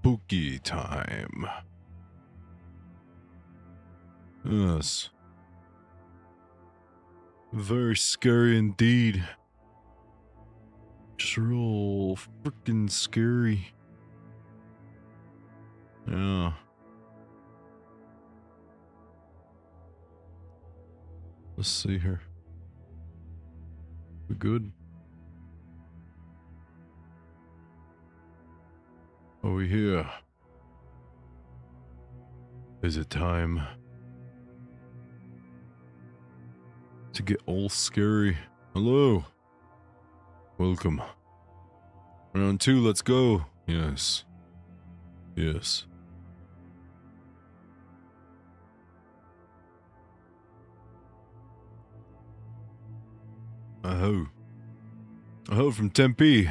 Spooky time. Yes. Very scary indeed. Just real freaking scary. Yeah. Let's see here. We good? Are we here? Is it time to get all scary? Hello. Welcome. Round 2, let's go. Yes. Yes. Aho. Aho from Tempe.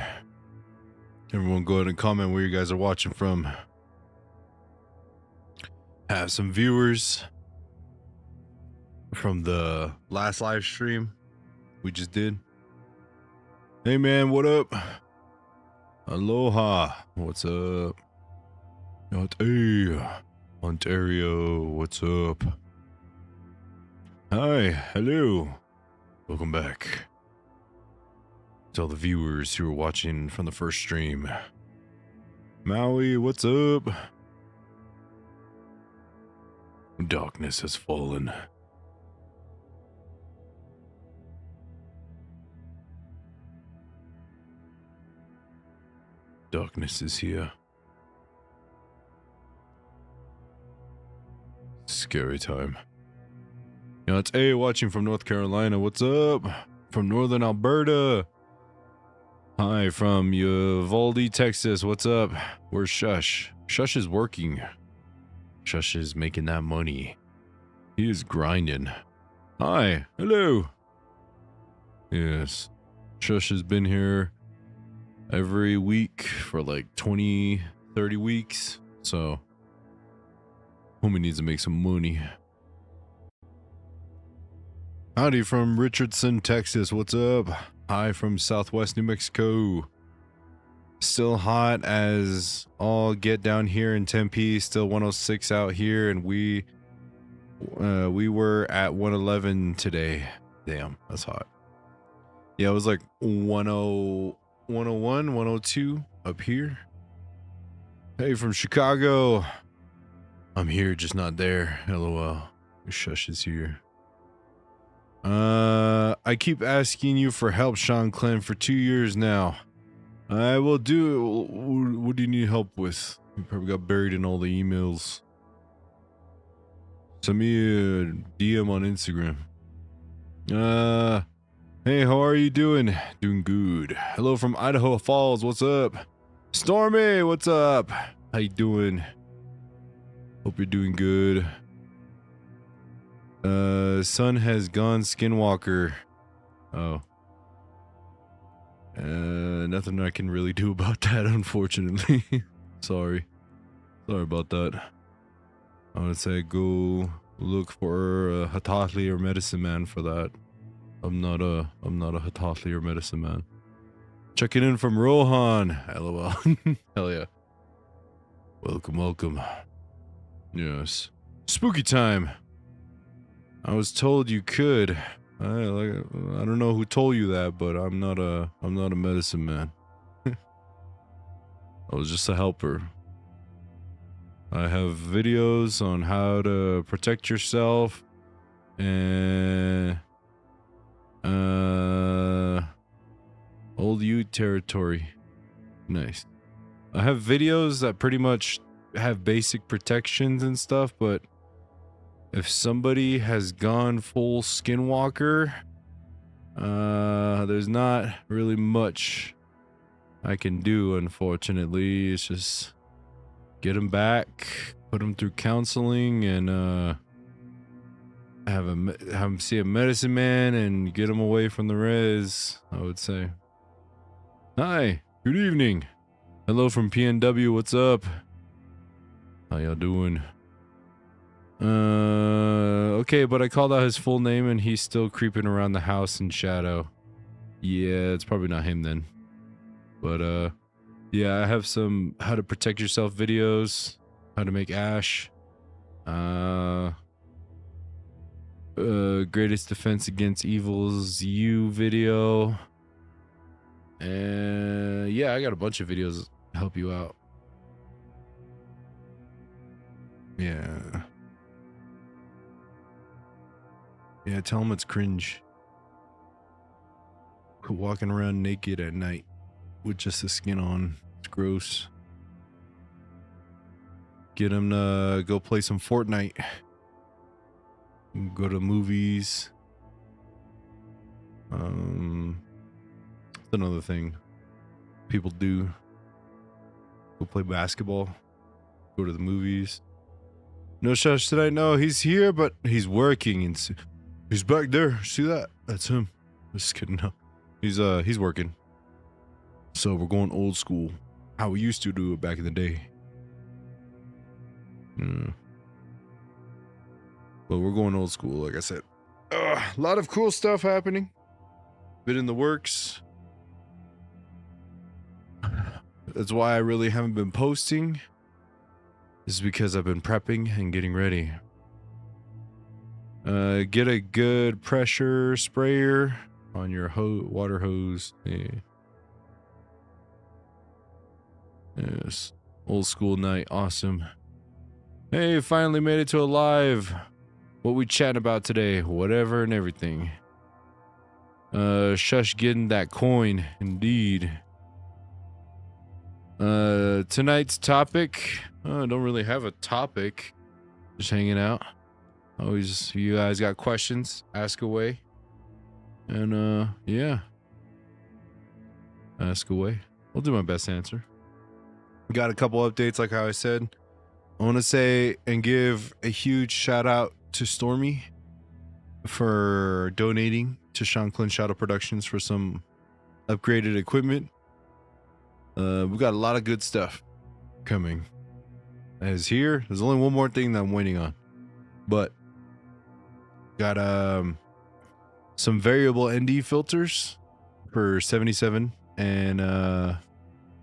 Everyone go ahead and comment where you guys are watching from. Have some viewers from the last live stream we just did. Hey man, what up? Aloha. What's up? Hey, Ontario, what's up? Hi, hello. Welcome back. To all the viewers who are watching from the first stream. Maui, what's up? Darkness has fallen. Darkness is here. Scary time. Yeah, it's A watching from North Carolina. What's up? From Northern Alberta. Hi, from Uvalde, Texas. What's up? Where's Shush? Shush is working. Shush is making that money. He is grinding. Hi. Hello. Yes. Shush has been here every week for like 20, 30 weeks. So, homie needs to make some money. Howdy from Richardson, Texas. What's up? Hi from Southwest New Mexico. Still hot as all get down here in Tempe. Still 106 out here, and we were at 111 today. Damn, that's hot. Yeah, it was like 101, 102 up here. Hey, from Chicago. I'm here, just not there. LOL. Shush is here. I keep asking you for help, Shanclen, for 2 years now. I will do. What do you need help with? You probably got buried in all the emails. Send me a DM on Instagram. Hey, how are you doing? Doing good. Hello from Idaho Falls. What's up? Stormy, what's up? How you doing? Hope you're doing good. Sun has gone skinwalker. Oh. Nothing I can really do about that, unfortunately. Sorry about that. I would say go look for a Hatatli or medicine man for that. I'm not a Hatatli or medicine man. Checking in from Rohan. LOL. Hell yeah. Welcome. Yes. Spooky time. I was told you could. I don't know who told you that, but I'm not a medicine man. I was just a helper. I have videos on how to protect yourself and old Ute territory. Nice. I have videos that pretty much have basic protections and stuff, but if somebody has gone full skinwalker, there's not really much I can do, unfortunately. It's just get them back, put them through counseling, and have them see a medicine man and get them away from the res, I would say. Hi, good evening. Hello from PNW, what's up? How y'all doing? Okay, but I called out his full name and he's still creeping around the house in shadow. Yeah, it's probably not him then. But Yeah, I have some how to protect yourself videos, how to make ash, greatest defense against evil's you video. And yeah, I got a bunch of videos to help you out. Yeah. Yeah, tell them it's cringe. Walking around naked at night with just the skin on. It's gross. Get them to go play some Fortnite. Go to movies. That's another thing people do. Go play basketball. Go to the movies. No Shush tonight. No, he's here, but he's working and he's back there. See that? That's him. Just kidding. No, he's working. So we're going old school, how we used to do it back in the day. But we're going old school, like I said. A lot of cool stuff happening. Been in the works. That's why I really haven't been posting. This is because I've been prepping and getting ready. Get a good pressure sprayer on your water hose. Yeah. Yes. Old school night. Awesome. Hey, finally made it to a live. What we chatting about today? Whatever and everything. Shush getting that coin. Indeed. Tonight's topic. I don't really have a topic. Just hanging out. Always, if you guys got questions, ask away. And yeah. Ask away. I'll do my best to answer. Got a couple updates, like how I said. I want to say and give a huge shout out to Stormy for donating to Shanclen Shadow Productions for some upgraded equipment. We got a lot of good stuff coming. That is here. There's only one more thing that I'm waiting on, but got some variable ND filters for 77 and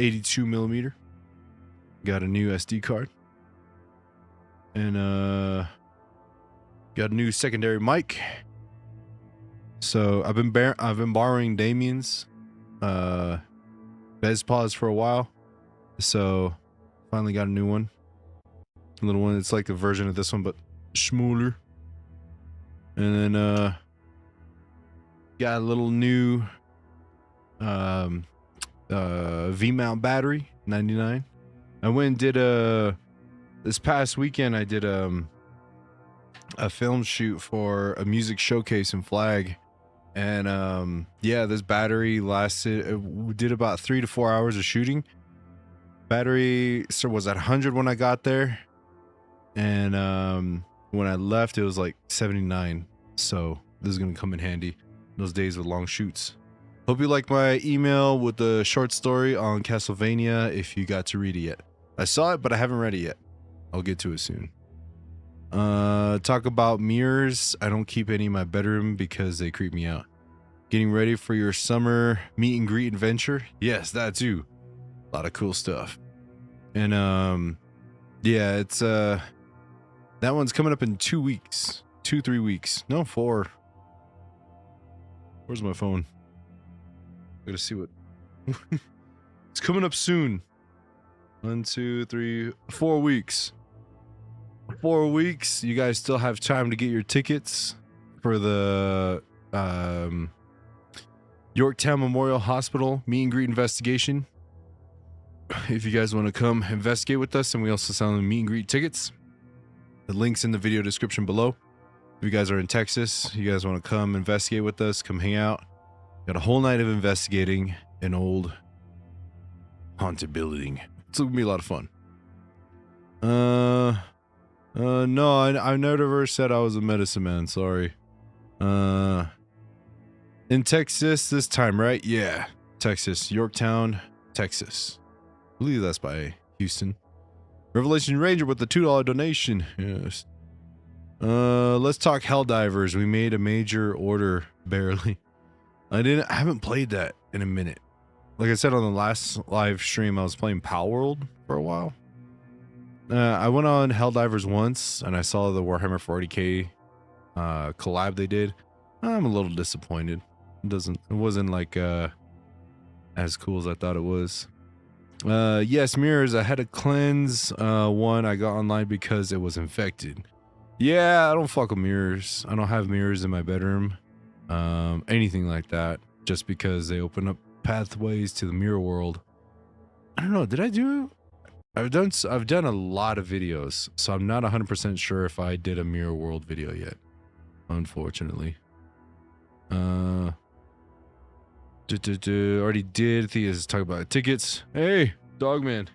82 millimeter. Got a new SD card and got a new secondary mic. So I've been borrowing Damien's Bez Pause for a while, so finally got a new one. A little one. It's like a version of this one, but smaller. And then got a little new V-mount battery, 99. I went and did this past weekend I did a film shoot for a music showcase in Flag. And yeah, this battery lasted, we did about 3 to 4 hours of shooting. Battery was at 100 when I got there. And when I left, it was like 79. So this is going to come in handy those days with long shoots. Hope you like my email with the short story on Castlevania if you got to read it yet. I saw it, but I haven't read it yet. I'll get to it soon. Talk about mirrors. I don't keep any in my bedroom because they creep me out. Getting ready for your summer meet and greet adventure. Yes, that too. A lot of cool stuff. And yeah, it's that one's coming up in 2 weeks. 3 weeks. No, 4. Where's my phone? I gotta see what it's coming up soon. 1, 2, 3, 4 weeks. 4 weeks. You guys still have time to get your tickets for the Yorktown Memorial Hospital meet and greet investigation. If you guys want to come investigate with us, and we also sell meet and greet tickets. The link's in the video description below. If you guys are in Texas, you guys want to come investigate with us, come hang out. Got a whole night of investigating an old haunted building. It's gonna be a lot of fun. No, I never said I was a medicine man. Sorry. In Texas this time, right? Yeah, Texas, Yorktown, Texas. I believe that's by Houston. Revelation Ranger with the $2 donation. Yes. Let's talk Helldivers. We made a major order barely. I haven't played that in a minute. like I said on the last live stream, I was playing Power World for a while. I went on Helldivers once, and I saw the Warhammer 40k collab they did. I'm a little disappointed. It wasn't like as cool as I thought it was. Yes, mirrors. I had to cleanse one I got online because it was infected. Yeah, I don't fuck with mirrors. I don't have mirrors in my bedroom. Anything like that, just because they open up pathways to the mirror world. I don't know. Did I do? I've done a lot of videos, so I'm not 100% sure if I did a mirror world video yet. Unfortunately. Already did. Thea's talk about tickets. Hey, Dogman.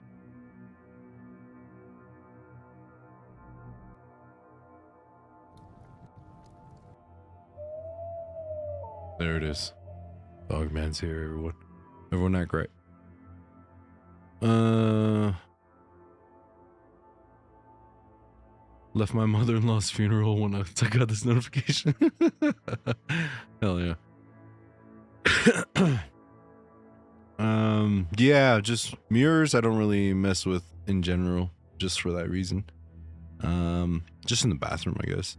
There it is. Dogman's here, everyone. Everyone act right. Left my mother-in-law's funeral when I got this notification. Hell yeah. Yeah, just mirrors I don't really mess with in general, just for that reason. Just in the bathroom, I guess.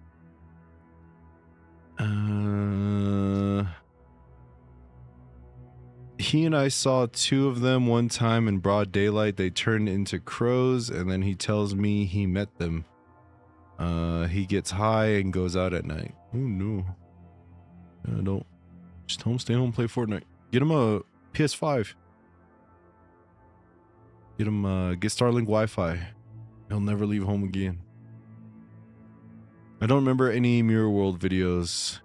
He and I saw two of them one time in broad daylight. They turned into crows, and then he tells me he met them. He gets high and goes out at night. Oh no. Don't. Just stay home, play Fortnite. Get him a PS5. Get Starlink Wi-Fi. He'll never leave home again. I don't remember any Mirror World videos.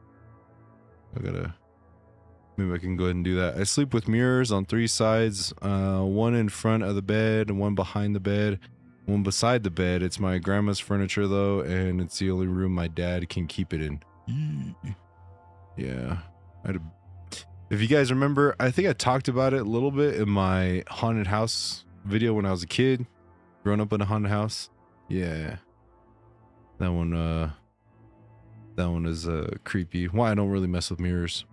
Maybe I can go ahead and do that. I sleep with mirrors on 3 sides. One in front of the bed, one behind the bed, one beside the bed. It's my grandma's furniture though, and it's the only room my dad can keep it in. Yeah. If you guys remember, I think I talked about it a little bit in my haunted house video when I was a kid, growing up in a haunted house. Yeah. That one is creepy. Why I don't really mess with mirrors.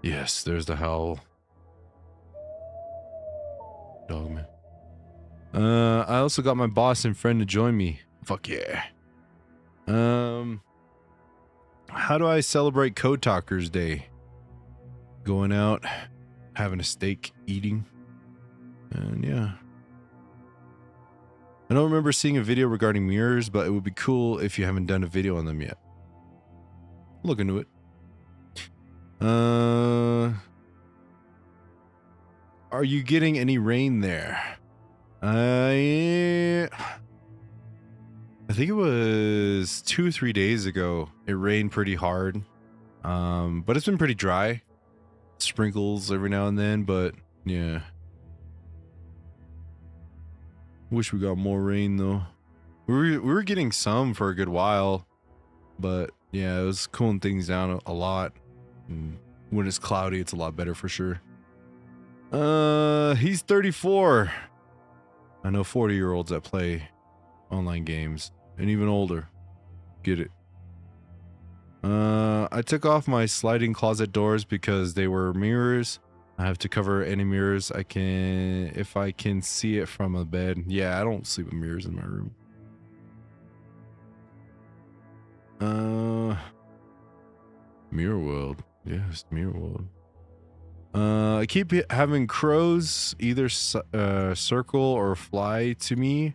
Yes, there's the howl. Dogman. I also got my boss and friend to join me. Fuck yeah. How do I celebrate Code Talkers Day? Going out, having a steak, eating, and yeah. I don't remember seeing a video regarding mirrors, but it would be cool if you haven't done a video on them yet. Look into it. Are you getting any rain there? I think it was 2 or 3 days ago. It rained pretty hard. But it's been pretty dry. Sprinkles every now and then, but yeah. Wish we got more rain though. We were getting some for a good while, but yeah, it was cooling things down a lot. And when it's cloudy, it's a lot better for sure. He's 34. I know 40-year-olds that play online games, and even older. Get it. I took off my sliding closet doors because they were mirrors. I have to cover any mirrors if I can see it from a bed. Yeah, I don't sleep with mirrors in my room. Mirror World. Yes, Mirror World. I keep having crows either circle or fly to me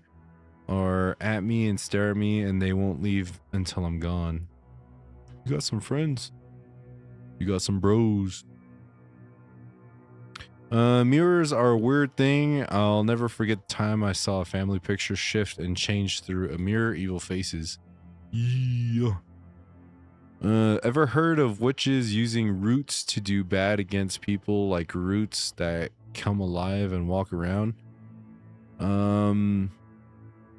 or at me and stare at me, and they won't leave until I'm gone. You got some friends. You got some bros. Mirrors are a weird thing. I'll never forget the time I saw a family picture shift and change through a mirror. Evil faces. Yeah. Ever heard of witches using roots to do bad against people, like roots that come alive and walk around?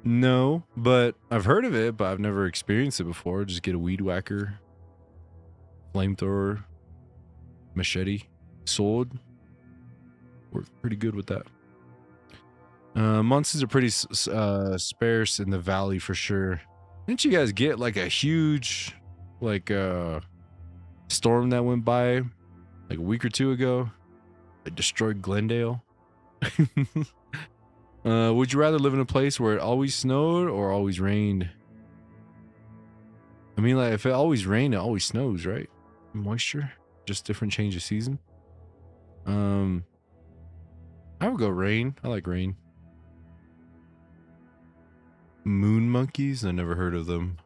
No, but I've heard of it, but I've never experienced it before. Just get a weed whacker, flamethrower, machete, sword. Work pretty good with that. Monsters are pretty sparse in the valley for sure. Didn't you guys get like a huge storm that went by like a week or two ago. I destroyed Glendale. Would you rather live in a place where it always snowed or always rained? I mean, like, if it always rained, it always snows, right? Moisture, just different change of season. I would go rain. I like rain. Moon monkeys? I never heard of them.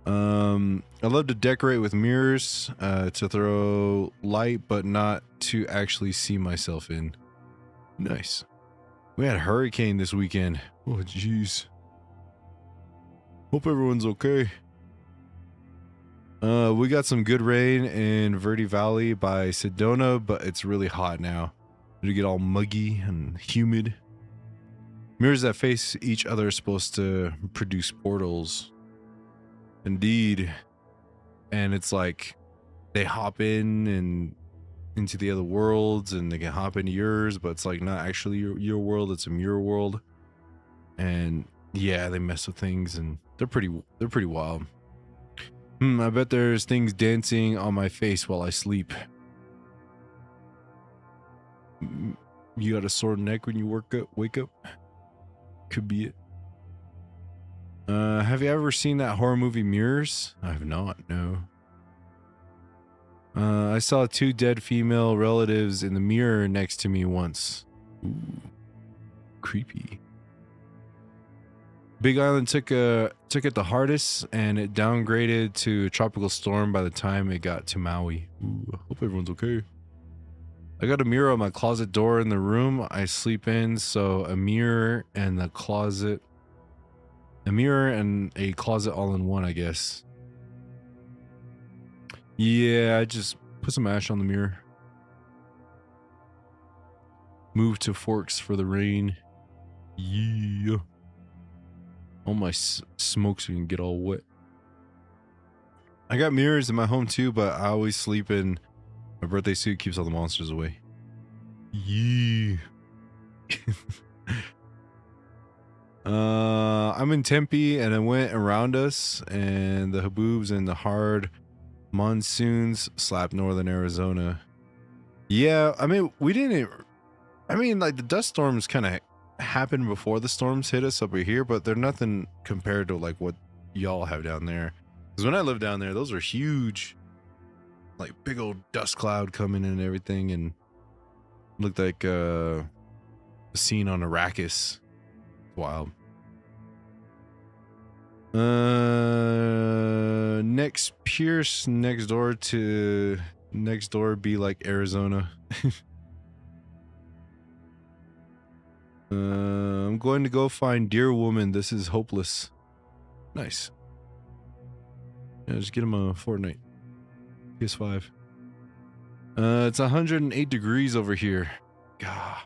I love to decorate with mirrors, to throw light, but not to actually see myself in. Nice. We had a hurricane this weekend. Oh, jeez. Hope everyone's okay. We got some good rain in Verde Valley by Sedona, but it's really hot now. It'll get all muggy and humid. Mirrors that face each other are supposed to produce portals. Indeed. And it's like they hop in and into the other worlds, and they can hop into yours, but it's like not actually your world, it's a mirror world. And yeah, they mess with things, and they're pretty wild. I bet there's things dancing on my face while I sleep. You got a sore neck when you wake up? Could be it. Have you ever seen that horror movie Mirrors? I have not, no. I saw 2 dead female relatives in the mirror next to me once. Ooh, creepy. Big Island took it the hardest, and it downgraded to a tropical storm by the time it got to Maui. Ooh, I hope everyone's okay. I got a mirror on my closet door in the room I sleep in, so a mirror and a closet all in one, I guess. Yeah, I just put some ash on the mirror. Move to Forks for the rain. Yeah. All my smokes can get all wet. I got mirrors in my home too, but I always sleep in my birthday suit. Keeps all the monsters away. Yeah. I'm in Tempe, and I went around us, and the haboobs and the hard monsoons slapped northern Arizona. Yeah, I mean, like the dust storms kind of happened before the storms hit us over here, but they're nothing compared to like what y'all have down there. Because when I lived down there, those are huge, like big old dust cloud coming in and everything, and looked like a scene on Arrakis. Wild. Next Pierce next door be like Arizona. I'm going to go find Dear Woman. This is hopeless. Nice. Yeah, just get him a Fortnite. PS5. It's 108 degrees over here. God.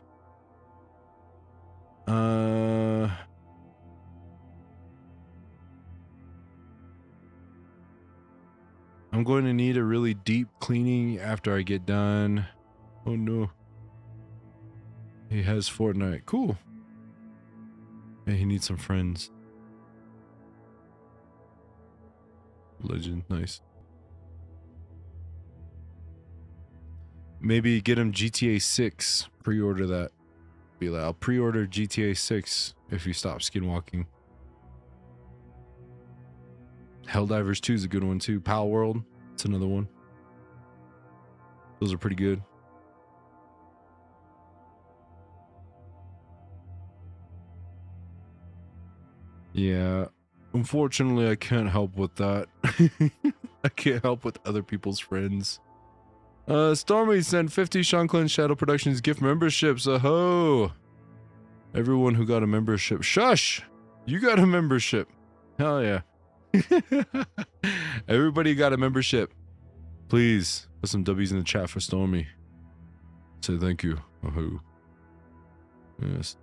I'm going to need a really deep cleaning after I get done. Oh no. He has Fortnite. Cool. Yeah, he needs some friends. Legend. Nice. Maybe get him GTA 6. Pre-order that. Be like, I'll pre-order GTA 6 if you stop skinwalking. Helldivers 2 is a good one too. Pal World, it's another one. Those are pretty good. Yeah, unfortunately, I can't help with that. I can't help with other people's friends. Stormy sent 50 Shanclen Shadow Productions gift memberships. Aho! Everyone who got a membership. Shush! You got a membership. Hell yeah. Everybody got a membership. Please put some W's in the chat for Stormy. Say thank you. Aho. Yes.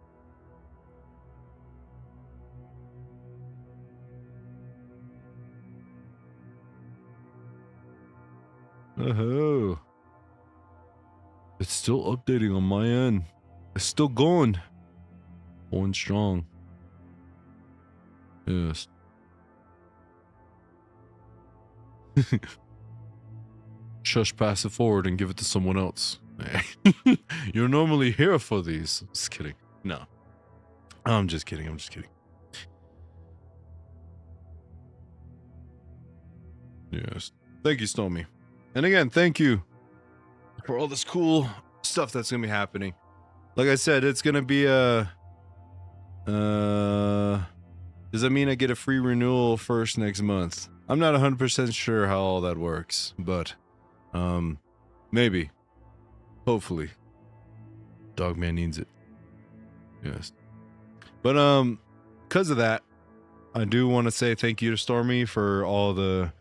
Oh, it's still updating on my end. It's still going strong. Yes. shush pass it forward and give it to someone else. You're normally here for these. Just kidding. No. I'm just kidding. Yes. Thank you, Stormy. And again, thank you for all this cool stuff that's gonna be happening. Like I said, it's gonna be a does that mean I get a free renewal first next month? I'm not 100% sure how all that works, but maybe. Hopefully. Dogman needs it. Yes. But because of that, I do want to say thank you to Stormy for all the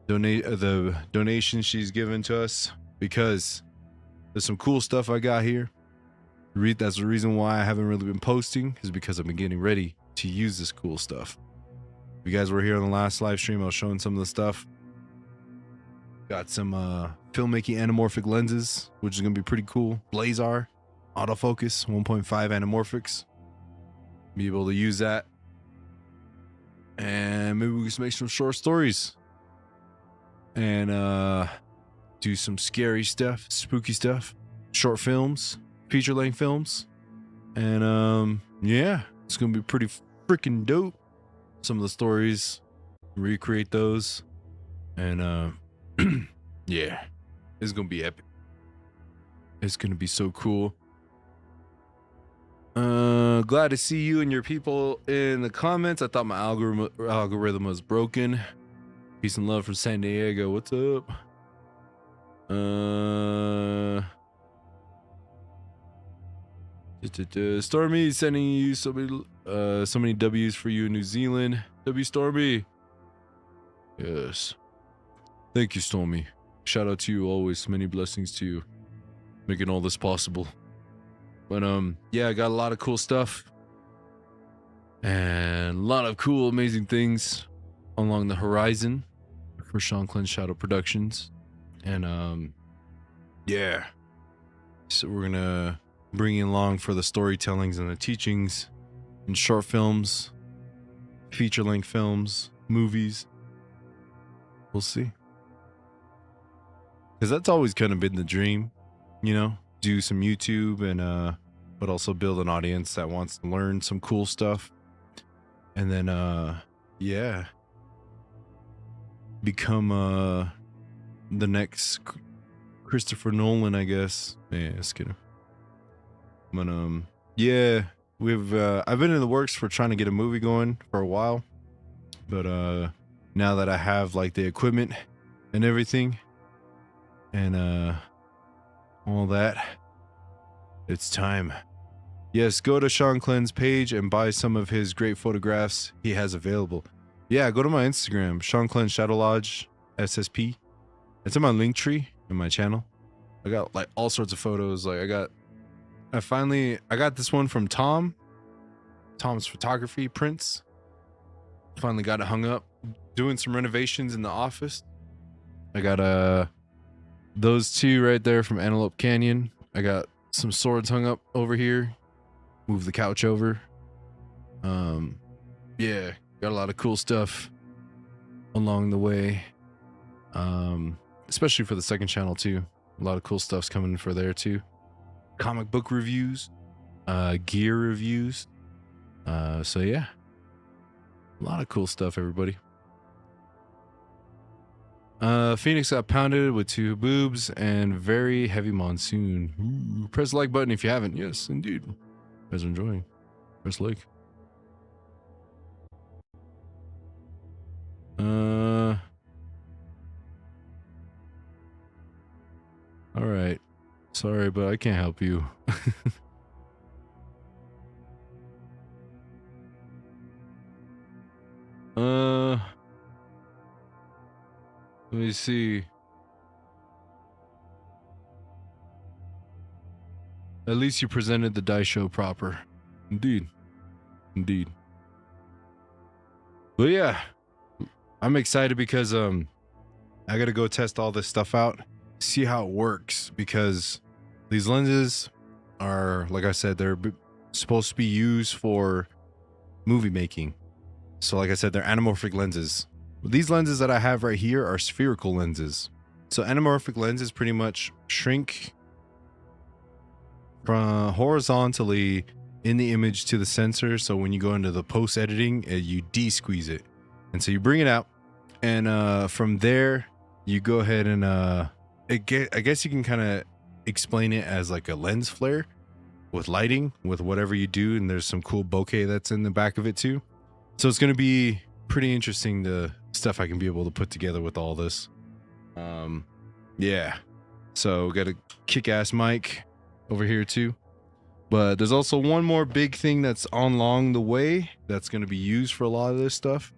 donations she's given to us, because there's some cool stuff I got here. That's the reason why I haven't really been posting, is because I've been getting ready to use this cool stuff. If you guys were here on the last live stream, I was showing some of the stuff. Got some filmmaking anamorphic lenses, which is gonna be pretty cool. Blazar, autofocus, 1.5 anamorphics. Be able to use that, and maybe we can just make some short stories and do some scary stuff, spooky stuff, short films, feature-length films, and yeah, it's gonna be pretty freaking dope. Some of the stories, recreate those, and yeah, it's gonna be epic. It's gonna be so cool. Glad to see you and your people in the comments. I thought my algorithm was broken. Peace and love from San Diego. What's up? Stormy sending you so many W's for you in New Zealand. W Stormy. Yes. Thank you, Stormy. Shout out to you always. Many blessings to you, making all this possible. But yeah, I got a lot of cool stuff and a lot of cool, amazing things along the horizon for Shanclen Shadow Productions. And yeah, so we're gonna bring you along for the storytellings and the teachings and short films, feature-length films, movies. We'll see, because that's always kind of been the dream, you know, do some YouTube and but also build an audience that wants to learn some cool stuff, and then yeah, become the next Christopher Nolan, I guess. Yeah, just kidding. But yeah, I've been in the works for trying to get a movie going for a while, but now that I have like the equipment and everything and all that, it's time. Yes, go to Shanclen's page and buy some of his great photographs he has available. Yeah, go to my Instagram, Shanclen Shadow Lodge SSP. It's in my link tree in my channel. I got like all sorts of photos. Like I got this one from Tom's photography prints. Finally got it hung up, doing some renovations in the office. I got those two right there from Antelope Canyon. I got some swords hung up over here. Move the couch over. Yeah, got a lot of cool stuff along the way. Especially for the second channel too. A lot of cool stuff's coming for there too. Comic book reviews, gear reviews. So yeah, a lot of cool stuff, everybody. Phoenix got pounded with 2 boobs and very heavy monsoon. Ooh, press the like button if you haven't. Yes, indeed. You guys are enjoying. Press like. All right. Sorry, but I can't help you. Let me see. At least you presented the dice show proper. Indeed. Indeed. But yeah, I'm excited because I gotta go test all this stuff out, see how it works, because these lenses are, like I said, they're supposed to be used for movie making. So like I said, they're anamorphic lenses. These lenses that I have right here are spherical lenses. So anamorphic lenses pretty much shrink from horizontally in the image to the sensor. So when you go into the post editing, you de-squeeze it. And so you bring it out, and from there you go ahead and I guess you can kind of explain it as like a lens flare with lighting, with whatever you do. And there's some cool bokeh that's in the back of it too. So it's going to be pretty interesting, the stuff I can be able to put together with all this. Yeah. So got a kick-ass mic over here too. But there's also one more big thing that's along the way that's going to be used for a lot of this stuff.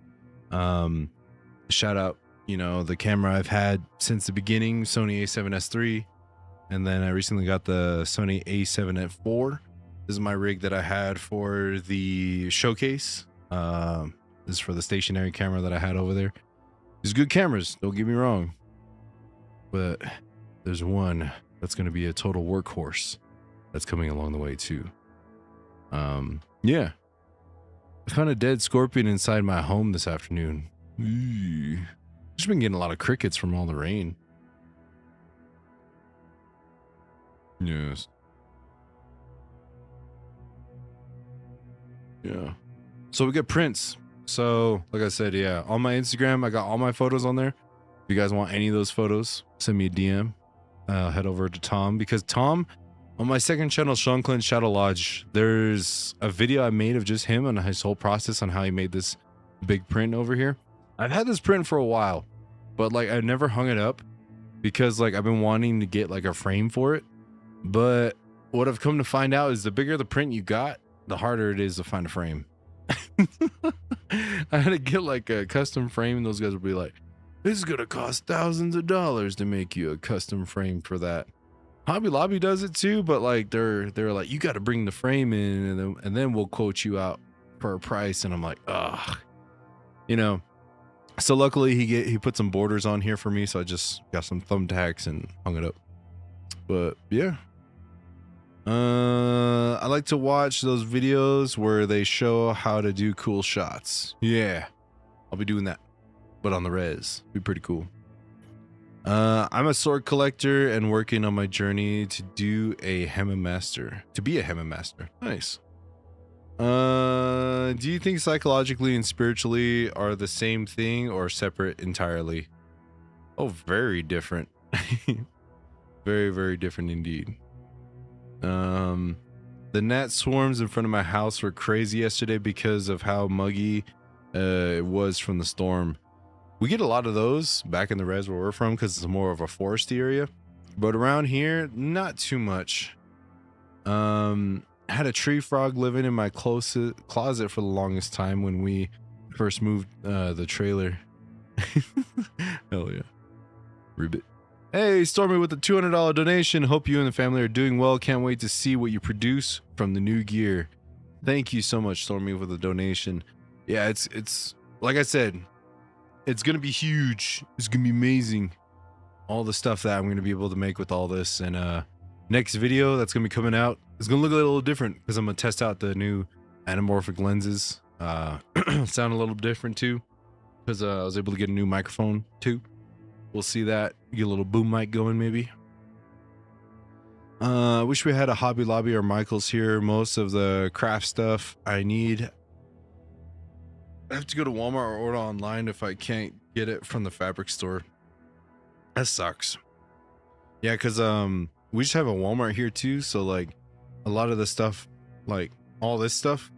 Shout out, you know, the camera I've had since the beginning, Sony A7S III. And then I recently got the Sony A7S4. This is my rig that I had for the showcase. This is for the stationary camera that I had over there. These good cameras, don't get me wrong. But there's one that's going to be a total workhorse that's coming along the way too. Yeah. I found a dead scorpion inside my home this afternoon. Just been getting a lot of crickets from all the rain. Yes. Yeah. So we get prints. So like I said, yeah, on my Instagram, I got all my photos on there. If you guys want any of those photos, send me a DM. Head over to Tom, because Tom, on my second channel, Shanclen Shadow Lodge, there's a video I made of just him and his whole process on how he made this big print over here. I've had this print for a while, but like I've never hung it up because like I've been wanting to get like a frame for it. But what I've come to find out is the bigger the print you got, the harder it is to find a frame. I had to get like a custom frame, and those guys would be like, this is gonna cost thousands of dollars to make you a custom frame for that. Hobby Lobby does it too, but like they're like, you got to bring the frame in, and then we'll quote you out for a price. And I'm like, ugh, you know. So luckily he put some borders on here for me, so I just got some thumbtacks and hung it up. But yeah, I like to watch those videos where they show how to do cool shots. Yeah, I'll be doing that, but on the res. Be pretty cool. I'm a sword collector and working on my journey to do a Hema Master. To be a Hema Master. Nice. Do you think psychologically and spiritually are the same thing or separate entirely? Oh, very different. Very, very different indeed. The gnat swarms in front of my house were crazy yesterday because of how muggy it was from the storm. We get a lot of those back in the res where we're from because it's more of a foresty area, but around here, not too much. I had a tree frog living in my closet for the longest time when we first moved the trailer. Hell yeah. Ribbit. Hey, Stormy with the $200 donation. Hope you and the family are doing well. Can't wait to see what you produce from the new gear. Thank you so much, Stormy, for the donation. Yeah, it's like I said, it's gonna be huge. It's gonna be amazing. All the stuff that I'm gonna be able to make with all this, and next video that's gonna be coming out is gonna look a little different because I'm gonna test out the new anamorphic lenses. Sound a little different too because I was able to get a new microphone too. We'll see that. Get a little boom mic going maybe. Wish we had a Hobby Lobby or Michael's here. Most of the craft stuff I need, I have to go to Walmart or order online if I can't get it from the fabric store. That sucks. Yeah, because we just have a Walmart here too, so like a lot of the stuff, like all this stuff,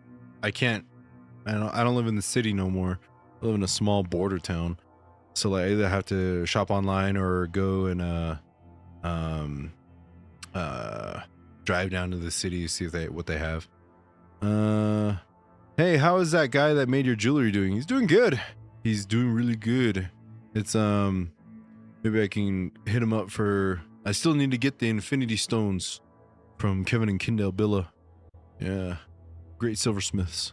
I don't live in the city no more. I live in a small border town, so like I either have to shop online or go and drive down to the city to see what they have. Hey, how is that guy that made your jewelry doing? He's doing good. He's doing really good. It's maybe I can hit him up for, I still need to get the Infinity Stones from Kevin and Kindle Billa. Yeah. Great silversmiths.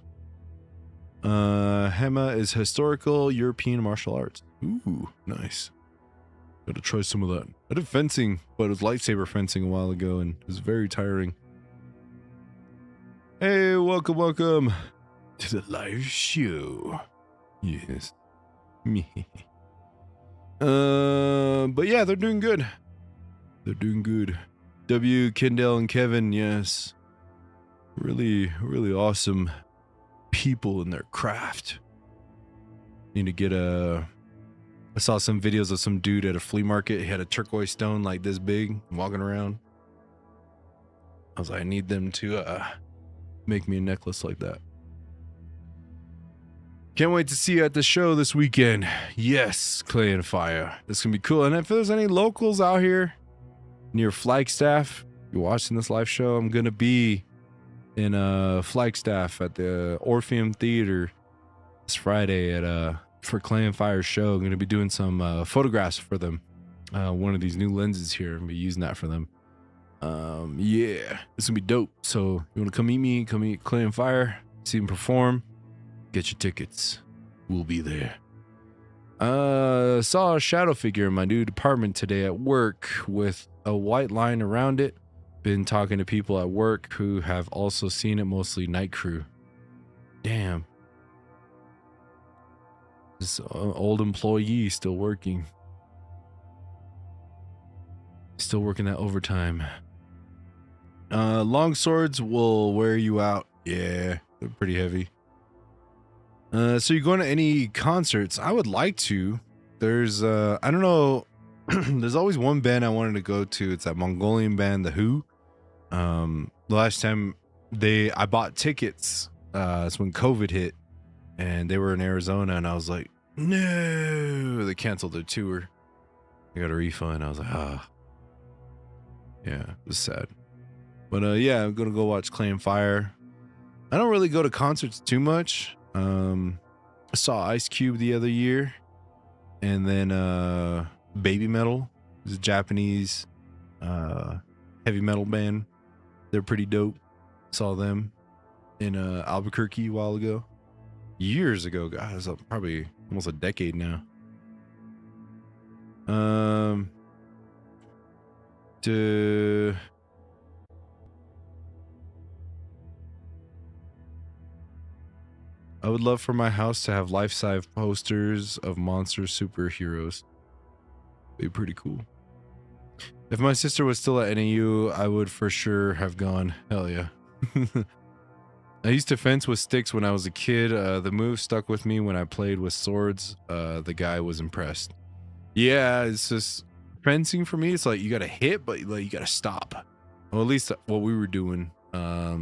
Hema is historical European martial arts. Ooh, nice. Gotta try some of that. I did fencing, but it was lightsaber fencing a while ago, and it was very tiring. Hey, welcome to the live show. Yes. Me. But yeah, they're doing good. They're doing good. W, Kendall, and Kevin, yes. Really, really awesome people in their craft. Need to get I saw some videos of some dude at a flea market. He had a turquoise stone like this big walking around. I was like, I need them to make me a necklace like that. Can't wait to see you at the show this weekend. Yes, Clay and Fire. This can be cool. And if there's any locals out here near Flagstaff, you're watching this live show, I'm gonna be in Flagstaff at the Orpheum Theater this Friday at for Clay and Fire show. I'm gonna be doing some photographs for them. One of these new lenses here. I'm gonna be using that for them. Yeah, it's gonna be dope. So you wanna come meet me? Come meet Clay and Fire. See them perform. Get your tickets. We'll be there. Saw a shadow figure in my new apartment today at work with a white line around it. Been talking to people at work who have also seen it, mostly night crew. Damn. This old employee still working. Still working that overtime. Long swords will wear you out. Yeah, they're pretty heavy. So you're going to any concerts? I would like to. There's I don't know. There's always one band I wanted to go to. It's that Mongolian band, The Who. The last time I bought tickets, it's when COVID hit, and they were in Arizona, and I was like, no, they canceled their tour. I got a refund. I was like, yeah, it was sad. But yeah, I'm gonna go watch Clay and Fire. I don't really go to concerts too much. I saw Ice Cube the other year, and then Baby Metal is a Japanese heavy metal band. They're pretty dope. Saw them in Albuquerque a while ago. Years ago, guys, probably almost a decade now. I would love for my house to have life-size posters of monster superheroes. Be pretty cool. If my sister was still at NAU, I would for sure have gone. Hell yeah. I used to fence with sticks when I was a kid. The move stuck with me when I played with swords. The guy was impressed. Yeah, it's just fencing for me. It's like you gotta hit, but like you gotta stop. Well, at least what we were doing. I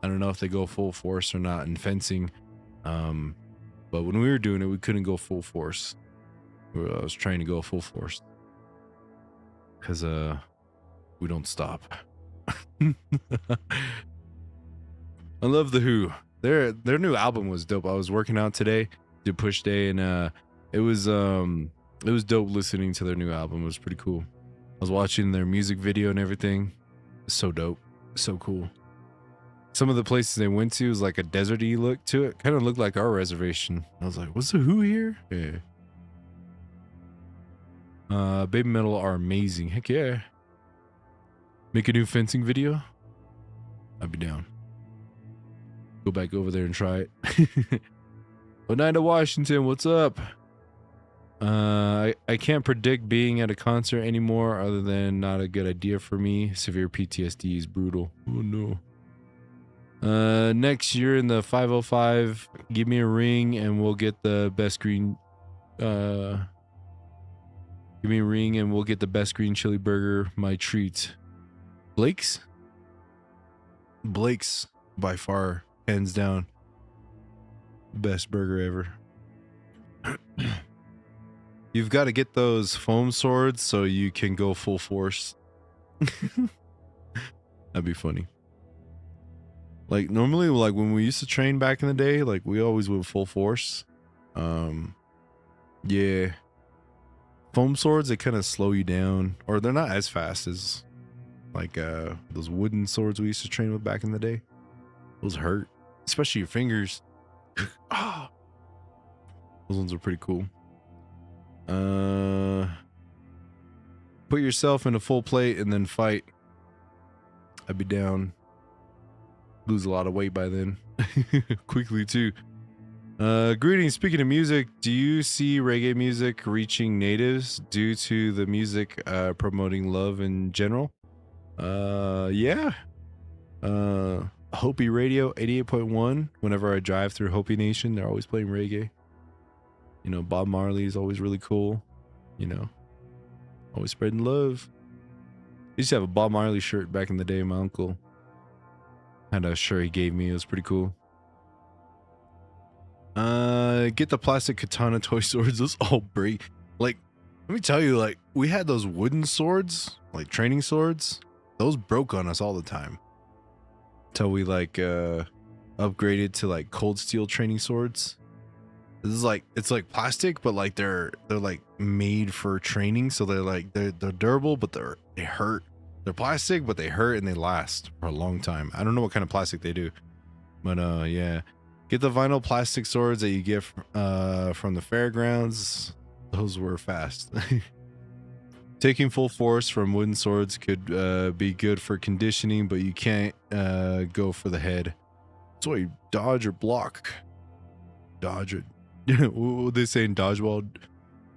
don't know if they go full force or not in fencing. But when we were doing it, we couldn't go full force. I was trying to go full force because we don't stop. I love The Who. Their new album was dope. I was working out today, did push day, and it was dope listening to their new album. It was pretty cool. I was watching their music video and everything. So dope, so cool. Some of the places they went to was like a deserty look to it. Kind of looked like our reservation. I was like, what's The Who here? Yeah. Baby Metal are amazing. Heck yeah. Make a new fencing video? I'd be down. Go back over there and try it. Oneida, Washington, what's up? I can't predict being at a concert anymore other than not a good idea for me. Severe PTSD is brutal. Oh no. Next year in the 505, give me a ring and we'll get the best green. Give me a ring and we'll get the best green chili burger. My treat. Blake's by far, hands down, best burger ever. You've got to get those foam swords so you can go full force. That'd be funny. Like normally, like when we used to train back in the day, like we always went full force. Yeah. Foam swords, they kind of slow you down, or they're not as fast as like those wooden swords we used to train with back in the day. Those hurt, especially your fingers. Oh, those ones are pretty cool. Put yourself in a full plate and then fight. I'd be down. Lose a lot of weight by then. Quickly too. Greetings. Speaking of music, do you see reggae music reaching natives due to the music promoting love in general? Yeah. Hopi Radio 88.1. Whenever I drive through Hopi Nation, they're always playing reggae. You know, Bob Marley is always really cool. You know, always spreading love. I used to have a Bob Marley shirt back in the day. My uncle had a shirt he gave me. It was pretty cool. Get the plastic katana toy swords. Those all break. Like, let me tell you, like, we had those wooden swords, like training swords. Those broke on us all the time. Till we like upgraded to like cold steel training swords. This is like, it's like plastic, but like they're like made for training, so they're durable, but they hurt. They're plastic, but they hurt and they last for a long time. I don't know what kind of plastic they do, but yeah. Get the vinyl plastic swords that you get from the fairgrounds. Those were fast. Taking full force from wooden swords could be good for conditioning, but you can't go for the head. So you dodge or block. Dodge it. What would they say in dodgeball?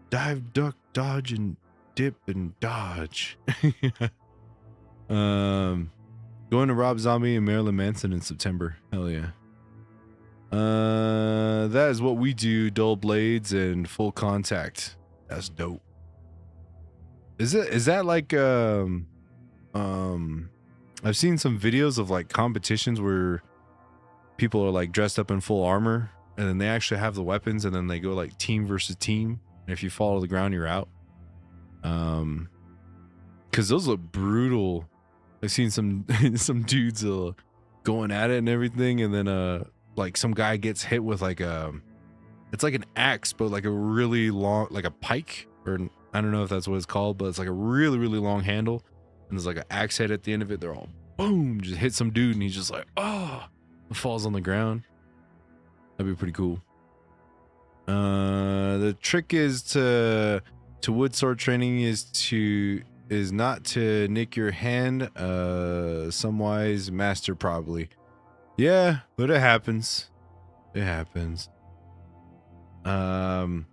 Dive, duck, dodge, and dip and dodge. Going to Rob Zombie and Marilyn Manson in September. Hell yeah. That is what we do. Dull blades and full contact. That's dope. Is that like I've seen some videos of like competitions where people are like dressed up in full armor and then they actually have the weapons and then they go like team versus team, and if you fall to the ground you're out. Because those look brutal. I've seen some dudes going at it and everything, and then like some guy gets hit with like it's like an axe, but like a really long, like a pike, or I don't know if that's what it's called, but it's like a really, really long handle, and there's like an axe head at the end of it. They're all boom, just hit some dude, and he's just like, oh, falls on the ground. That'd be pretty cool. The trick is to wood sword training is not to nick your hand. Some wise master probably. Yeah, but it happens. It happens. Go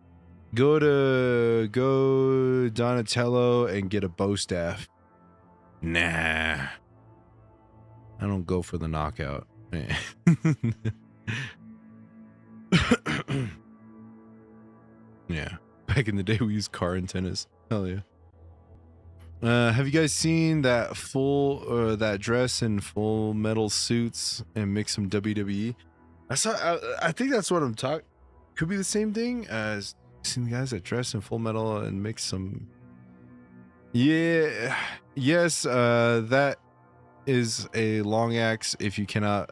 Donatello and get a bow staff. Nah. I don't go for the knockout. Yeah. Back in the day we used car antennas. Hell yeah. Have you guys seen that that dress in Full Metal suits and mix some WWE? I think that's what I'm talking. Could be the same thing as seen the guys that dress in Full Metal and mix some. Yeah. Yes. That is a long axe. If you cannot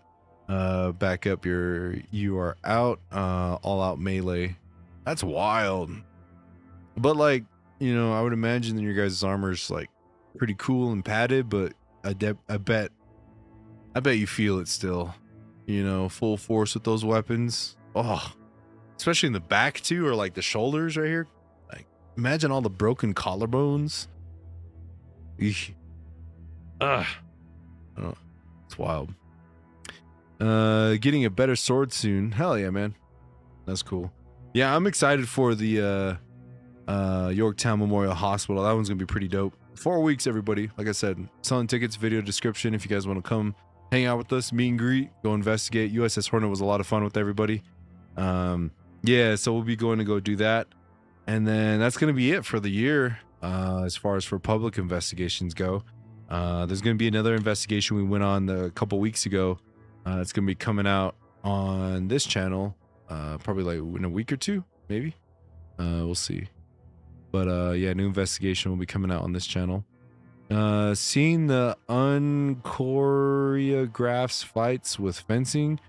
back up, you are out. All out melee. That's wild. But like, you know, I would imagine that your guys' armor's like pretty cool and padded, but I bet you feel it still. You know, full force with those weapons. Oh, especially in the back too, or like the shoulders right here. Like, imagine all the broken collarbones. Eesh. Ugh. Oh, it's wild. Getting a better sword soon. Hell yeah, man. That's cool. Yeah, I'm excited for the Yorktown Memorial Hospital. That one's gonna be pretty dope. 4 weeks, everybody. Like I said, selling tickets, video description. If you guys want to come hang out with us, meet and greet, go investigate. USS Hornet was a lot of fun with everybody. Yeah, so we'll be going to go do that, and then that's gonna be it for the year. As far as for public investigations go, there's gonna be another investigation we went on a couple weeks ago. It's gonna be coming out on this channel, probably like in a week or two, maybe. We'll see. But yeah, new investigation will be coming out on this channel. Seeing the unchoreographed fights with fencing,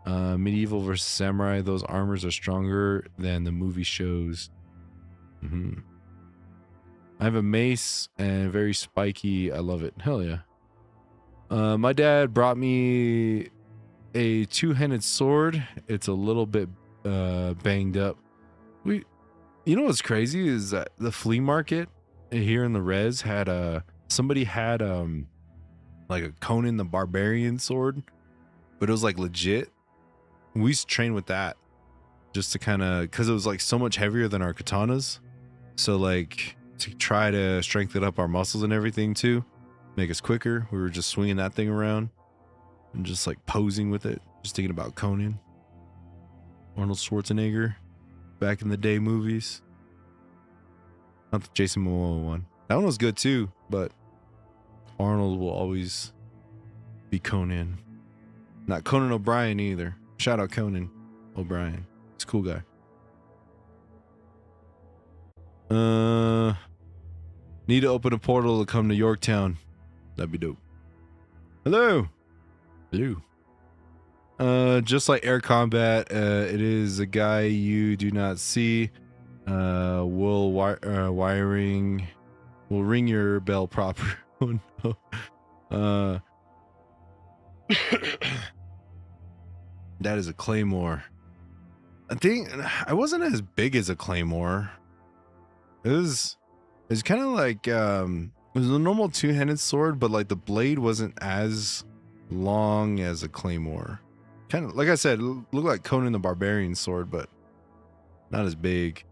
medieval versus samurai, those armors are stronger than the movie shows. I have a mace and very spiky. I love it. Hell yeah. My dad brought me a two-handed sword. It's a little bit banged up. You know what's crazy is that the flea market here in the res had somebody had like a Conan the Barbarian sword, but it was like legit. We used to train with that. just to kind of, because it was like so much heavier than our katanas. So like to try to strengthen up our muscles and everything too, make us quicker. We were just swinging that thing around and just like posing with it. Just thinking about Conan, Arnold Schwarzenegger, back in the day movies. Not the Jason Momoa one. That one was good too, but Arnold will always be Conan. Not Conan O'Brien either. Shout out Conan O'Brien. He's a cool guy. Need to open a portal to come to Yorktown. That'd be dope. Hello. Hello. Just like air combat, it is a guy you do not see. Wiring will ring your bell proper. Oh no. That is a claymore. I think I wasn't as big as a claymore. It's kind of like it was a normal two-handed sword, but like the blade wasn't as long as a claymore. Kind of like I said, it looked like Conan the Barbarian's sword, but not as big.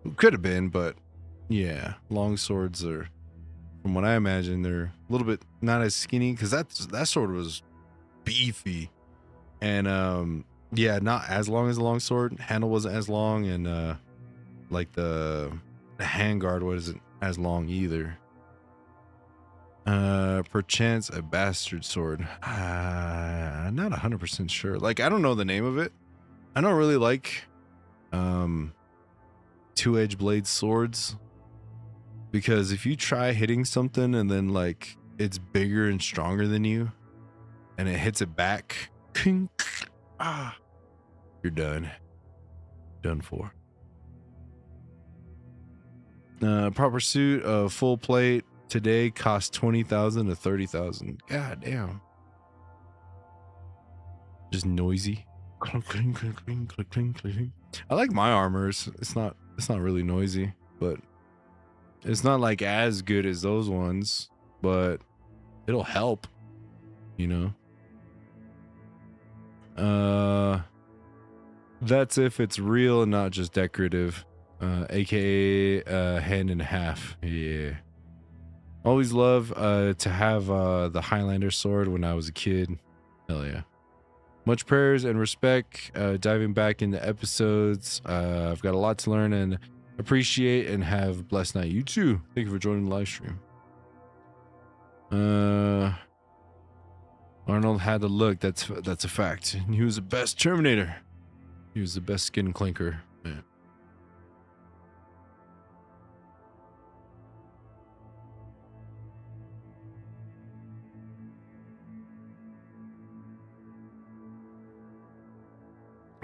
It could have been, but yeah, long swords are, from what I imagine, they're a little bit not as skinny, because that sword was beefy, and yeah, not as long as a long sword. Handle wasn't as long, and like the handguard wasn't as long either. Perchance a bastard sword. Not 100% sure. Like, I don't know the name of it. I don't really like two-edged blade swords, because if you try hitting something and then like it's bigger and stronger than you and it hits it back, you're done for. Proper suit of full plate today costs 20,000 to 30,000. God damn. Just noisy. I like my armors. It's not really noisy, but it's not like as good as those ones, but it'll help, you know. That's if it's real and not just decorative. AKA hand and a half. Yeah. Always love to have the Highlander sword when I was a kid. Hell yeah. Much prayers and respect. Diving back into episodes. I've got a lot to learn and appreciate, and have a blessed night. You too. Thank you for joining the live stream. Arnold had the look. That's a fact. And he was the best Terminator. He was the best skin clinker. Man.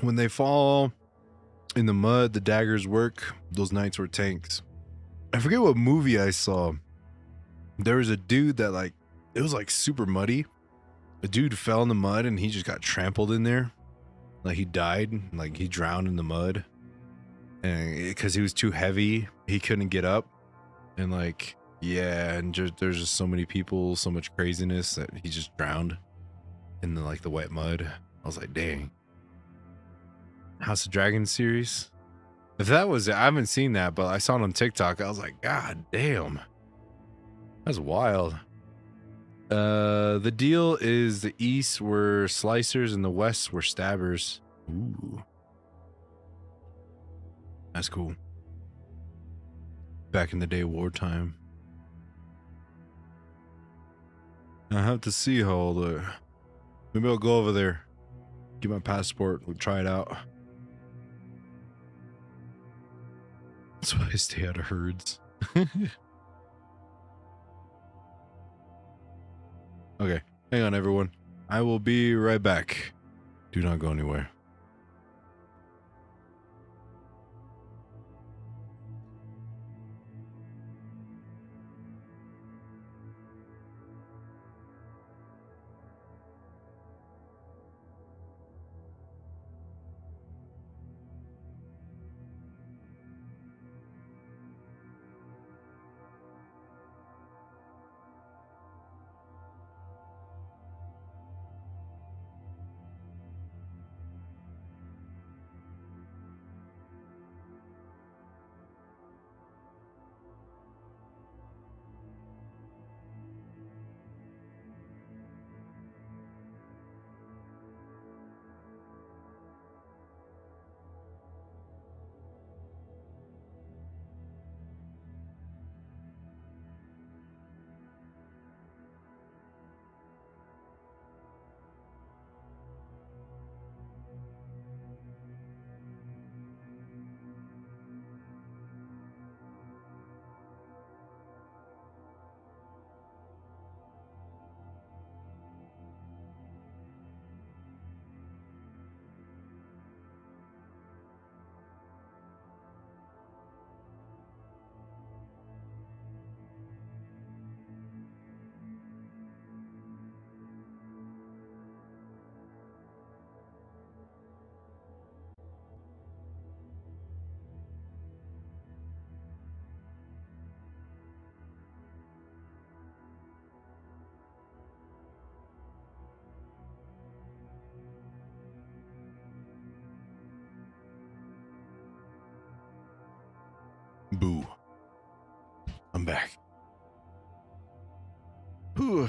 When they fall in the mud, the daggers work. Those knights were tanks. I forget what movie I saw. There was a dude that, like, it was like super muddy. A dude fell in the mud and he just got trampled in there. Like, he died. Like, he drowned in the mud. And because he was too heavy, he couldn't get up. And like, yeah, and there's just so many people, so much craziness that he just drowned in the wet mud. I was like, dang. House of Dragons series. If that was it, I haven't seen that, but I saw it on TikTok. I was like, God damn. That's wild. The deal is the East were slicers and the West were stabbers. Ooh. That's cool. Back in the day, wartime. I have to see how all the... Maybe I'll go over there. Get my passport. We'll try it out. That's why I stay out of herds. Okay, hang on everyone. I will be right back. Do not go anywhere. Boo. I'm back. Whew.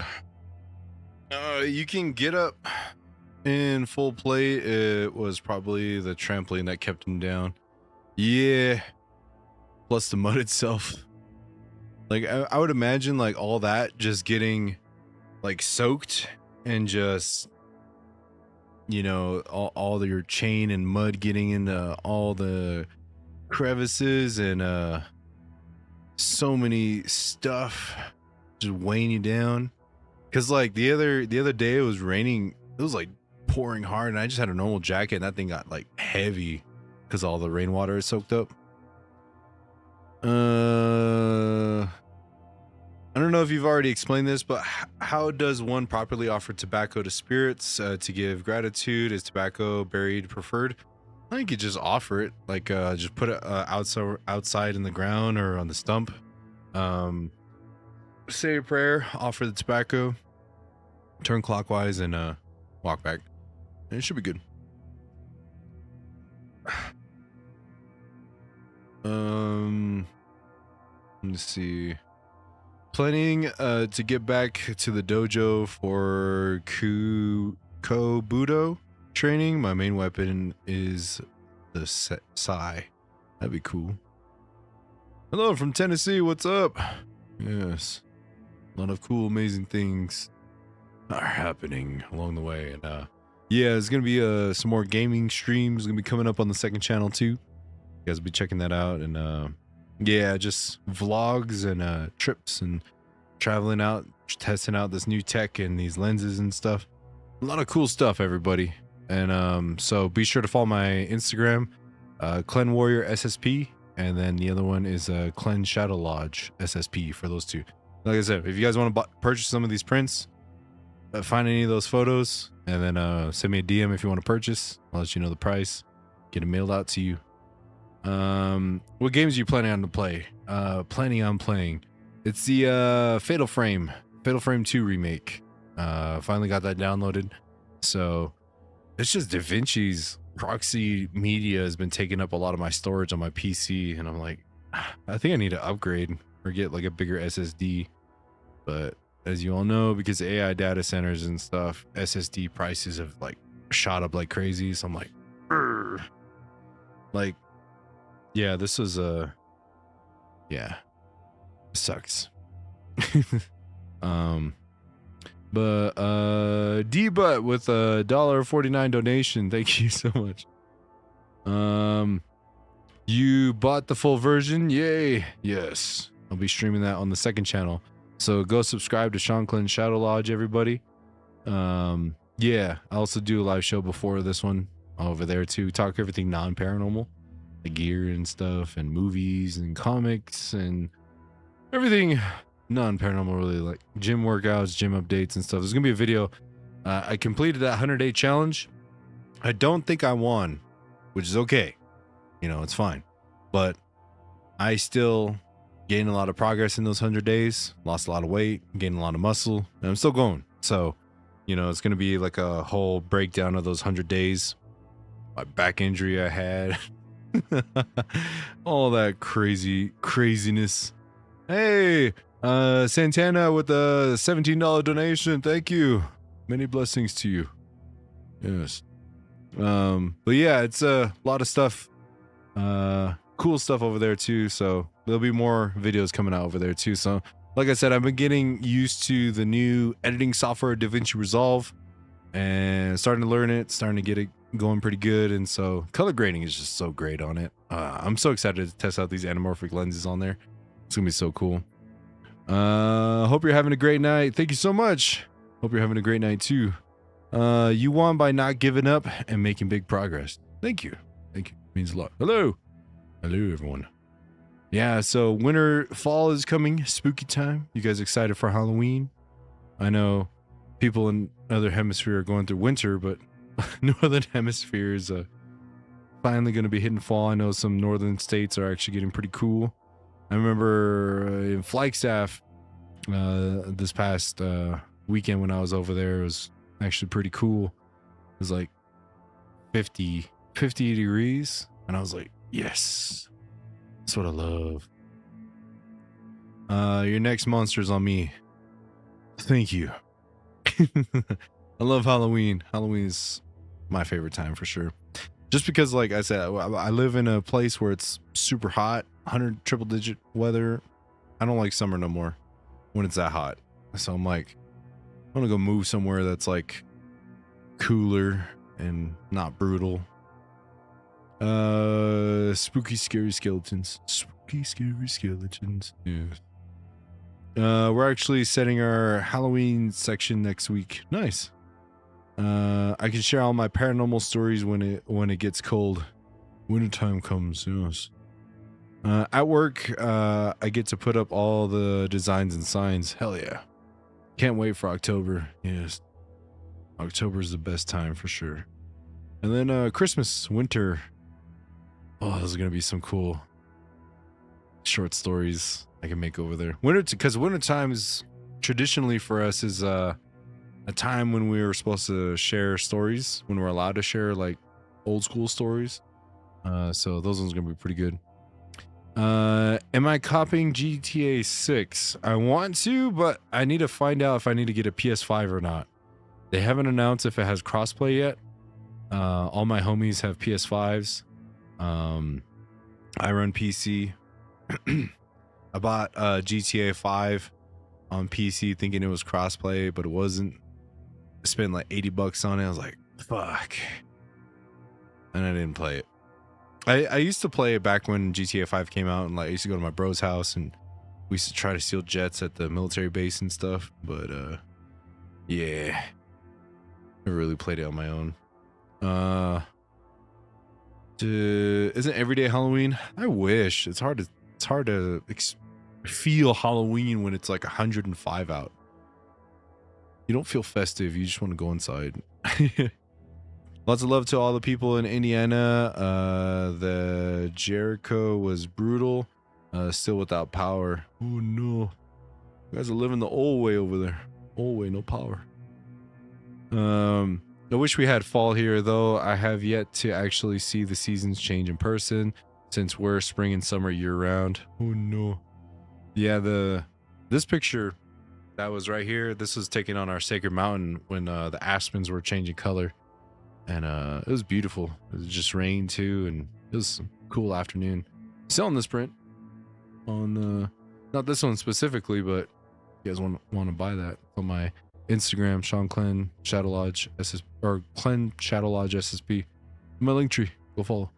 You can get up in full play. It was probably the trampoline that kept him down. Yeah. Plus the mud itself. Like, I would imagine, like, all that just getting, like, soaked and just, you know, all your chain and mud getting into all the crevices and so many stuff just weighing you down. Because, like, the other day it was raining. It was, like, pouring hard, and I just had a normal jacket, and that thing got, like, heavy because all the rainwater is soaked up. I don't know if you've already explained this, but how does one properly offer tobacco to spirits to give gratitude? Is tobacco buried preferred? I think you just offer it, like just put it outside in the ground or on the stump. Say a prayer, offer the tobacco, turn clockwise, and walk back. And it should be good. Let's see. Planning to get back to the dojo for Kobudo training. My main weapon is the sai. That'd be cool. Hello from Tennessee. What's up? Yes, a lot of cool, amazing things are happening along the way, and yeah, there's gonna be some more gaming streams gonna be coming up on the second channel too. You guys will be checking that out, and yeah, just vlogs and trips and traveling out, testing out this new tech and these lenses and stuff. A lot of cool stuff, everybody. And so be sure to follow my Instagram, Clen Warrior SSP, and then the other one is Clen Shadow Lodge SSP for those two. Like I said, if you guys want to purchase some of these prints, find any of those photos, and then send me a DM if you want to purchase. I'll let you know the price, get it mailed out to you. What games are you planning on playing? It's the Fatal Frame 2 remake. Finally got that downloaded. So it's just DaVinci's proxy media has been taking up a lot of my storage on my PC, and I'm like, I think I need to upgrade or get like a bigger SSD. But as you all know, because AI data centers and stuff, SSD prices have like shot up like crazy. So I'm like, Urgh. Like, yeah, this was yeah, it sucks. But D-Butt with a $1.49 donation. Thank you so much. You bought the full version? Yay. Yes. I'll be streaming that on the second channel. So go subscribe to Shanclen Shadow Lodge, everybody. Yeah, I also do a live show before this one over there too. Talk everything non-paranormal, the gear and stuff, and movies and comics and everything non-paranormal, really, like gym workouts, gym updates and stuff. There's gonna be a video. I completed that 100-day challenge. I don't think I won, which is okay. You know, it's fine. But I still gained a lot of progress in those 100 days, lost a lot of weight, gained a lot of muscle, and I'm still going. So, you know, it's gonna be like a whole breakdown of those 100 days. My back injury I had. All that craziness. Hey, Santana with a $17 donation. Thank you. Many blessings to you. Yes. But yeah, it's a lot of stuff. Cool stuff over there too. So there'll be more videos coming out over there too. So like I said, I've been getting used to the new editing software, DaVinci Resolve, and starting to learn it, starting to get it going pretty good. And so color grading is just so great on it. I'm so excited to test out these anamorphic lenses on there. It's gonna be so cool. Hope you're having a great night. Thank you so much. Hope you're having a great night too. You won by not giving up and making big progress. Thank you. Thank you. It means a lot. Hello everyone. Yeah, so fall is coming. Spooky time. You guys excited for Halloween? I know people in other hemisphere are going through winter, but northern hemisphere is finally going to be hitting fall. I know some northern states are actually getting pretty cool. I remember in Flagstaff this past weekend when I was over there, it was actually pretty cool. It was like 50 degrees, and I was like, yes, that's what I love. Your next monster's on me. Thank you. I love Halloween. Halloween's my favorite time for sure. Just because, like I said, I live in a place where it's super hot, 100 triple digit weather. I don't like summer no more when it's that hot. So I'm like, I want to go move somewhere that's like cooler and not brutal. Spooky, scary skeletons. Spooky, scary skeletons. Yes. We're actually setting our Halloween section next week. Nice. I can share all my paranormal stories when it gets cold. Wintertime comes, yes. At work, I get to put up all the designs and signs. Hell yeah. Can't wait for October. Yes. October is the best time for sure. And then Christmas, winter. Oh, those are going to be some cool short stories I can make over there. Because wintertime is traditionally for us is a time when we were supposed to share stories, when we're allowed to share like old school stories. So those ones are going to be pretty good. Am I copying GTA 6? I want to, but I need to find out if I need to get a PS5 or not. They haven't announced if it has crossplay yet. All my homies have PS5s. I run PC. I bought GTA 5 on PC thinking it was crossplay, but it wasn't. I spent like $80 on it. I was like, fuck. And I didn't play it. I used to play it back when GTA 5 came out, and like I used to go to my bro's house and we used to try to steal jets at the military base and stuff. But yeah, I really played it on my own. Isn't everyday Halloween? I wish. It's hard to feel Halloween when it's like 105 out. You don't feel festive. You just want to go inside. Lots of love to all the people in Indiana. The Jericho was brutal. Still without power. Oh no. You guys are living the old way over there. Old way, no power. I wish we had fall here though. I have yet to actually see the seasons change in person since we're spring and summer year round. Oh no. Yeah, this picture that was right here, this was taken on our sacred mountain when the aspens were changing color. And it was beautiful. It just rained too, and it was a cool afternoon. Selling this print on not this one specifically, but you guys want to buy that on my Instagram, Shanclen Shadow Lodge SS or Clen Shadow Lodge SSP. My link tree. Go follow.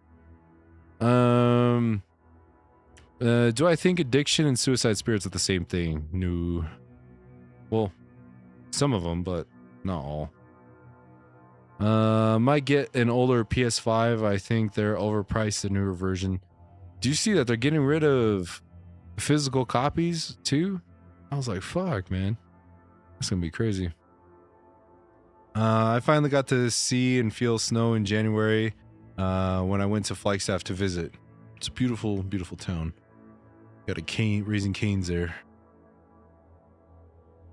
Do I think addiction and suicide spirits are the same thing? No. Well, some of them, but not all. Might get an older PS5. I think they're overpriced, the newer version. Do you see that they're getting rid of physical copies too? I was like, fuck, man. That's gonna be crazy. I finally got to see and feel snow in January when I went to Flagstaff to visit. It's a beautiful, beautiful town. Got a cane, raising canes there.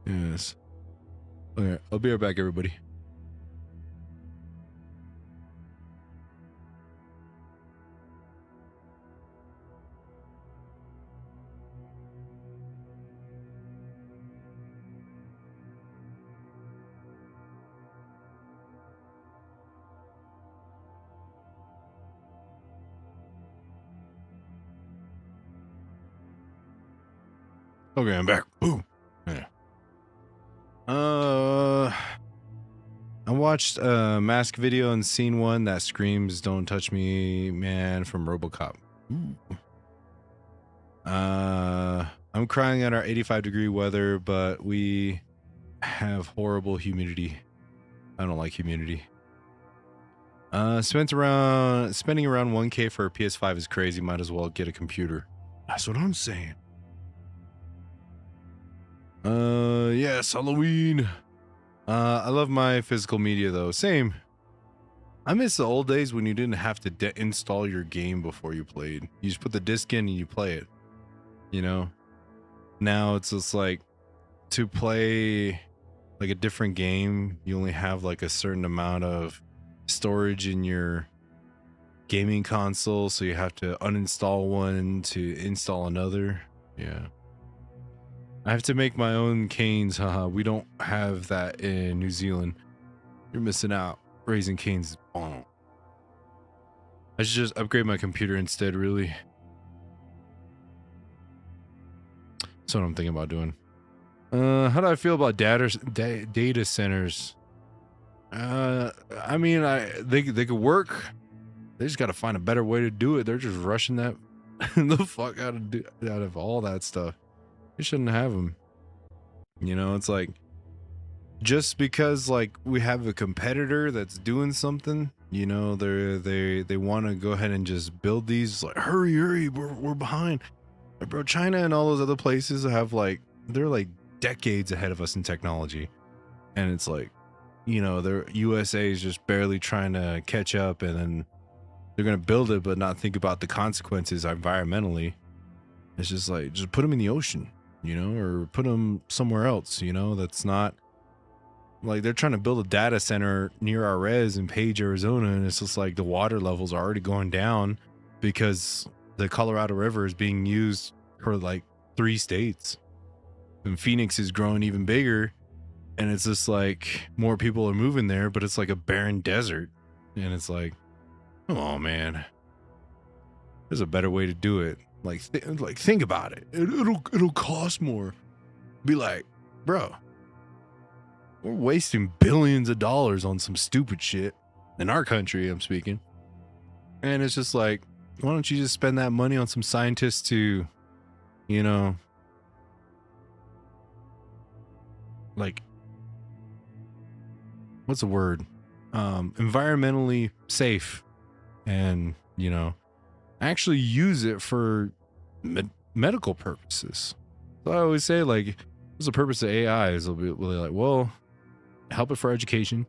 Yes. Okay, I'll be right back, everybody. Okay, I'm back. Boom. Yeah. I watched a mask video and seen one that screams "Don't touch me, man" from RoboCop. Ooh. I'm crying at our 85-degree weather, but we have horrible humidity. I don't like humidity. Spending around 1K for a PS5 is crazy. Might as well get a computer. That's what I'm saying. Yes, Halloween. I love my physical media though. Same. I miss the old days when you didn't have to install your game before you played. You just put the disc in and you play it. You know? Now it's just like to play like a different game, you only have like a certain amount of storage in your gaming console, so you have to uninstall one to install another. Yeah. I have to make my own canes. Haha, we don't have that in New Zealand. You're missing out. Raising canes. Oh. I should just upgrade my computer instead, really. That's what I'm thinking about doing. How do I feel about data centers? I mean, they could work. They just got to find a better way to do it. They're just rushing that the fuck out of all that stuff. They shouldn't have them. You know, it's like, just because like we have a competitor that's doing something, you know, they want to go ahead and just build these, like, hurry, we're behind. Bro, China and all those other places have like, they're like decades ahead of us in technology, and it's like, you know, their USA is just barely trying to catch up, and then they're gonna build it but not think about the consequences environmentally. It's just like, just put them in the ocean, you know, or put them somewhere else, you know, that's not like, they're trying to build a data center near our res in Page, Arizona, and it's just like the water levels are already going down because the Colorado River is being used for like 3 states, and Phoenix is growing even bigger, and it's just like more people are moving there, but it's like a barren desert, and it's like, come on, man, there's a better way to do it. Like, think about it. It'll cost more. Be like, bro, we're wasting billions of dollars on some stupid shit in our country, I'm speaking. And it's just like, why don't you just spend that money on some scientists to, you know, like, what's the word? Environmentally safe, and, you know, actually use it for medical purposes. So I always say, like, what's the purpose of AI? Is they'll be really like, well, help it for education,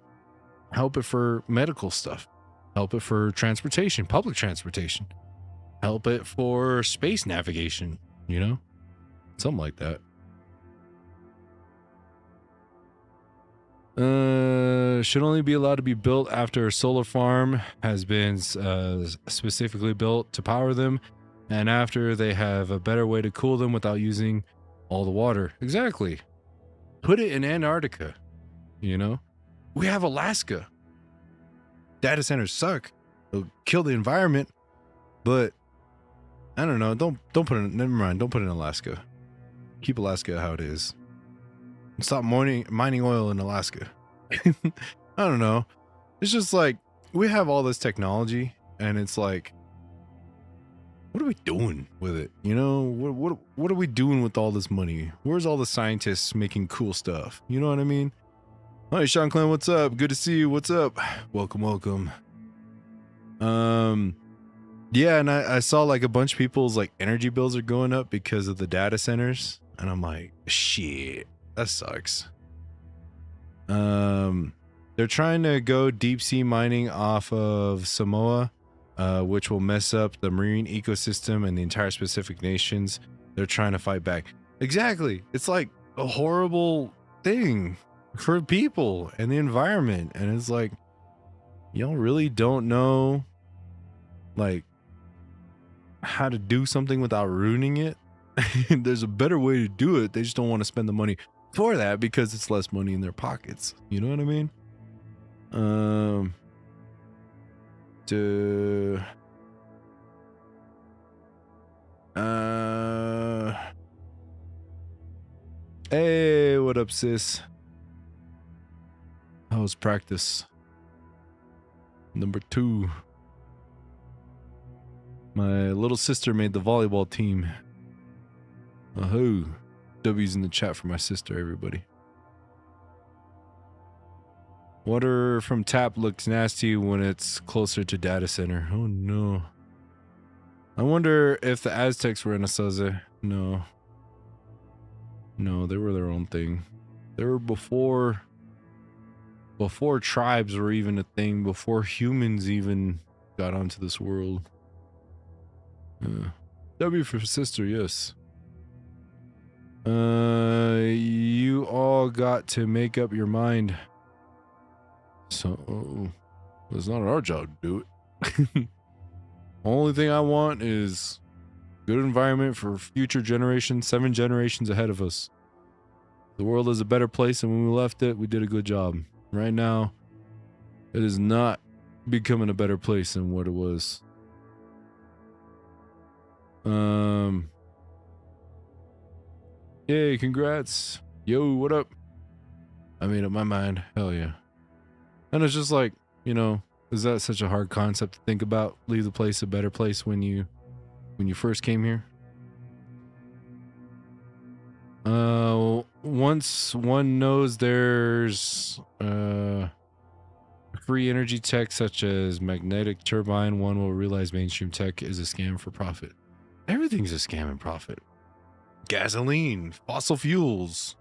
help it for medical stuff, help it for transportation, public transportation, help it for space navigation, you know, something like that. Should only be allowed to be built after a solar farm has been specifically built to power them, and after they have a better way to cool them without using all the water. Exactly. Put it in Antarctica. You know, we have Alaska. Data centers suck. They'll kill the environment, but I don't know. Don't put it. Never mind. Don't put it in Alaska. Keep Alaska how it is. Stop mining oil in Alaska. I don't know. It's just like, we have all this technology, and it's like, what are we doing with it? You know, what are we doing with all this money? Where's all the scientists making cool stuff? You know what I mean? Hi, Shanclen, what's up? Good to see you. What's up? Welcome. Yeah, and I saw like a bunch of people's like energy bills are going up because of the data centers, and I'm like, shit, that sucks. They're trying to go deep sea mining off of Samoa, which will mess up the marine ecosystem and the entire Pacific nations. They're trying to fight back. Exactly. It's like a horrible thing for people and the environment, and it's like, y'all really don't know like how to do something without ruining it. There's a better way to do it. They just don't want to spend the money for that because it's less money in their pockets. You know what I mean? Hey, what up, sis? How was practice? Number 2. My little sister made the volleyball team. Oh, W's in the chat for my sister, everybody. Water from tap looks nasty when it's closer to data center. Oh no. I wonder if the Aztecs were in Asaze. No. No, they were their own thing. They were before tribes were even a thing, before humans even got onto this world. W for sister, yes. You all got to make up your mind. So it's not our job to do it. Only thing I want is good environment for future generations, 7 generations ahead of us. The world is a better place than when we left it. We did a good job. Right now, it is not becoming a better place than what it was. Yay, congrats. Yo, what up? I made up my mind. Hell yeah. And it's just like, you know, is that such a hard concept to think about? Leave the place a better place when you first came here? Once one knows there's free energy tech such as magnetic turbine, one will realize mainstream tech is a scam for profit. Everything's a scam and profit. Gasoline, fossil fuels,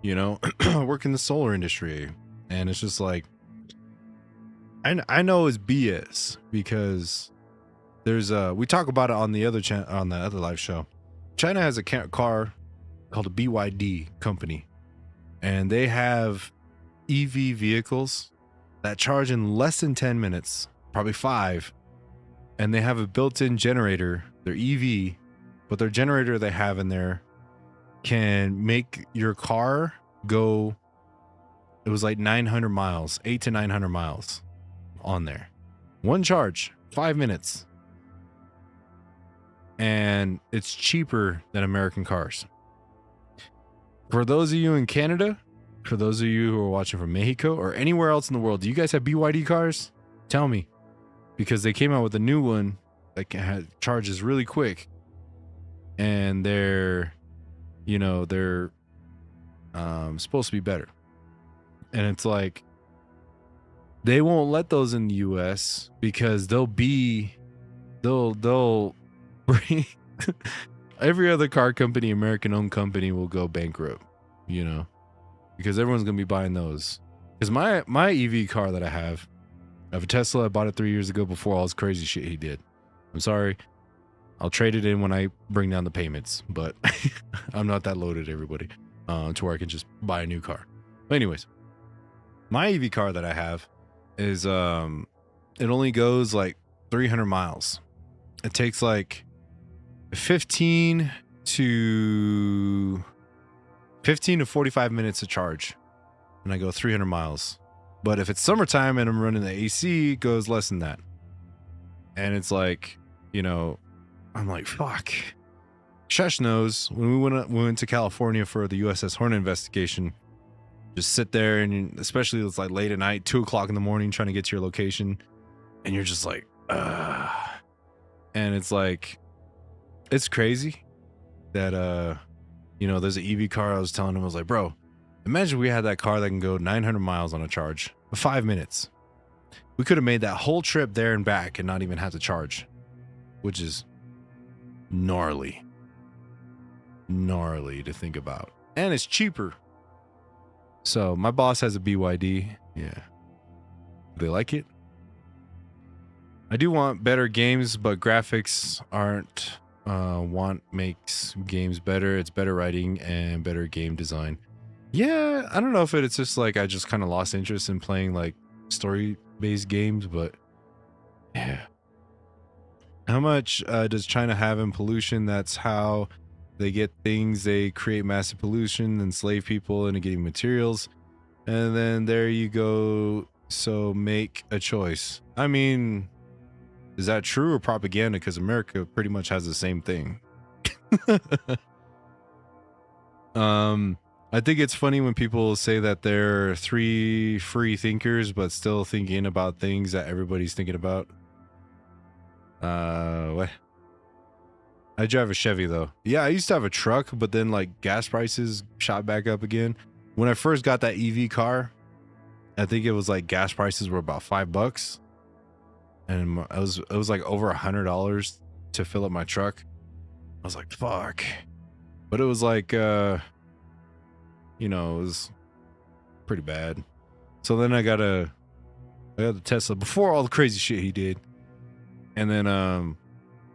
you know, work in the solar industry. And it's just like, I know it's BS because there's we talk about it on the other on the other live show. China has a car called a BYD company, and they have EV vehicles that charge in less than 10 minutes, probably 5, and they have a built-in generator. They're EV, but their generator they have in there can make your car go, it was like 900 miles, 8 to 900 miles on there. One charge, 5 minutes. And it's cheaper than American cars. For those of you in Canada, for those of you who are watching from Mexico or anywhere else in the world, do you guys have BYD cars? Tell me. Because they came out with a new one that charges really quick. And they're, you know, they're supposed to be better. And it's like, they won't let those in the US because they'll bring every other car company, American owned company, will go bankrupt, you know, because everyone's gonna be buying those. Because my EV car that I have a Tesla. I bought it 3 years ago before all this crazy shit he did. I'm sorry. I'll trade it in when I bring down the payments, but I'm not that loaded, everybody, to where I can just buy a new car. But anyways, my EV car that I have is it only goes like 300 miles. It takes like 15 to 45 minutes to charge, and I go 300 miles. But if it's summertime and I'm running the AC, it goes less than that. And it's like, you know, I'm like, fuck. Shush knows when we went to California for the USS Hornet investigation, just sit there, and especially it's like late at night, 2 o'clock in the morning, trying to get to your location, and you're just like, and it's like, it's crazy that you know, there's an EV car. I was telling him, I was like, bro, imagine we had that car that can go 900 miles on a charge in 5 minutes. We could have made that whole trip there and back and not even have to charge, which is gnarly to think about. And it's cheaper. So my boss has a BYD. Yeah. They like it. I do want better games, but graphics aren't makes games better. It's better writing and better game design. Yeah, I don't know if it's just like I just kind of lost interest in playing like story-based games, but yeah. How much does China have in pollution? That's how they get things. They create massive pollution, enslave people into getting materials, and then there you go. So make a choice. I mean, is that true or propaganda? Because America pretty much has the same thing. I think it's funny when people say that they're 3 free thinkers, but still thinking about things that everybody's thinking about. What? I drive a Chevy though. Yeah, I used to have a truck, but then like gas prices shot back up again. When I first got that EV car, I think it was like gas prices were about $5, and it was like over $100 to fill up my truck. I was like, fuck. But it was like, you know, it was pretty bad. So then I got the Tesla before all the crazy shit he did. And then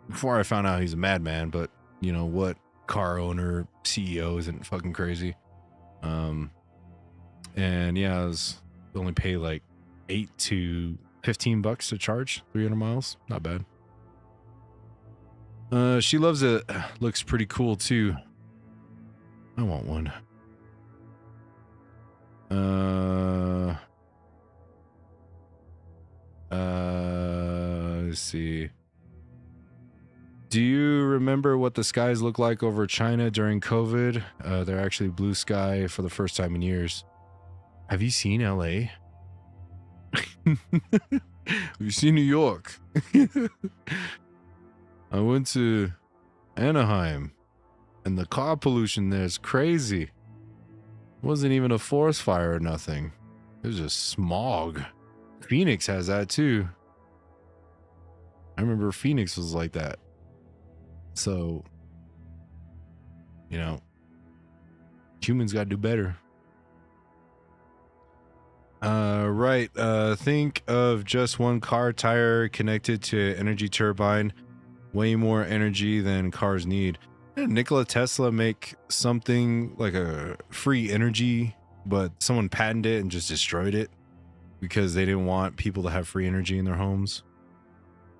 before I found out he's a madman, but you know what, car owner, CEO isn't fucking crazy. And yeah, I was only pay like $8 to $15 to charge 300 miles. Not bad. She loves it. Looks pretty cool too. I want one. Let's see. Do you remember what the skies look like over China during COVID? They're actually blue sky for the first time in years. Have you seen LA? Have you seen New York? I went to Anaheim, and the car pollution there is crazy. It wasn't even a forest fire or nothing. It was just smog. Phoenix has that too. I remember Phoenix was like that. So, you know, humans got to do better. Right. Think of just one car tire connected to energy turbine. Way more energy than cars need. Didn't Nikola Tesla make something like a free energy, but someone patented it and just destroyed it because they didn't want people to have free energy in their homes?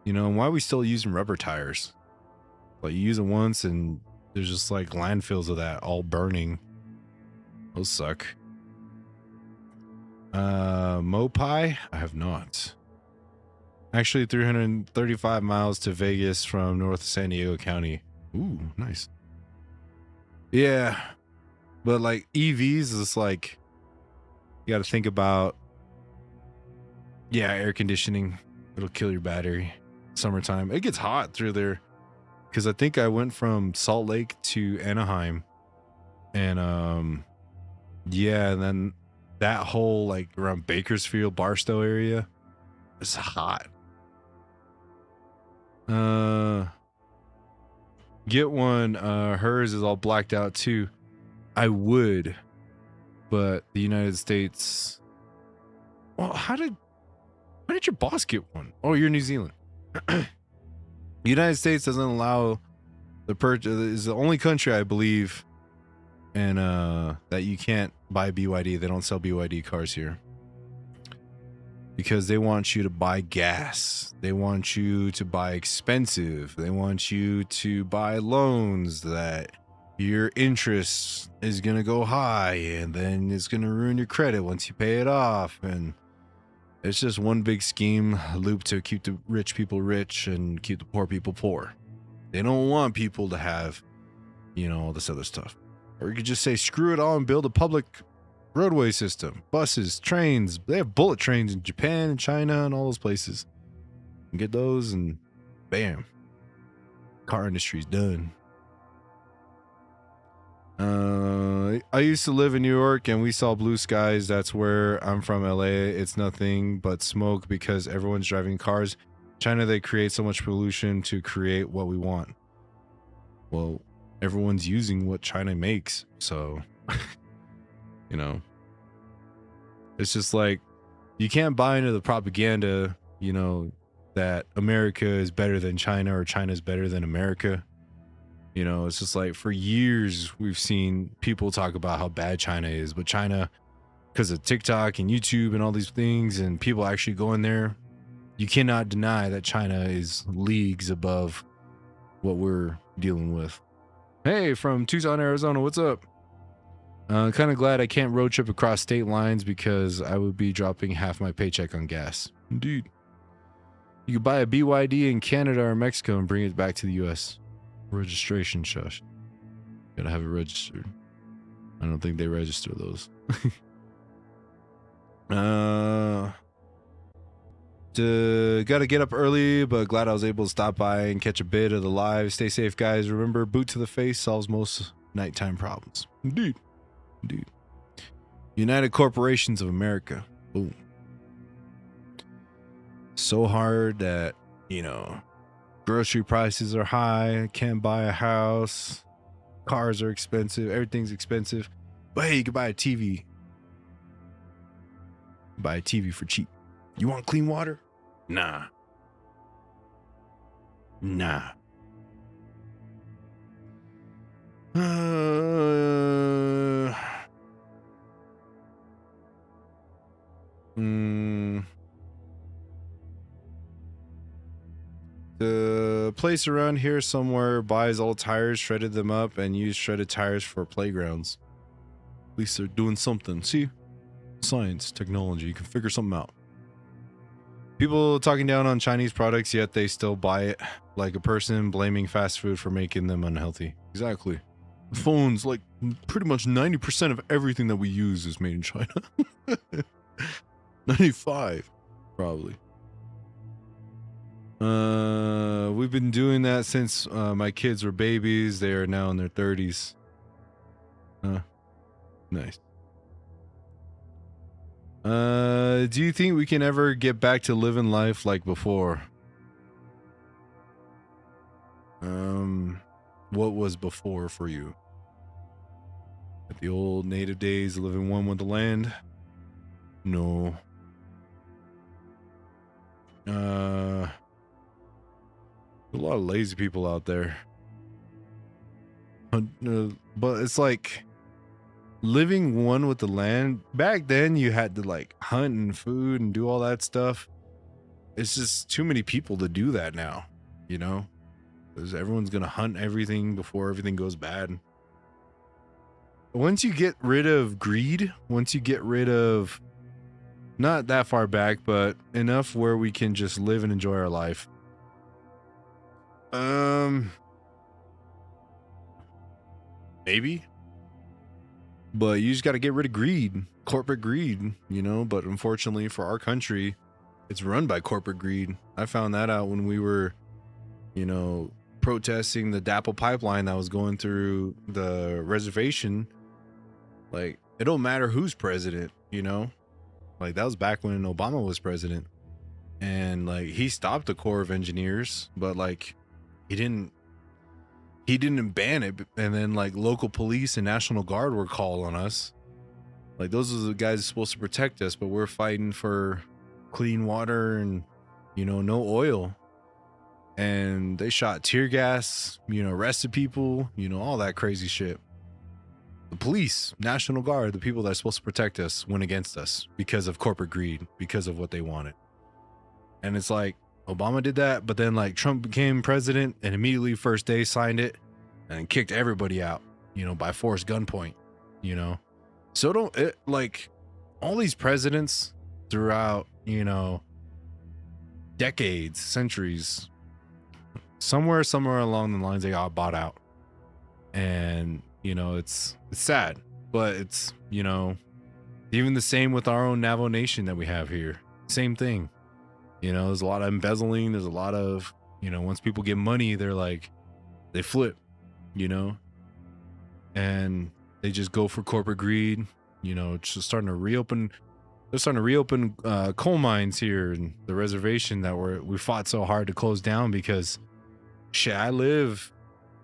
You know, why are we still using rubber tires? Like, you use it once and there's just like landfills of that all burning. Those suck. Mopai? I have not. Actually, 335 miles to Vegas from North San Diego County. Ooh, nice. Yeah. But like EVs is like, you got to think about, yeah, air conditioning. It'll kill your battery. Summertime. It gets hot through there. Because I think I went from Salt Lake to Anaheim. And yeah, and then that whole like around Bakersfield, Barstow area, it's hot. Get one. Hers is all blacked out too. I would, but the United States. Well, how did your boss get one? Oh, you're New Zealand. The United States doesn't allow the purchase. Is the only country I believe, and that you can't buy BYD. They don't sell BYD cars here because they want you to buy gas. They want you to buy expensive. They want you to buy loans that your interest is gonna go high, and then it's gonna ruin your credit once you pay it off. And it's just one big scheme loop to keep the rich people rich and keep the poor people poor. They don't want people to have, you know, all this other stuff. Or you could just say, screw it all and build a public roadway system. Buses, trains. They have bullet trains in Japan and China and all those places. And get those and bam. Car industry's done. I used to live in New York and we saw blue skies. That's where I'm from, LA. It's nothing but smoke because everyone's driving cars. China, they create so much pollution to create what we want. Well, everyone's using what China makes. So, you know, it's just like, you can't buy into the propaganda, you know, that America is better than China or China is better than America. You know, it's just like for years we've seen people talk about how bad China is, but China, because of TikTok and YouTube and all these things and people actually go in there, you cannot deny that China is leagues above what we're dealing with. Hey, from Tucson, Arizona, what's up? Kind of glad I can't road trip across state lines because I would be dropping half my paycheck on gas. Indeed. You could buy a BYD in Canada or Mexico and bring it back to the US. Registration, shush. Gotta have it registered. I don't think they register those. Gotta get up early, but glad I was able to stop by and catch a bit of the live. Stay safe, guys. Remember, boot to the face solves most nighttime problems. Indeed. Indeed. United Corporations of America. Boom. So hard that, you know, grocery prices are high, can't buy a house, cars are expensive, everything's expensive. But hey, you can buy a TV. Buy a TV for cheap. You want clean water? Nah. Nah. The place around here somewhere buys old tires, shredded them up, and use shredded tires for playgrounds. At least they're doing something. See? Science, technology, you can figure something out. People talking down on Chinese products, yet they still buy it. Like a person blaming fast food for making them unhealthy. Exactly. Phones, like pretty much 90% of everything that we use is made in China. 95, probably. We've been doing that since my kids were babies. They are now in their 30s. Nice. Do you think we can ever get back to living life like before? What was before for you? At the old native days, living one with the land? No. A lot of lazy people out there. But it's like living one with the land. Back then you had to like hunt and food and do all that stuff. It's just too many people to do that now, you know, because everyone's gonna hunt everything before everything goes bad. Once you get rid of greed, once you get rid of, not that far back, but enough where we can just live and enjoy our life. Maybe. But you just got to get rid of greed, corporate greed, you know. But unfortunately for our country, it's run by corporate greed. I found that out when we were, you know, protesting the DAPL pipeline that was going through the reservation. Like, it don't matter who's president, you know. Like, that was back when Obama was president. And like, he stopped the Corps of Engineers, but like, he didn't ban it. And then like local police and National Guard were called on us. Like, those are the guys supposed to protect us, but we're fighting for clean water and, you know, no oil. And they shot tear gas, you know, arrested people, you know, all that crazy shit. The police, National Guard, the people that are supposed to protect us went against us because of corporate greed, because of what they wanted. And it's like, Obama did that, but then like Trump became president and immediately first day signed it and kicked everybody out, you know, by force, gunpoint, you know. So like all these presidents throughout, you know, decades, centuries, somewhere along the lines, they got bought out. And, you know, it's sad, but it's, you know, even the same with our own Navajo Nation that we have here. Same thing. You know, there's a lot of embezzling. There's a lot of, you know, once people get money, they're like, they flip, you know, and they just go for corporate greed. You know, it's just starting to reopen. They're starting to reopen coal mines here in the reservation that we fought so hard to close down because shit, I live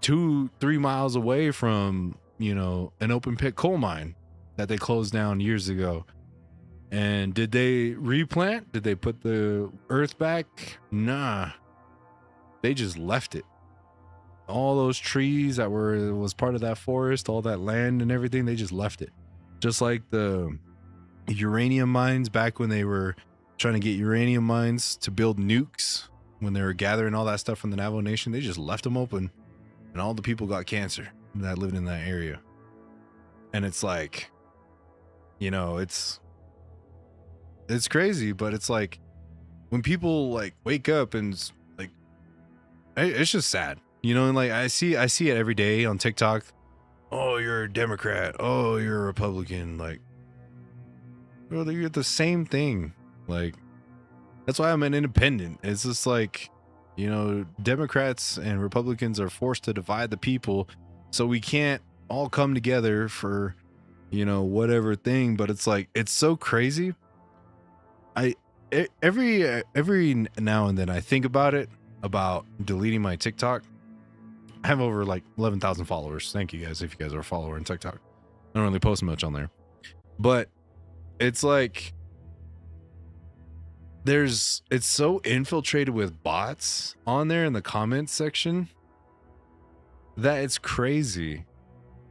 2-3 miles away from, you know, an open pit coal mine that they closed down years ago. And did they replant? Did they put the earth back? Nah. They just left it. All those trees that was part of that forest, all that land and everything, they just left it. Just like the uranium mines back when they were trying to get uranium mines to build nukes, when they were gathering all that stuff from the Navajo Nation, they just left them open. And all the people got cancer that lived in that area. And it's like, you know, it's crazy, but it's like when people like wake up and like, it's just sad, you know. And like I see it every day on TikTok. Oh, you're a Democrat. Oh, you're a Republican. Like, well, you're the same thing. Like, that's why I'm an independent. It's just like, you know, Democrats and Republicans are forced to divide the people, so we can't all come together for, you know, whatever thing. But it's like, it's so crazy. Every now and then I think about deleting my TikTok. I have over like 11,000 followers. Thank you guys if you guys are a follower on TikTok. I don't really post much on there, but it's like it's so infiltrated with bots on there in the comments section that it's crazy.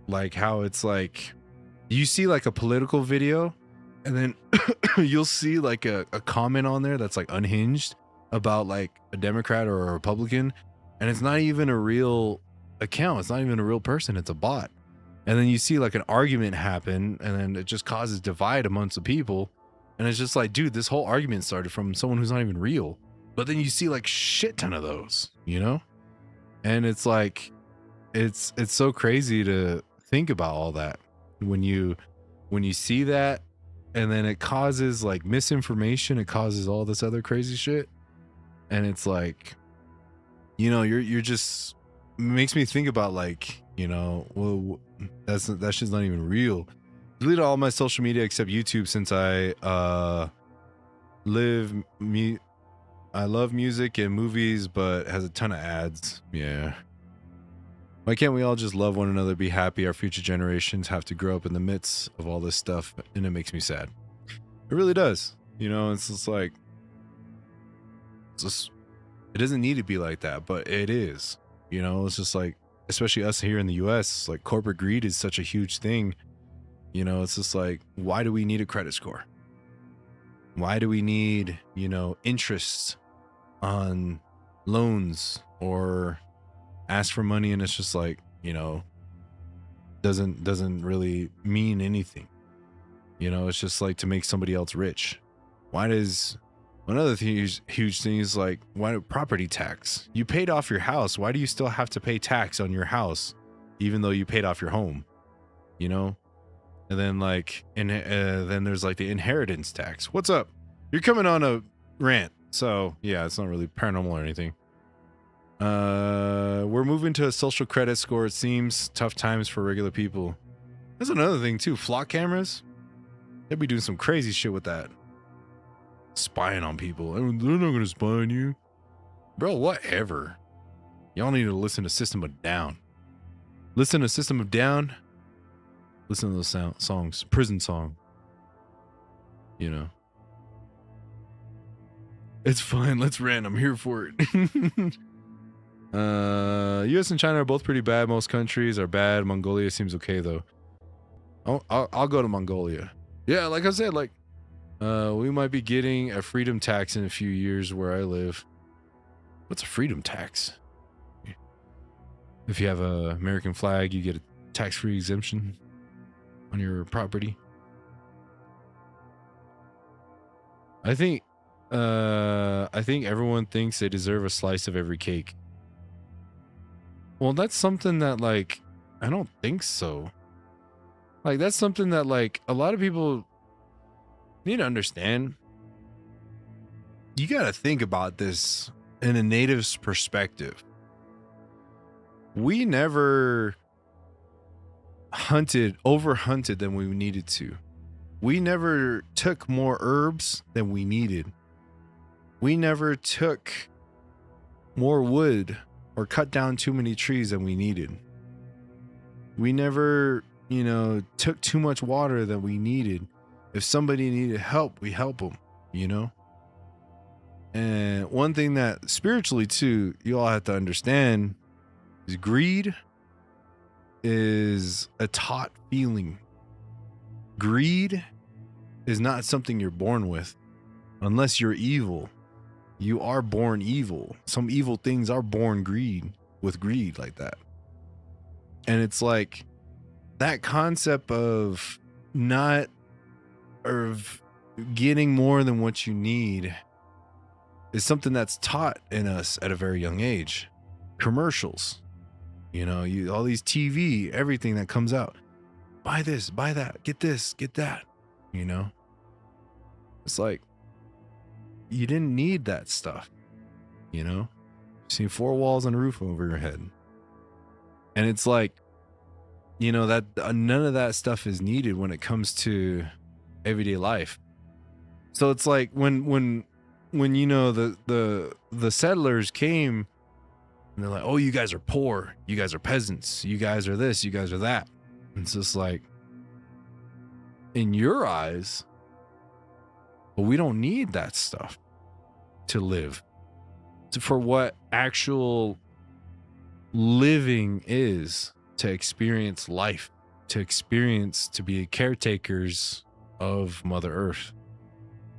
Like how it's like you see like a political video and then you'll see like a comment on there that's like unhinged about like a Democrat or a Republican, and it's not even a real account. It's not even a real person. It's a bot. And then you see like an argument happen, and then it just causes divide amongst the people. And it's just like, dude, this whole argument started from someone who's not even real. But then you see like shit ton of those, you know? And it's like, it's so crazy to think about all that when you see that, and then it causes like misinformation. It causes all this other crazy shit. And it's like, you know, you're just, makes me think about like, you know, well, that shit's not even real. Delete all my social media except YouTube, since I love music and movies, but has a ton of ads. Yeah. Why can't we all just love one another, be happy? Our future generations have to grow up in the midst of all this stuff, and it makes me sad. It really does. You know, it's just like, it's just, it doesn't need to be like that, but it is. You know, it's just like, especially us here in the US, like corporate greed is such a huge thing. You know, it's just like, why do we need a credit score? Why do we need, you know, interest on loans, or ask for money? And it's just like, you know, doesn't really mean anything. You know, it's just like to make somebody else rich. Why does, another huge thing is like, why do property tax? You paid off your house. Why do you still have to pay tax on your house, even though you paid off your home? You know? And then like, then there's like the inheritance tax. What's up? You're coming on a rant. So yeah, it's not really paranormal or anything. We're moving to a social credit score. It seems tough times for regular people. That's another thing too. Flock cameras. They'd be doing some crazy shit with that. Spying on people. They're not gonna spy on you. Bro, whatever. Y'all need to listen to System of Down. Listen to System of Down. Listen to those songs. Prison Song. You know. It's fine. Let's rant. I'm here for it. US and China are both pretty bad. Most countries are bad. Mongolia seems okay though. I'll go to Mongolia. Yeah, like I said, like we might be getting a freedom tax in a few years where I live. What's a freedom tax? If you have a American flag, you get a tax-free exemption on your property. I think everyone thinks they deserve a slice of every cake. Well, that's something that like, I don't think so. Like, that's something that like a lot of people need to understand. You got to think about this in a native's perspective. We never overhunted than we needed to. We never took more herbs than we needed. We never took more wood or cut down too many trees than we needed. We never, you know, took too much water than we needed. If somebody needed help, we help them, you know? And one thing that spiritually too, you all have to understand is greed is a taught feeling. Greed is not something you're born with. Unless you're evil, you are born evil. Some evil things are born with greed like that. And it's like that concept of getting more than what you need is something that's taught in us at a very young age. Commercials, you know, all these TV, everything that comes out. Buy this, buy that, get this, get that, you know? It's like, you didn't need that stuff, you know? You see 4 walls and a roof over your head. And it's like, you know, that none of that stuff is needed when it comes to everyday life. So it's like when you know the settlers came and they're like, oh, you guys are poor, you guys are peasants, you guys are this, you guys are that. It's just like, in your eyes, but we don't need that stuff to live. For what actual living is, to experience life, to be caretakers of Mother Earth.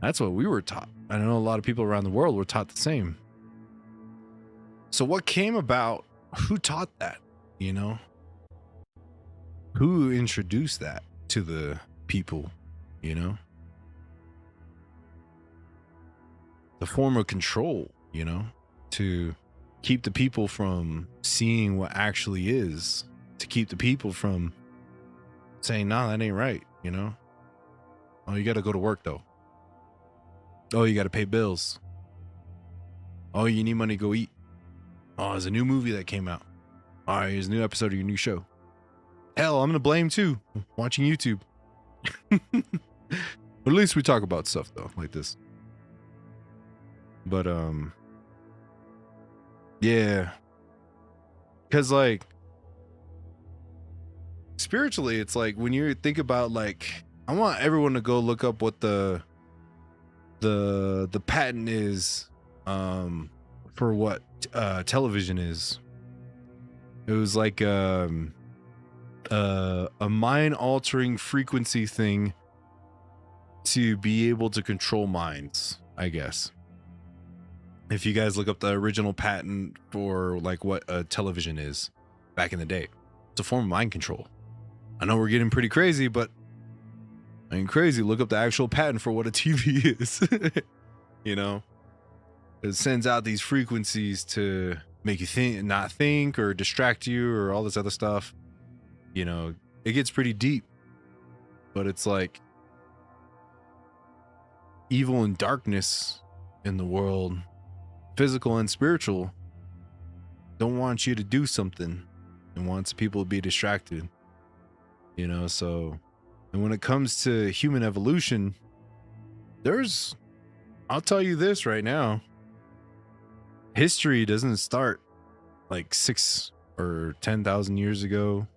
That's what we were taught. I know a lot of people around the world were taught the same. So what came about? Who taught that? You know? Who introduced that to the people, you know? The form of control, you know, to keep the people from seeing what actually is, to keep the people from saying, nah, that ain't right, you know? Oh, you got to go to work though. Oh, you got to pay bills. Oh, you need money to go eat. Oh, there's a new movie that came out. All right, here's a new episode of your new show. Hell, I'm going to blame too. Watching YouTube. But at least we talk about stuff though, like this. But, yeah. Because, like, spiritually, it's like when you think about, like, I want everyone to go look up what the patent is for what television is. It was like a mind-altering frequency thing to be able to control minds, I guess. If you guys look up the original patent for like what a television is back in the day, it's a form of mind control. I know we're getting pretty crazy, but I ain't crazy. Look up the actual patent for what a TV is. You know, it sends out these frequencies to make you not think or distract you or all this other stuff. You know, it gets pretty deep, but it's like evil and darkness in the world, physical and spiritual, don't want you to do something and wants people to be distracted, you know. So, and when it comes to human evolution, I'll tell you this right now, history doesn't start like 6 or 10,000 years ago.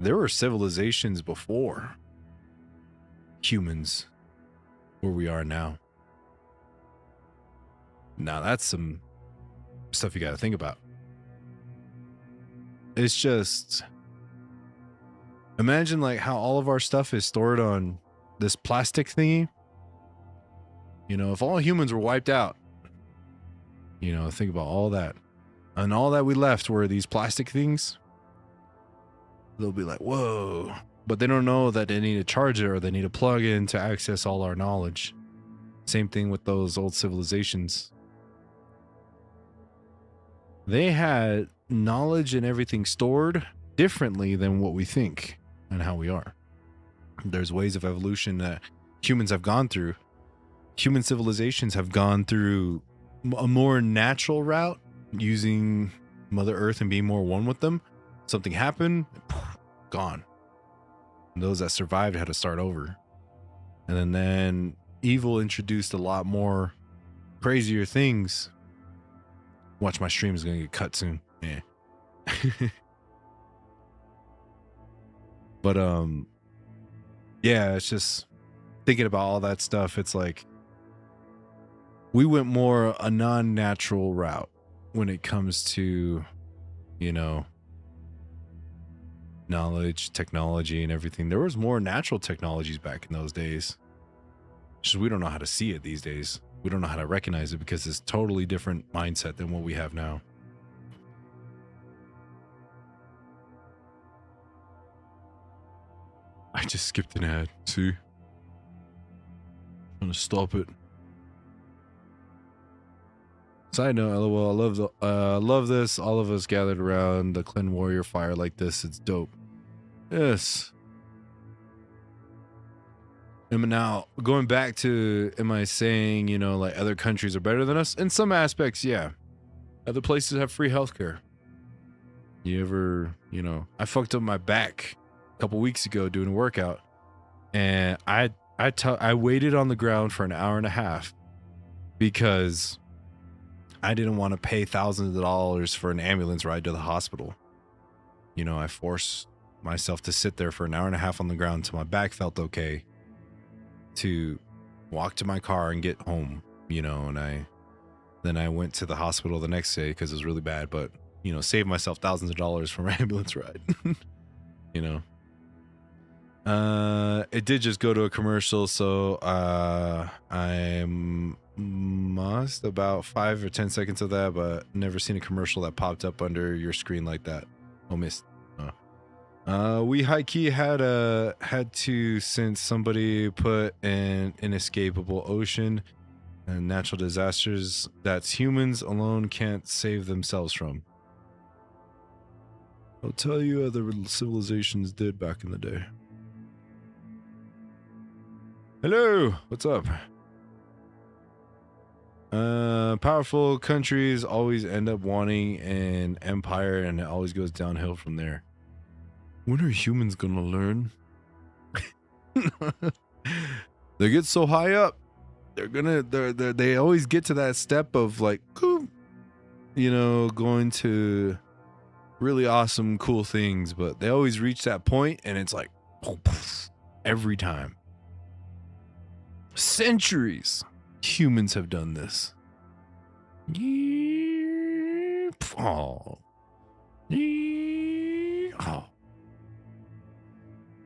There were civilizations before humans where we are now. Now that's some stuff you got to think about. It's just, imagine like how all of our stuff is stored on this plastic thingy. You know, if all humans were wiped out, you know, think about all that. And all that we left were these plastic things. They'll be like, whoa. But they don't know that they need a charger or they need a plug in to access all our knowledge. Same thing with those old civilizations. They had knowledge and everything stored differently than what we think and how we are. There's ways of evolution that humans have gone through. Human civilizations have gone through a more natural route, using Mother Earth and being more one with them. Something happened, gone. And those that survived had to start over. And then evil introduced a lot more crazier things. Watch, my stream is going to get cut soon. Yeah. But yeah, it's just thinking about all that stuff. It's like we went more a non-natural route when it comes to, you know, knowledge, technology, and everything. There was more natural technologies back in those days. Just we don't know how to see it these days. We don't know how to recognize it because it's totally different mindset than what we have now. I just skipped an ad. See? I'm gonna stop it. Side note, LOL, I love this. All of us gathered around the Clan Warrior fire like this. It's dope. Yes. And now, going back to, am I saying, you know, like other countries are better than us? In some aspects, yeah. Other places have free healthcare. You ever, you know, I fucked up my back a couple weeks ago doing a workout. And I waited on the ground for an hour and a half because I didn't want to pay thousands of dollars for an ambulance ride to the hospital. You know, I forced myself to sit there for an hour and a half on the ground until my back felt okay to walk to my car and get home, you know. And then I went to the hospital the next day because it was really bad, but, you know, saved myself thousands of dollars from an ambulance ride. You know, it did just go to a commercial, so I'm must about 5 or 10 seconds of that, but never seen a commercial that popped up under your screen like that. Oh, missed. We high key had to, since somebody put an inescapable ocean and natural disasters that humans alone can't save themselves from. I'll tell you other civilizations did back in the day. Hello, what's up? Powerful countries always end up wanting an empire, and it always goes downhill from there. When are humans gonna learn? They get so high up, they always get to that step of like, you know, going to really awesome, cool things, but they always reach that point, and it's like every time. Centuries humans have done this. Oh.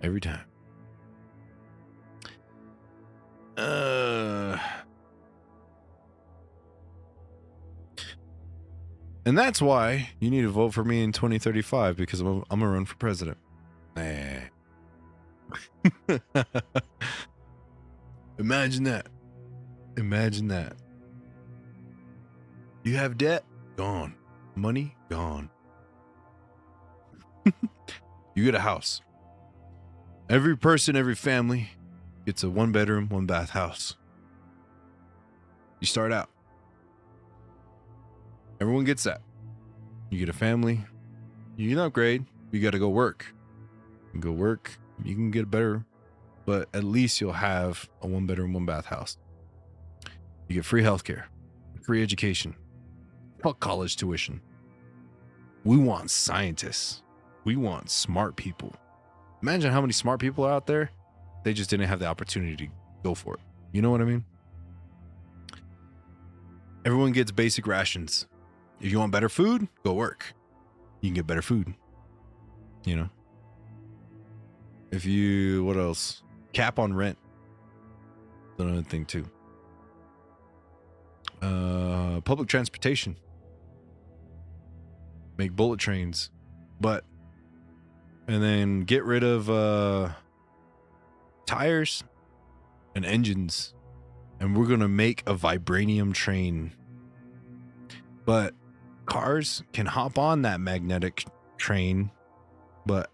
Every time. And that's why you need to vote for me in 2035, because I'm gonna run for president. Imagine that. Imagine that. You have debt? Gone. Money? Gone. You get a house. Every person, every family gets a 1-bedroom, 1-bath house. You start out. Everyone gets that. You get a family. You can upgrade. You got to go work. You can go work. You can get better. But at least you'll have a 1-bedroom, 1-bath house. You get free healthcare, free education, fuck college tuition. We want scientists. We want smart people. Imagine how many smart people are out there. They just didn't have the opportunity to go for it. You know what I mean? Everyone gets basic rations. If you want better food, go work. You can get better food. You know? If you, what else? Cap on rent. That's another thing too. Public transportation. Make bullet trains. And then get rid of tires and engines. And we're going to make a vibranium train. But cars can hop on that magnetic train, but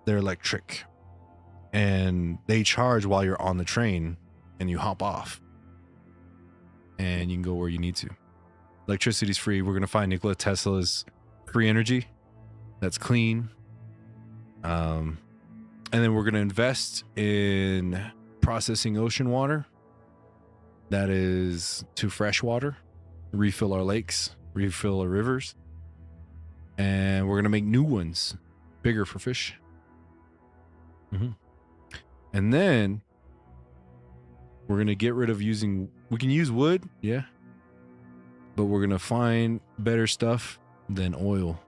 they're electric. And they charge while you're on the train, and you hop off. And you can go where you need to. Electricity's free. We're going to find Nikola Tesla's free energy that's clean. And then we're going to invest in processing ocean water that is to fresh water, refill our lakes, refill our rivers, and we're going to make new ones bigger for fish. And then we're going to get rid of we can use wood, yeah, but we're going to find better stuff than oil.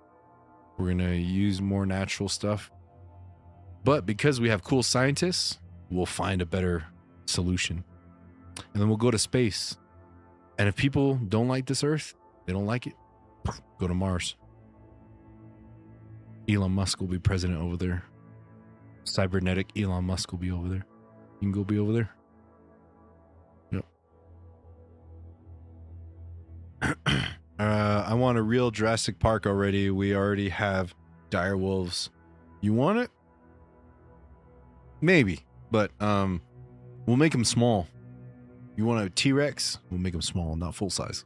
We're going to use more natural stuff. But because we have cool scientists, we'll find a better solution. And then we'll go to space. And if people don't like this Earth, they don't like it, go to Mars. Elon Musk will be president over there. Cybernetic Elon Musk will be over there. You can go be over there. Yep. I want a real Jurassic Park already. We already have dire wolves. You want it? Maybe, but we'll make them small. You want a T-Rex? We'll make them small, not full size.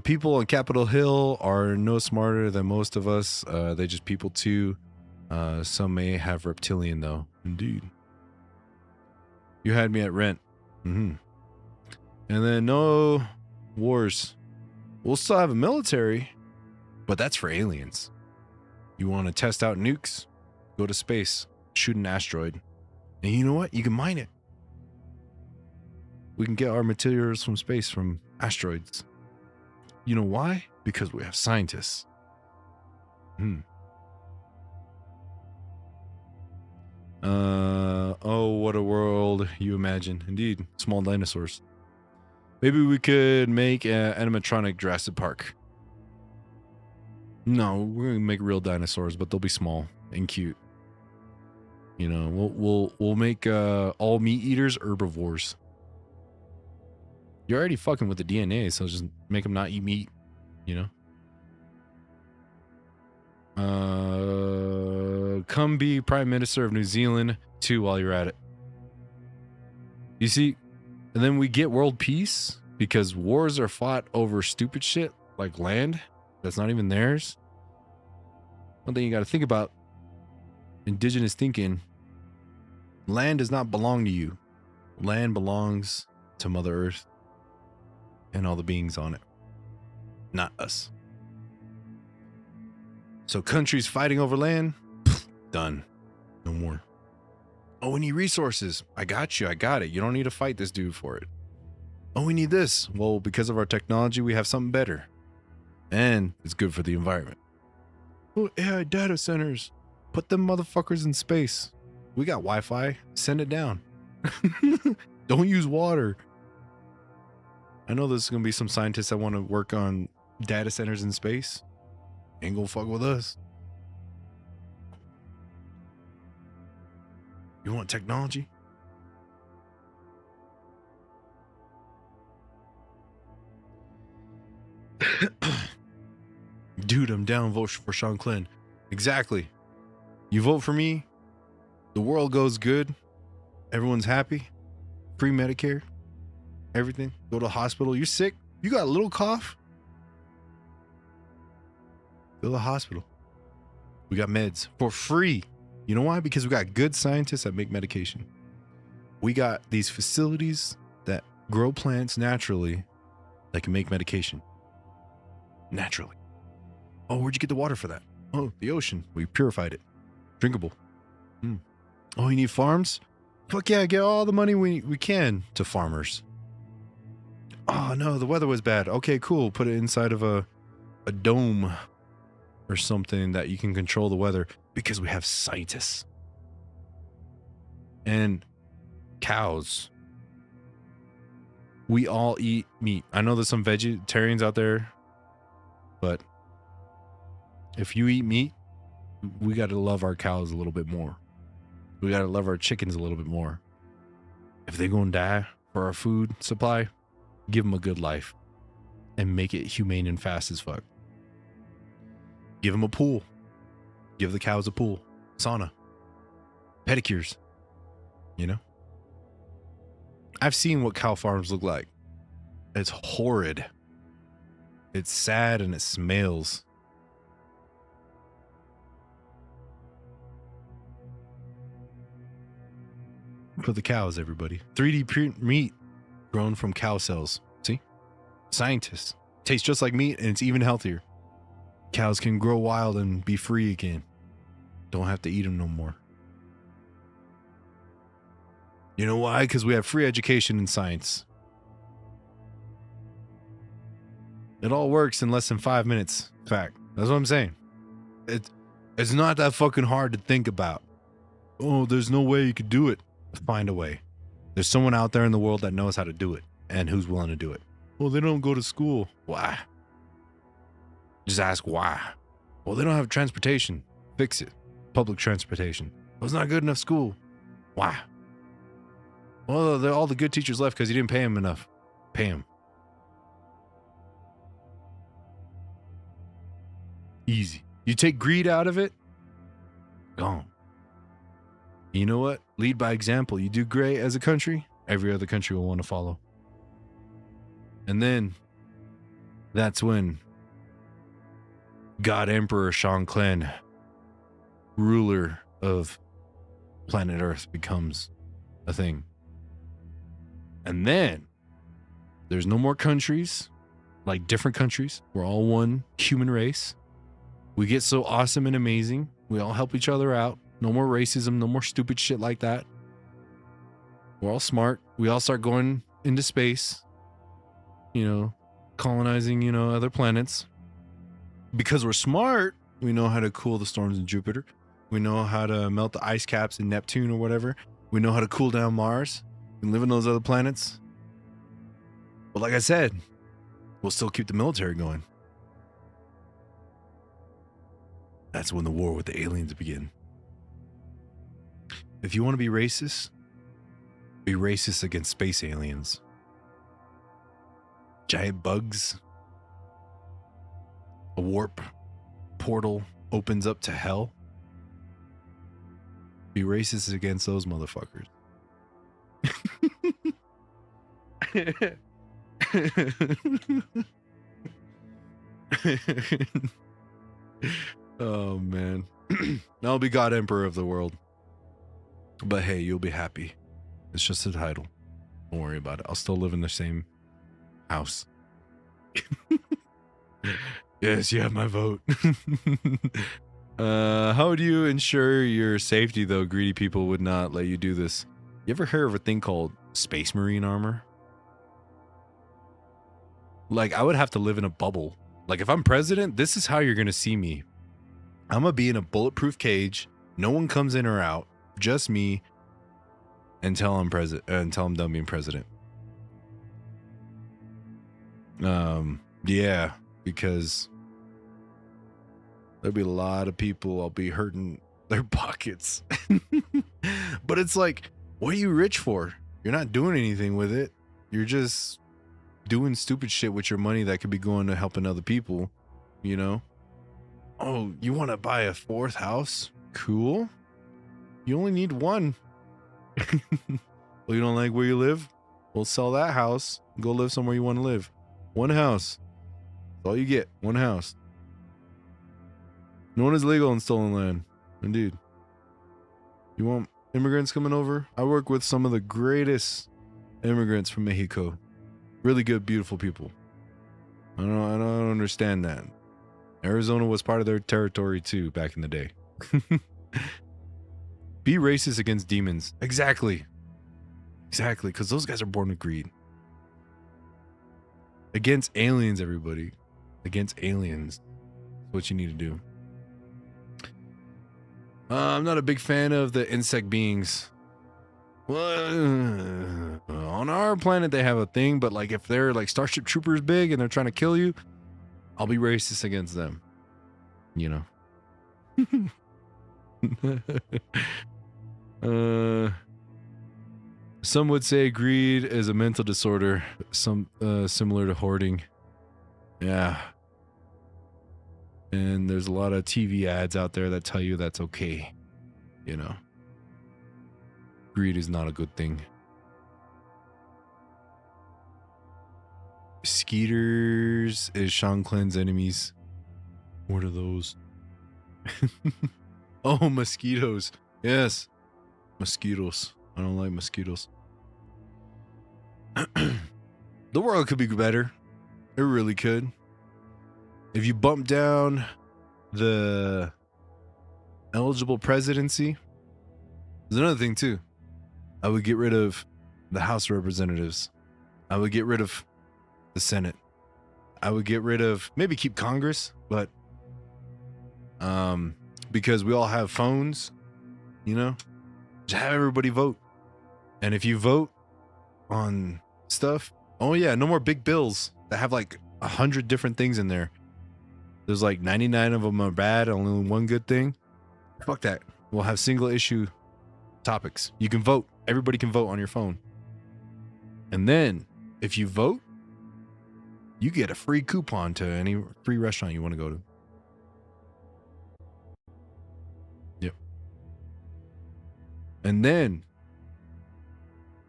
People on Capitol Hill are no smarter than most of us. They just people too. Some may have reptilian though. Indeed. You had me at rent. And then no wars. We'll still have a military, but that's for aliens. You want to test out nukes? Go to space, shoot an asteroid. And you know what? You can mine it. We can get our materials from space, from asteroids. You know why? Because we have scientists. Oh, what a world you imagine. Indeed, small dinosaurs. Maybe we could make an animatronic Jurassic Park. No, we're gonna make real dinosaurs, but they'll be small and cute. You know, we'll make all meat eaters herbivores. You're already fucking with the DNA, so just make them not eat meat. You know. Come be Prime Minister of New Zealand too while you're at it. You see, and then we get world peace because wars are fought over stupid shit like land that's not even theirs. One thing you got to think about: indigenous thinking. Land does not belong to you. Land belongs to Mother Earth and all the beings on it, not us. So countries fighting over land, done. No more. Oh, we need resources. I got you. I got it. You don't need to fight this dude for it. Oh, we need this. Well, because of our technology, we have something better. And it's good for the environment. Oh, AI data centers. Put them motherfuckers in space. We got Wi-Fi. Send it down. Don't use water. I know there's going to be some scientists that want to work on data centers in space. Ain't gonna fuck with us. You want technology? Dude, I'm down. Vote for Shanclen. Exactly. You vote for me, the world goes good. Everyone's happy. Free Medicare. Everything. Go to the hospital. You're sick. You got a little cough. Go to the hospital. We got meds for free. You know why? Because we got good scientists that make medication. We got these facilities that grow plants naturally that can make medication. Naturally. Oh, where'd you get the water for that? Oh, the ocean. We purified it. Drinkable. Oh, you need farms? Fuck yeah, get all the money we can to farmers. Oh, no, the weather was bad. Okay, cool. Put it inside of a dome or something that you can control the weather because we have scientists. And cows. We all eat meat. I know there's some vegetarians out there, but if you eat meat, we got to love our cows a little bit more. We got to love our chickens a little bit more. If they're going to die for our food supply, give them a good life and make it humane and fast as fuck. Give them a pool. Give the cows a pool. Sauna. Pedicures. You know? I've seen what cow farms look like. It's horrid. It's sad and it smells. For the cows, everybody. 3D print meat grown from cow cells. See? Scientists. Tastes just like meat and it's even healthier. Cows can grow wild and be free again. Don't have to eat them no more. You know why? Because we have free education in science. It all works in less than 5 minutes. Fact. That's what I'm saying. It's not that fucking hard to think about. Oh, there's no way you could do it. Find a way. There's someone out there in the world that knows how to do it and who's willing to do it. Well, they don't go to school. Why? Just ask why. Well, they don't have transportation. Fix it. Public transportation. Well, it's not good enough school. Why? Well, all the good teachers left because you didn't pay them enough. Pay them. Easy. You take greed out of it, gone. You know what? Lead by example. You do great as a country, every other country will want to follow. And then that's when God Emperor Shanclen, ruler of planet Earth, becomes a thing. And then there's no more countries, like different countries. We're all one human race. We get so awesome and amazing. We all help each other out. No more racism, no more stupid shit like that. We're all smart. We all start going into space, you know, colonizing, you know, other planets. Because we're smart, we know how to cool the storms in Jupiter. We know how to melt the ice caps in Neptune or whatever. We know how to cool down Mars and live in those other planets. But like I said, we'll still keep the military going. That's when the war with the aliens begin. If you want to be racist against space aliens. Giant bugs. A warp portal opens up to hell. Be racist against those motherfuckers. Oh man. I'll be God Emperor of the world. But hey, you'll be happy. It's just a title. Don't worry about it. I'll still live in the same house. Yes, you have my vote. How do you ensure your safety, though? Greedy people would not let you do this. You ever heard of a thing called Space Marine armor? Like, I would have to live in a bubble. Like, if I'm president, this is how you're going to see me. I'm going to be in a bulletproof cage. No one comes in or out. Just me. Until I'm done being president. Yeah, because there'll be a lot of people I'll be hurting their pockets. But it's like, what are you rich for? You're not doing anything with it. You're just doing stupid shit with your money that could be going to helping other people, you know? Oh, you want to buy a 4th house? Cool. You only need 1. Well, you don't like where you live? Well, sell that house. Go live somewhere you want to live. 1 house. That's all you get. 1 house. No one is legal in stolen land. Indeed. You want immigrants coming over? I work with some of the greatest immigrants from Mexico. Really good, beautiful people. I don't understand that. Arizona was part of their territory too back in the day. Be racist against demons. Exactly. Exactly, because those guys are born with greed. Against aliens, everybody. Against aliens. That's what you need to do. I'm not a big fan of the insect beings. Well, on our planet they have a thing, but like if they're like Starship Troopers big and they're trying to kill you, I'll be racist against them. You know. Some would say greed is a mental disorder, similar to hoarding. Yeah. And there's a lot of TV ads out there that tell you that's okay. You know. Greed is not a good thing. Skeeters is Shanclen's enemies. What are those? Oh, mosquitoes. Yes. Mosquitoes. I don't like mosquitoes. The world could be better. It really could. If you bump down the eligible presidency, there's another thing too. I would get rid of the House of Representatives. I would get rid of the Senate. I would get rid of, maybe keep Congress, but because we all have phones, you know, just have everybody vote. And if you vote on stuff, oh yeah, no more big bills that have like 100 different things in there. There's like 99 of them are bad, only 1 good thing. Fuck that. We'll have single issue topics. You can vote. Everybody can vote on your phone. And then if you vote, you get a free coupon to any free restaurant you want to go to. Yep. And then,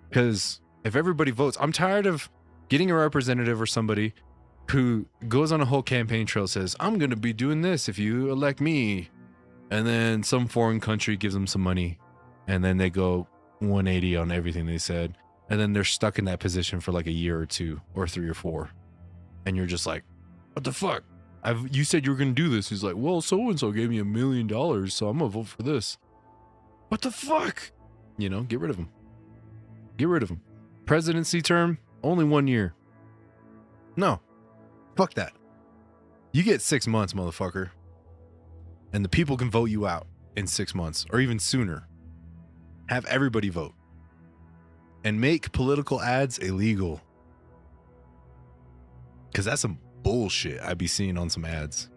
because if everybody votes, I'm tired of getting a representative or somebody who goes on a whole campaign trail, says, I'm going to be doing this if you elect me. And then some foreign country gives them some money. And then they go 180 on everything they said. And then they're stuck in that position for like a year or 2 or 3 or 4. And you're just like, what the fuck? You said you were going to do this. He's like, well, so-and-so gave me $1 million, so I'm going to vote for this. What the fuck? You know, get rid of him. Get rid of him. Presidency term, only 1 year. No. Fuck that. You get 6 months, motherfucker. And the people can vote you out in 6 months or even sooner. Have everybody vote. And make political ads illegal. Because that's some bullshit I'd be seeing on some ads.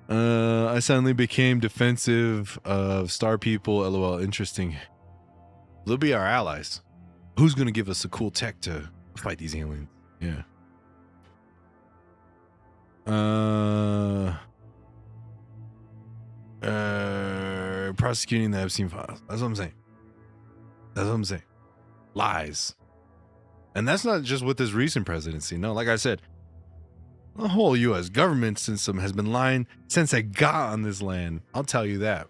I suddenly became defensive of star people. LOL. Interesting. They'll be our allies. Who's gonna give us a cool tech to fight these aliens? Yeah. Prosecuting the Epstein files. That's what I'm saying. Lies. And that's not just with this recent presidency. No, like I said, the whole U.S. government system has been lying since I got on this land. I'll tell you that.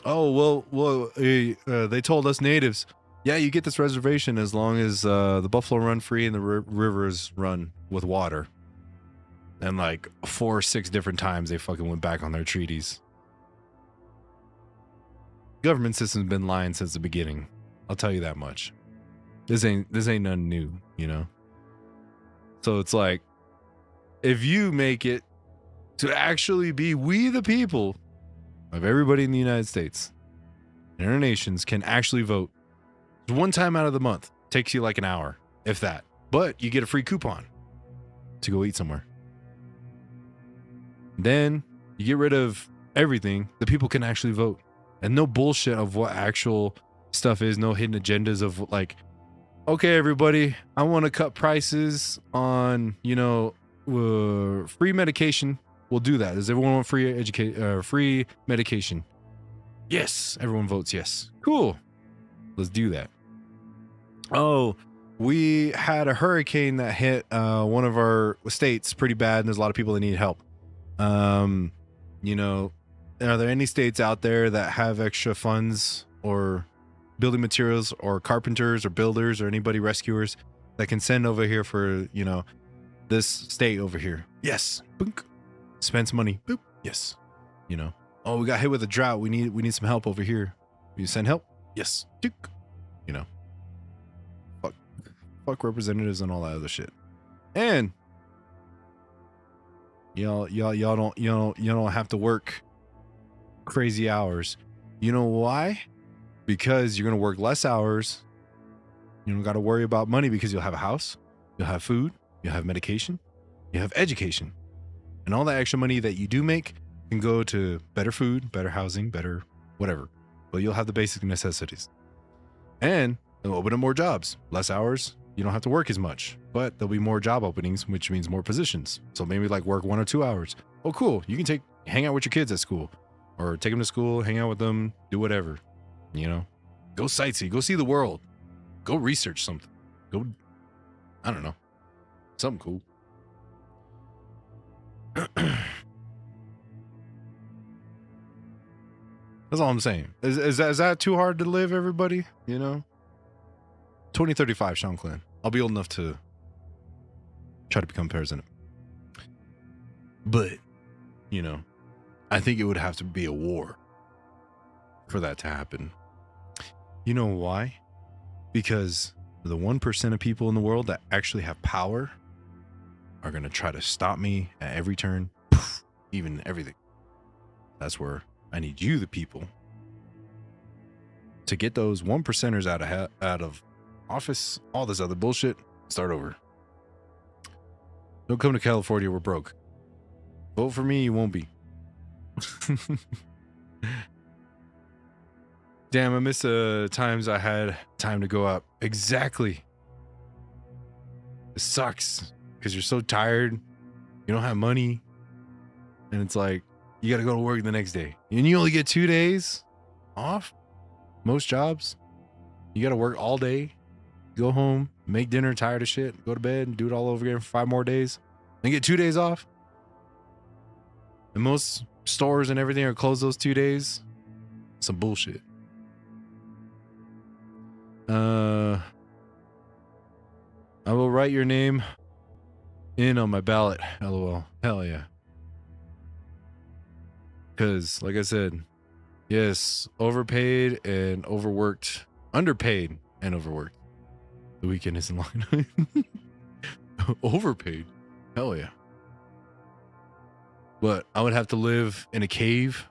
Oh, well, they told us natives, yeah, you get this reservation as long as the buffalo run free and the rivers run with water. And like 4 or 6 different times they fucking went back on their treaties. Government system's been lying since the beginning. I'll tell you that much. This ain't nothing new, you know? So it's like, if you make it to actually be we the people of everybody in the United States and our nations can actually vote, one time out of the month. Takes you like an hour, if that. But you get a free coupon to go eat somewhere. Then you get rid of everything. The people can actually vote. And no bullshit of what actual stuff is. No hidden agendas of like, okay, everybody, I want to cut prices on, free medication. We'll do that. Does everyone want free medication? Yes. Everyone votes yes. Cool. Let's do that. Oh, we had a hurricane that hit one of our states pretty bad, and there's a lot of people that need help. Are there any states out there that have extra funds or building materials or carpenters or builders or anybody rescuers that can send over here for, this state over here? Yes. Boink. Spend some money. Boop. Yes. Oh, we got hit with a drought. We need some help over here. You send help? Yes. Duke. Fuck representatives and all that other shit. And y'all don't have to work crazy hours. You know why? Because you're gonna work less hours. You don't got to worry about money because you'll have a house, you'll have food, you'll have medication, you have education, and all that extra money that you do make can go to better food, better housing, better whatever. But you'll have the basic necessities, and it'll open up more jobs, less hours. You don't have to work as much, but there'll be more job openings, which means more positions. So maybe like work 1 or 2 hours. Oh, cool. You can hang out with your kids at school, or take them to school, hang out with them, do whatever, go sightsee, go see the world, go research something, I don't know, something cool. That's all I'm saying. Is that too hard to live, everybody? 2035, Shanclen. I'll be old enough to try to become president. But, I think it would have to be a war for that to happen. You know why? Because the 1% of people in the world that actually have power are going to try to stop me at every turn, even everything. That's where I need you, the people, to get those 1%ers out of office, all this other bullshit, start over. Don't come to California, we're broke. Vote for me, you won't be. Damn, I miss the times I had time to go out. Exactly. It sucks because you're so tired, you don't have money, and it's like you got to go to work the next day, and you only get 2 days off. Most jobs, you got to work all day, go home, make dinner, tired of shit, go to bed, and do it all over again for 5 more days, and get 2 days off. And most stores and everything are closed those 2 days. Some bullshit. I will write your name in on my ballot. LOL. Hell yeah. Because, like I said, yes, overpaid and overworked, underpaid and overworked. The weekend isn't long. Overpaid. Hell yeah. But I would have to live in a cave.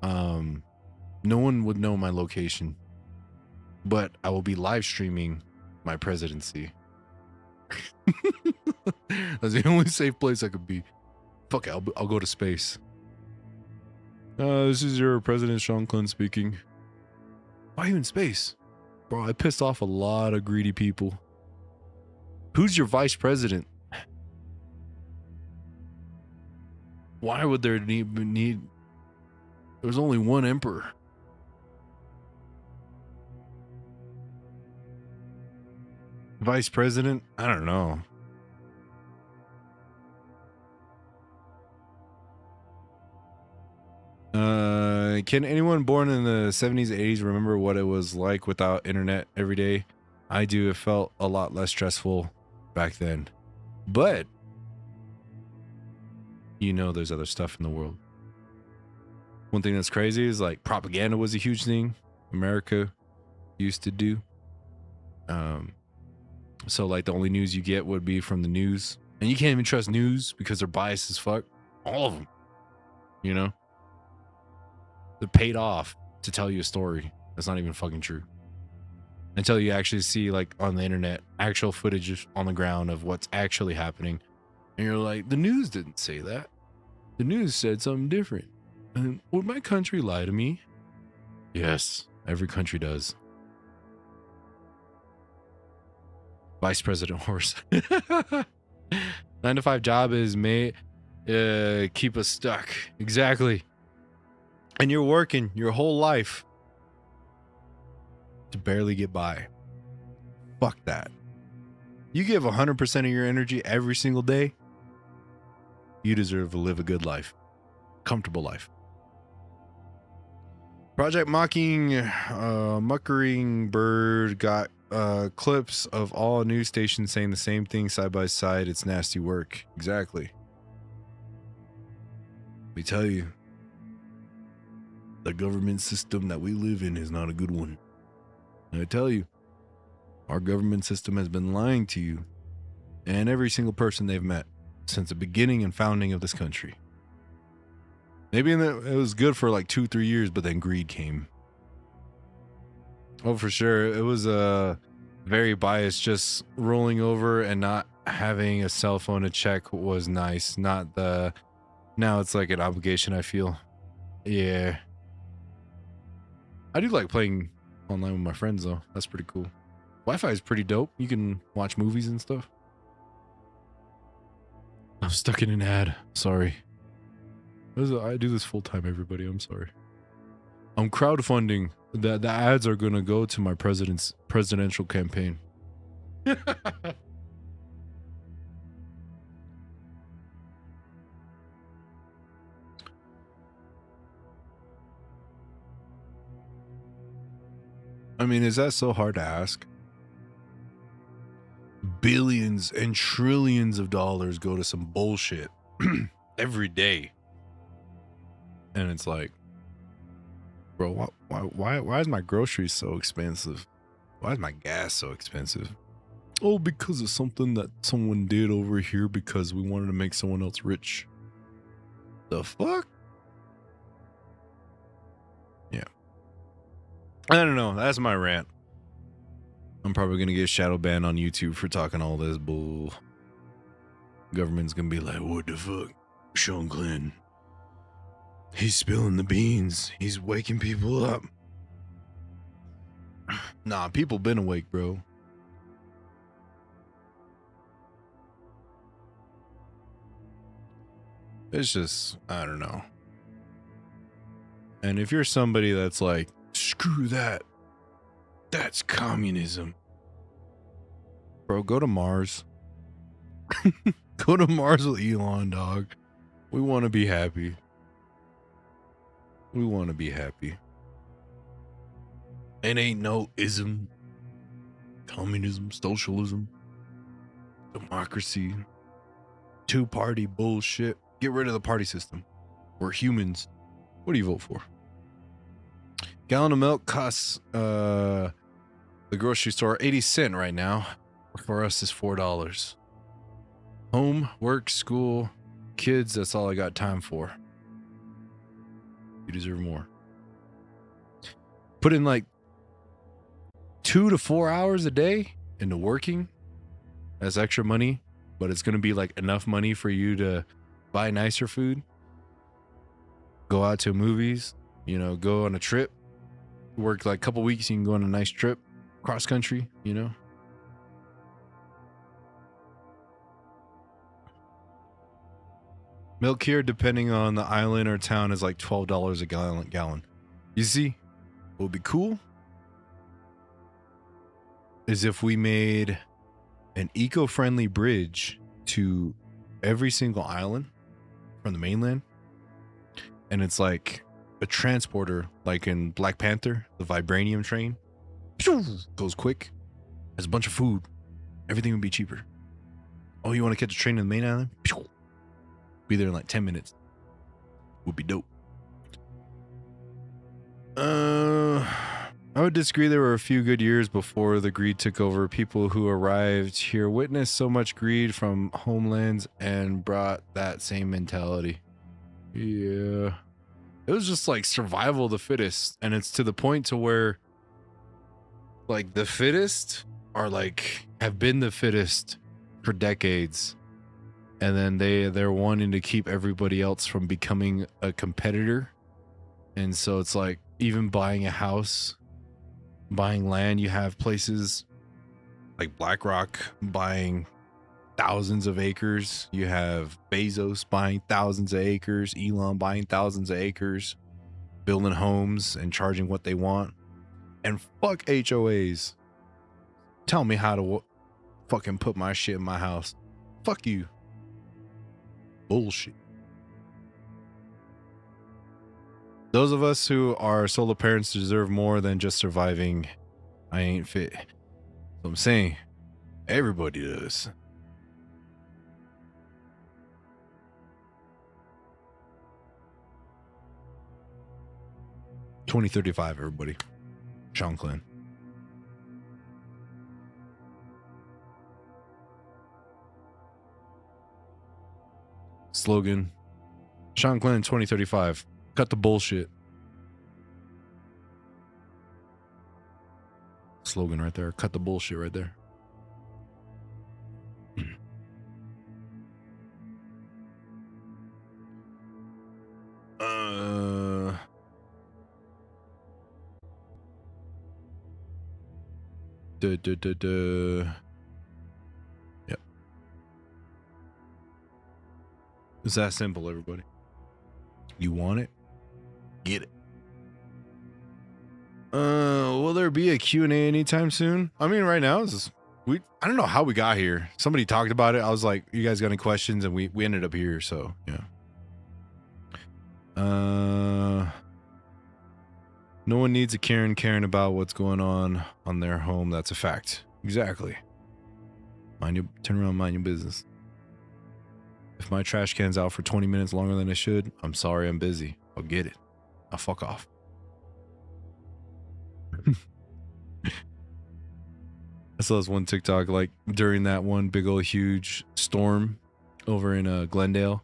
No one would know my location. But I will be live streaming my presidency. That's the only safe place I could be. Fuck it, I'll go to space. This is your President Shanclen speaking. Why are you in space? Bro, I pissed off a lot of greedy people. Who's your vice president? Why would there need there's only one emperor. Vice president? I don't know. Can anyone born in the 70s, 80s remember what it was like without internet every day? I do. It felt a lot less stressful back then. But you know there's other stuff in the world. One thing that's crazy is like propaganda was a huge thing America used to do. So like the only news you get would be from the news. And you can't even trust news because they're biased as fuck. All of them. You know? They're paid off to tell you a story that's not even fucking true. Until you actually see like on the internet actual footage on the ground of what's actually happening. And you're like, the news didn't say that. The news said something different. And would my country lie to me? Yes, every country does. Vice President Horse. 9-to-5 job is keep us stuck. Exactly. And you're working your whole life to barely get by. Fuck that. You give 100% of your energy every single day. You deserve to live a good life. Comfortable life. Project Mockingbird got clips of all news stations saying the same thing side by side. It's nasty work. Exactly. Let me tell you. The government system that we live in is not a good one. And I tell you, our government system has been lying to you and every single person they've met since the beginning and founding of this country. Maybe it was good for like 2-3 years, but then greed came. Oh, for sure. It was very biased. Just rolling over and not having a cell phone to check was nice. Now it's like an obligation, I feel. Yeah. I do like playing online with my friends, though. That's pretty cool. Wi-Fi is pretty dope. You can watch movies and stuff. I'm stuck in an ad. Sorry. I do this full time, everybody. I'm sorry. I'm crowdfunding. The ads are going to go to my presidential campaign. I mean, is that so hard to ask? Billions and trillions of dollars go to some bullshit every day. And it's like, bro, why is my groceries so expensive? Why is my gas so expensive? Oh, because of something that someone did over here because we wanted to make someone else rich. The fuck? Yeah. I don't know. That's my rant. I'm probably going to get shadow banned on YouTube for talking all this bull. Government's going to be like, what the fuck? Shanclen. He's spilling the beans. He's waking people up. Nah, people been awake, bro. It's just, I don't know. And if you're somebody that's like, screw that. That's communism. Bro, go to Mars. Go to Mars with Elon, dog. We want to be happy. We want to be happy. And ain't no ism. Communism, socialism, democracy, two-party bullshit. Get rid of the party system. We're humans. What do you vote for? Gallon of milk costs the grocery store 80 cents right now. For us, is $4. Home, work, school, kids, that's all I got time for. You deserve more. Put in like 2 to 4 hours a day into working. That's extra money, but it's going to be like enough money for you to buy nicer food, go out to movies, you know, go on a trip, work like a couple weeks, you can go on a nice trip cross country, you know. Milk here, depending on the island or town, is like $12 a gallon. You see, what would be cool is if we made an eco-friendly bridge to every single island from the mainland, and it's like a transporter, like in Black Panther, the vibranium train goes quick, has a bunch of food, everything would be cheaper. Oh, you want to catch a train in the main island? Be there in like 10 minutes. Would be dope. I would disagree. There were a few good years before the greed took over. People who arrived here witnessed so much greed from homelands and brought that same mentality. Yeah. It was just like survival of the fittest. And it's to the point to where like the fittest are like have been the fittest for decades. And then they're wanting to keep everybody else from becoming a competitor. And so it's like even buying a house, buying land, you have places like BlackRock buying thousands of acres. You have Bezos buying thousands of acres, Elon buying thousands of acres, building homes and charging what they want. And fuck HOAs. Tell me how to fucking put my shit in my house. Fuck you. Bullshit. Those of us who are solo parents deserve more than just surviving. I ain't fit. So I'm saying everybody does. $20.35, everybody. Shanclen. Slogan. Shanclen 2035. Cut the bullshit. Slogan right there. Cut the bullshit right there. Yep. It's that simple, everybody. You want it? Get it. Will there be a Q&A anytime soon? I mean, right now, I don't know how we got here. Somebody talked about it. I was like, you guys got any questions? And we ended up here, so, yeah. No one needs a Karen caring about what's going on their home. That's a fact. Exactly. Turn around, mind your business. If my trash can's out for 20 minutes longer than it should, I'm sorry, I'm busy. I'll get it. I'll fuck off. I saw this one TikTok, like during that one big old huge storm over in Glendale,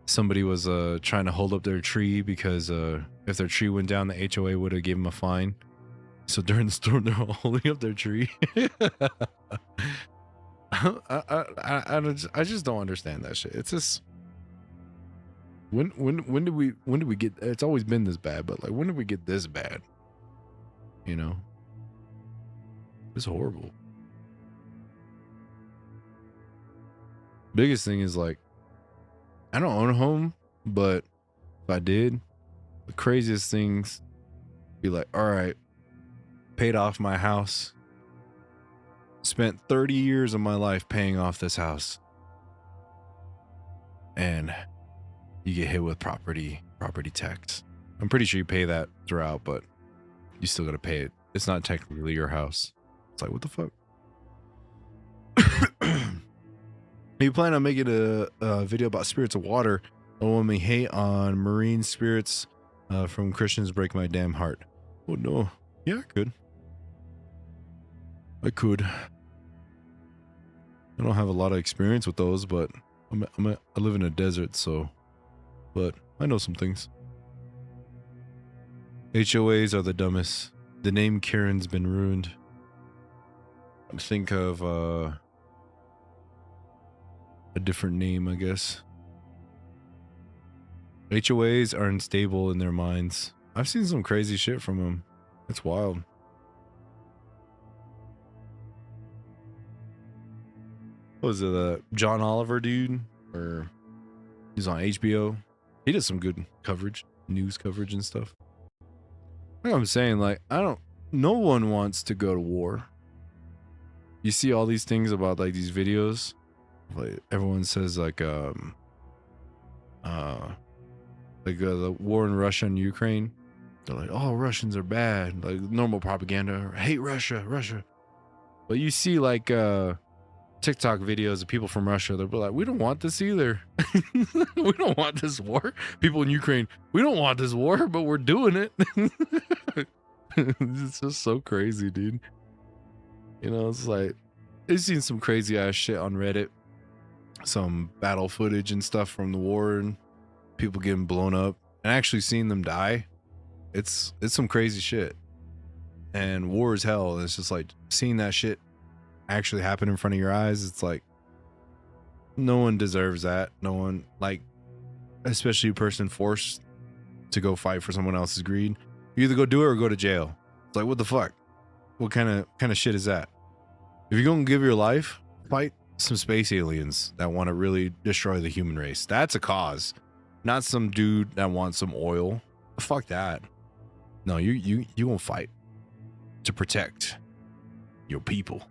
somebody was trying to hold up their tree because if their tree went down, the HOA would have given them a fine. So during the storm, they're all holding up their tree. I just don't understand that shit. It's just when did we get? It's always been this bad, but like when did we get this bad? You know, it's horrible. Biggest thing is like, I don't own a home, but if I did, the craziest things be like, all right, paid off my house, spent 30 years of my life paying off this house, and you get hit with property tax. I'm pretty sure you pay that throughout, but you still got to pay it. It's not technically your house. It's like, what the fuck? You plan on making a video about spirits of water? A woman hate on marine spirits from Christians break my damn heart. Oh no. Yeah, I could. I don't have a lot of experience with those, but I live in a desert, so. But I know some things. HOAs are the dumbest. The name Karen's been ruined. Think of a different name, I guess. HOAs are unstable in their minds. I've seen some crazy shit from them. It's wild. What was it, the John Oliver dude? Or he's on HBO. He does some good coverage, news coverage and stuff. Like I'm saying, like, no one wants to go to war. You see all these things about like these videos. Like everyone says like the war in Russia and Ukraine. They're like, oh, Russians are bad. Like normal propaganda. Hate Russia, Russia. But you see like TikTok videos of people from Russia. They're like, we don't want this either. We don't want this war. People in Ukraine, we don't want this war, but we're doing it. It's just so crazy, dude. You know, it's like, I've seen some crazy ass shit on Reddit. Some battle footage and stuff from the war and people getting blown up and actually seeing them die. It's some crazy shit. And war is hell. And it's just like seeing that shit actually happen in front of your eyes. It's like, no one deserves that. No one, like, especially a person forced to go fight for someone else's greed. You either go do it or go to jail. It's like, what the fuck? What kind of shit is that? If you're gonna give your life, fight some space aliens that want to really destroy the human race. That's a cause, not some dude that wants some oil. Fuck that. No, you won't fight to protect your people.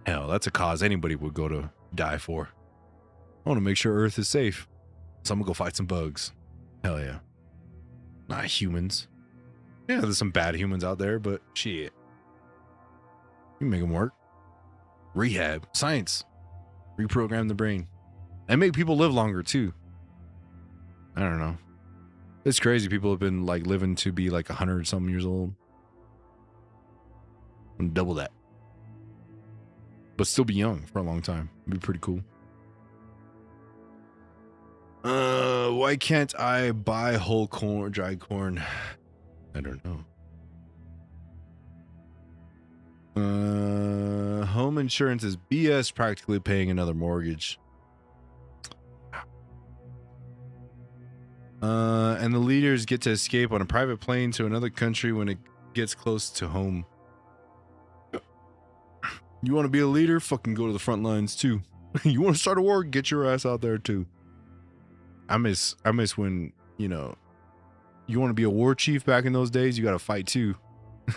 Hell, that's a cause anybody would go to die for. I want to make sure Earth is safe, so I'm gonna go fight some bugs. Hell yeah. Not humans. Yeah, there's some bad humans out there, but shit. You can make them work. Rehab, science, reprogram the brain, and make people live longer too. I don't know. It's crazy. People have been like living to be like 100 something years old. And double that. But still be young for a long time. It'd be pretty cool. Why can't I buy whole corn, dried corn? I don't know. Home insurance is BS, practically paying another mortgage. And the leaders get to escape on a private plane to another country when it gets close to home. You want to be a leader? Fucking go to the front lines too. You want to start a war? Get your ass out there too. I miss when, you know, you want to be a war chief back in those days, you got to fight too.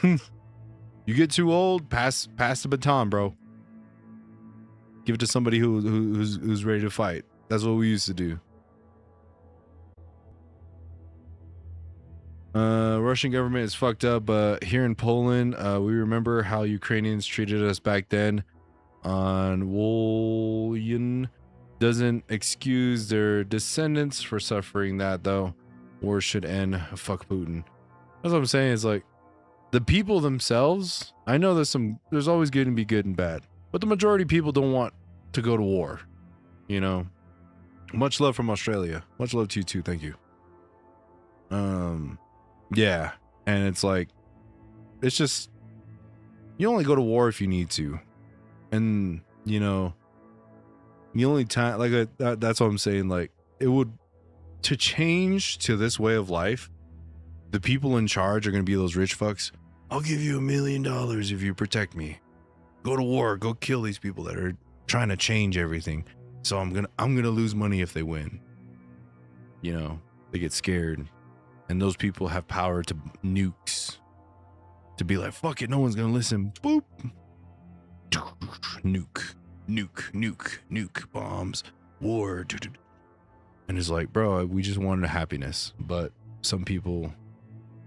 You get too old, pass the baton, bro. Give it to somebody who's ready to fight. That's what we used to do. Russian government is fucked up, but here in Poland, we remember how Ukrainians treated us back then. On Wolyan doesn't excuse their descendants for suffering that, though. War should end. Fuck Putin. That's what I'm saying. Is like the people themselves. I know there's always going to be good and bad, but the majority of people don't want to go to war. You know. Much love from Australia. Much love to you too. Thank you. Yeah, and it's like, it's just, you only go to war if you need to, and you know, the only time, like that's what I'm saying. Like, it would, to change to this way of life, the people in charge are gonna be those rich fucks. I'll give you $1 million if you protect me. Go to war. Go kill these people that are trying to change everything. So I'm gonna lose money if they win. You know, they get scared. And those people have power to nukes. To be like, fuck it, no one's gonna listen. Boop. Nuke, bombs, war. And it's like, bro, we just wanted happiness. But some people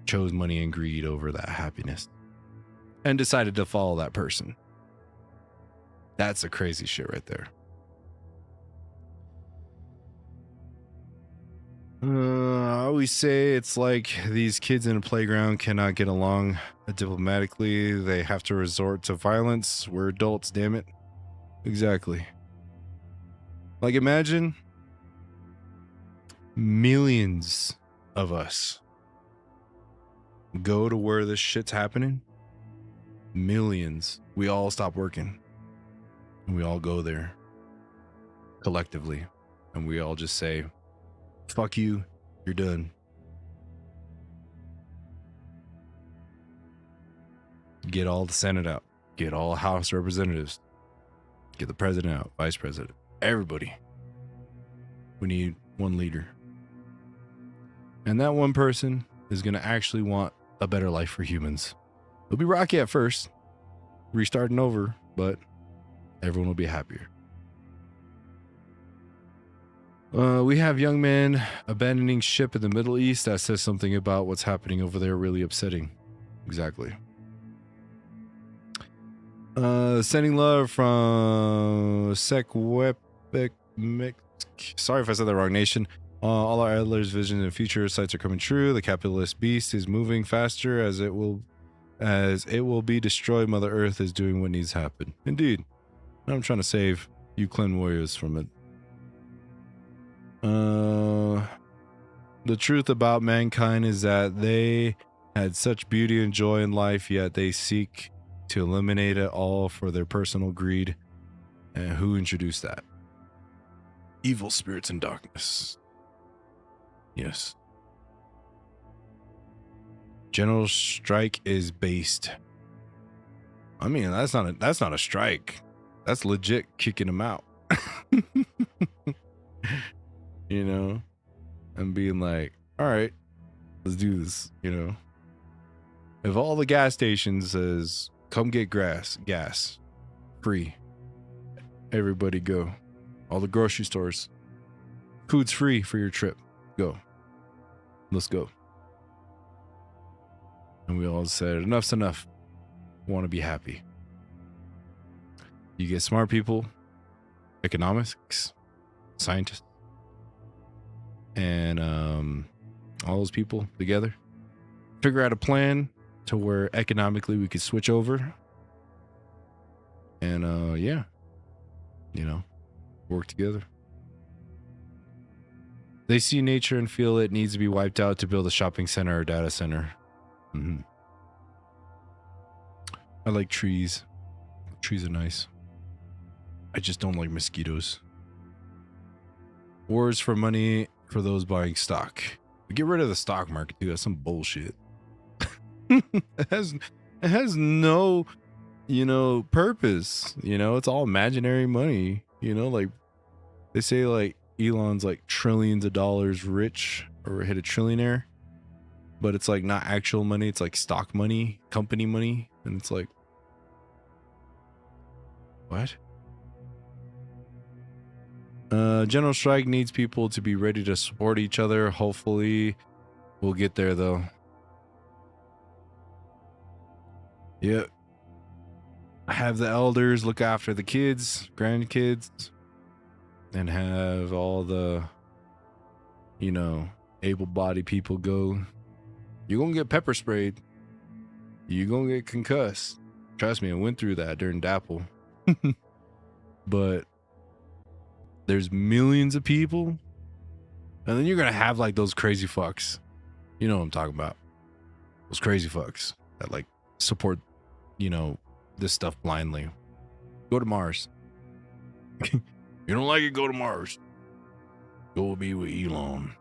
chose money and greed over that happiness. And decided to follow that person. That's the crazy shit right there. I always say it's like these kids in a playground cannot get along diplomatically. They have to resort to violence. We're adults, damn it. Exactly. Like, imagine millions of us go to where this shit's happening. Millions. We all stop working. And we all go there collectively. And we all just say, Fuck you. You're done. Get all the Senate out. Get all House representatives. Get the president out. Vice president. Everybody. We need one leader. And that one person is going to actually want a better life for humans. It'll be rocky at first. Restarting over. But everyone will be happier. We have young men abandoning ship in the Middle East. That says something about what's happening over there. Really upsetting. Exactly. Sending love from Sekwepek. Sorry if I said the wrong nation. All our idlers' visions and future sites are coming true. The capitalist beast is moving faster as it will be destroyed. Mother Earth is doing what needs to happen. Indeed. I'm trying to save you Clan warriors from it. The truth about mankind is that they had such beauty and joy in life, yet they seek to eliminate it all for their personal greed. And who introduced that? Evil spirits in darkness. Yes. General strike is based. I mean, that's not a strike. That's legit kicking them out. You know, and being like, all right, let's do this. You know, if all the gas stations says, come get gas free, everybody go. All the grocery stores, food's free for your trip. Go. Let's go. And we all said, enough's enough. We want to be happy. You get smart people, economics, scientists, and all those people together, figure out a plan to where economically we could switch over, and yeah, you know, work together. They see nature and feel it needs to be wiped out to build a shopping center or data center. I like trees. Trees are nice. I just don't like mosquitoes. Wars for money for those buying stock. Get rid of the stock market, dude. That's some bullshit. It has no, you know, purpose. You know, it's all imaginary money. You know, like they say, like Elon's like trillions of dollars rich or hit a trillionaire, but it's like not actual money. It's like stock money, company money, and it's like, what? General strike needs people to be ready to support each other. Hopefully we'll get there though. Yep. Have the elders look after the kids, grandkids, and have all the, you know, able-bodied people go. You're gonna get pepper sprayed. You're gonna get concussed. Trust me, I went through that during DAPL. But there's millions of people, and then you're gonna have like those crazy fucks. You know what I'm talking about. Those crazy fucks that like support, you know, this stuff blindly. Go to Mars. You don't like it, go to Mars. Go be with Elon.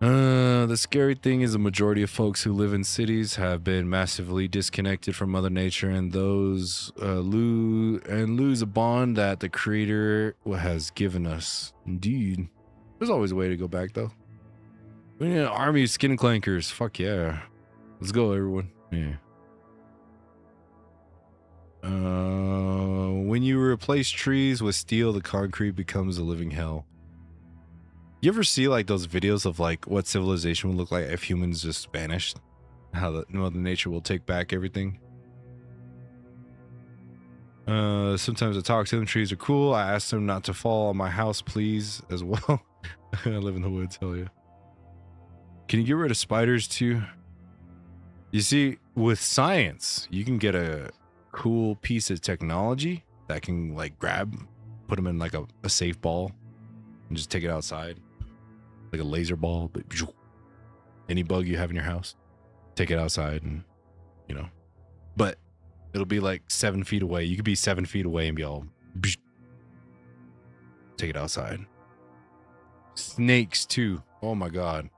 The scary thing is the majority of folks who live in cities have been massively disconnected from Mother Nature, and those lose a bond that the Creator has given us. Indeed. There's always a way to go back, though. We need an army of skin clankers. Fuck yeah. Let's go, everyone. Yeah. When you replace trees with steel, the concrete becomes a living hell. You ever see like those videos of like what civilization would look like if humans just vanished? How the Mother Nature will take back everything. Sometimes I talk to them. Trees are cool. I ask them not to fall on my house, please, as well. I live in the woods. Hell yeah. Can you get rid of spiders too? You see, with science, you can get a cool piece of technology that can like put them in like a safe ball and just take it outside. Like a laser ball, but any bug you have in your house, take it outside and, you know, but it'll be like 7 feet away. You could be 7 feet away and be all, take it outside. Snakes too. Oh my god.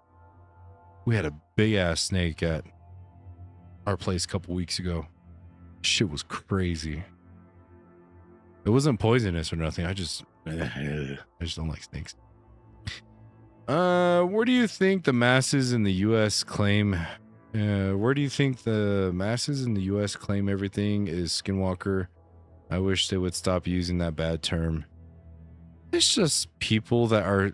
We had a big ass snake at our place a couple weeks ago. Shit was crazy. It wasn't poisonous or nothing. I just don't like snakes. Where do you think the masses in the US claim where do you think the masses in the US claim everything is skinwalker? I wish they would stop using that bad term. It's just people that are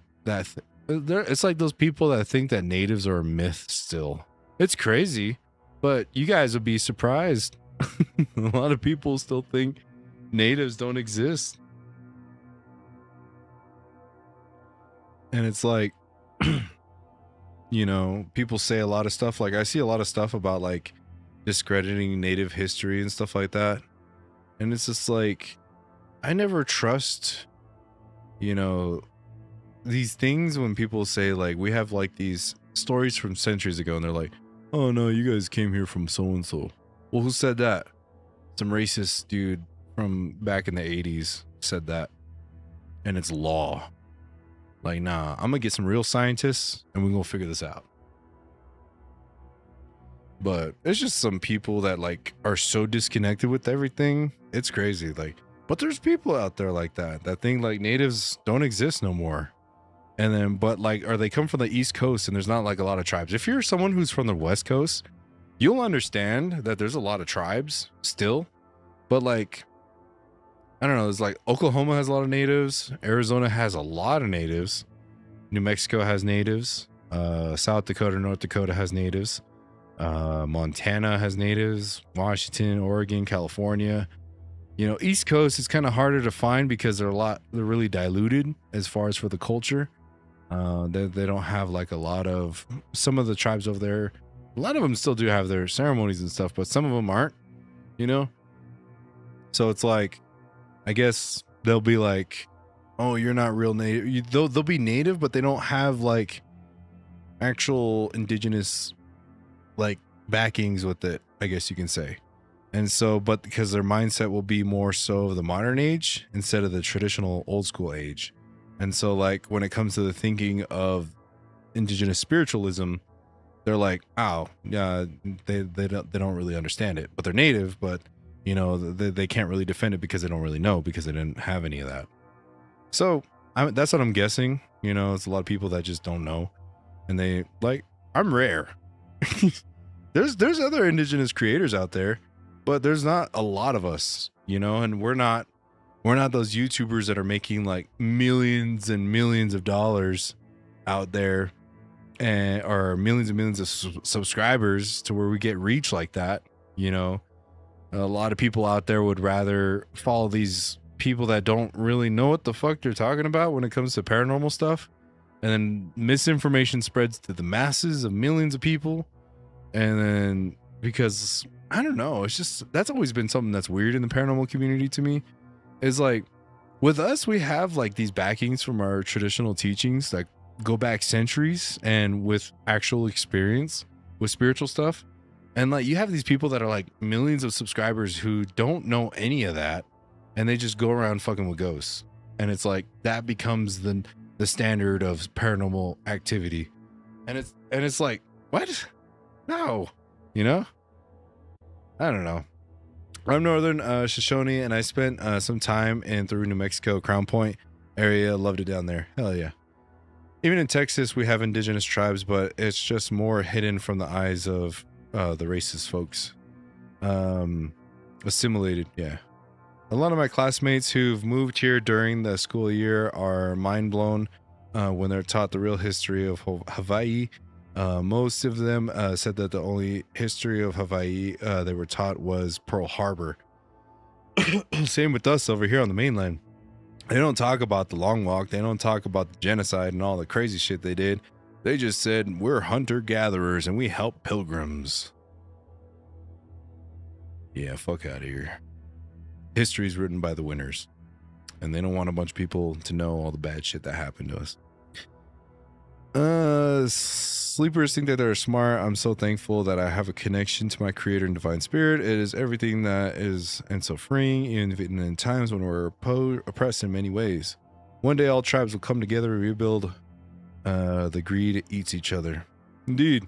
it's like those people that think that natives are a myth still. It's crazy, but you guys would be surprised. A lot of people still think natives don't exist. And it's like, you know, people say a lot of stuff. Like I see a lot of stuff about like discrediting native history and stuff like that. And it's just like, I never trust, you know, these things when people say like, we have like these stories from centuries ago and they're like, oh no, you guys came here from so-and-so. Well, who said that? Some racist dude from back in the 80s said that. And it's law. Like, nah, I'm gonna get some real scientists and we're gonna figure this out. But it's just some people that like are so disconnected with everything. It's crazy. Like, but there's people out there like that think like natives don't exist no more. And then, but like, or they come from the East Coast and there's not like a lot of tribes. If you're someone who's from the West Coast, you'll understand that there's a lot of tribes still. But like, I don't know, it's like Oklahoma has a lot of natives. Arizona has a lot of natives. New Mexico has natives. South Dakota, North Dakota has natives. Montana has natives. Washington, Oregon, California. You know, East Coast is kind of harder to find because they're really diluted as far as for the culture. They don't have like a lot of, some of the tribes over there, a lot of them still do have their ceremonies and stuff, but some of them aren't, you know? So it's like, I guess they'll be like, oh, you're not real native. They'll be native, but they don't have like actual indigenous like backings with it, I guess you can say. And so, but because their mindset will be more so of the modern age instead of the traditional old school age. And so like when it comes to the thinking of indigenous spiritualism, they're like, oh, yeah, they don't really understand it, but they're native, but you know, they can't really defend it because they don't really know, because they didn't have any of that. So that's what I'm guessing. You know, it's a lot of people that just don't know. And they like, I'm rare. There's other indigenous creators out there, but there's not a lot of us, you know, and we're not those YouTubers that are making like millions and millions of dollars out there, and or millions and millions of subscribers to where we get reach like that. You know, a lot of people out there would rather follow these people that don't really know what the fuck they're talking about when it comes to paranormal stuff. And then misinformation spreads to the masses of millions of people. And then because I don't know, it's just, that's always been something that's weird in the paranormal community to me. Is like with us, we have like these backings from our traditional teachings that go back centuries and with actual experience with spiritual stuff. And like you have these people that are like millions of subscribers who don't know any of that, and they just go around fucking with ghosts. And it's like that becomes the standard of paranormal activity. And it's like, what? No, you know? I don't know. I'm Northern Shoshone, and I spent some time in through New Mexico, Crown Point area. Loved it down there. Hell yeah. Even in Texas, we have indigenous tribes, but it's just more hidden from the eyes of the racist folks. Assimilated, yeah. A lot of my classmates who've moved here during the school year are mind blown when they're taught the real history of Hawaii. Most of them said that the only history of Hawaii they were taught was Pearl Harbor. Same with us over here on the mainland. They don't talk about the Long Walk. They don't talk about the genocide and all the crazy shit they did. They just said, we're hunter-gatherers and we help pilgrims. Yeah, fuck out of here. History's written by the winners. And they don't want a bunch of people to know all the bad shit that happened to us. Sleepers think that they're smart. I'm so thankful that I have a connection to my creator and divine spirit. It is everything that is and so freeing, even in times when we're oppressed in many ways. One day all tribes will come together and rebuild The greed eats each other. Indeed.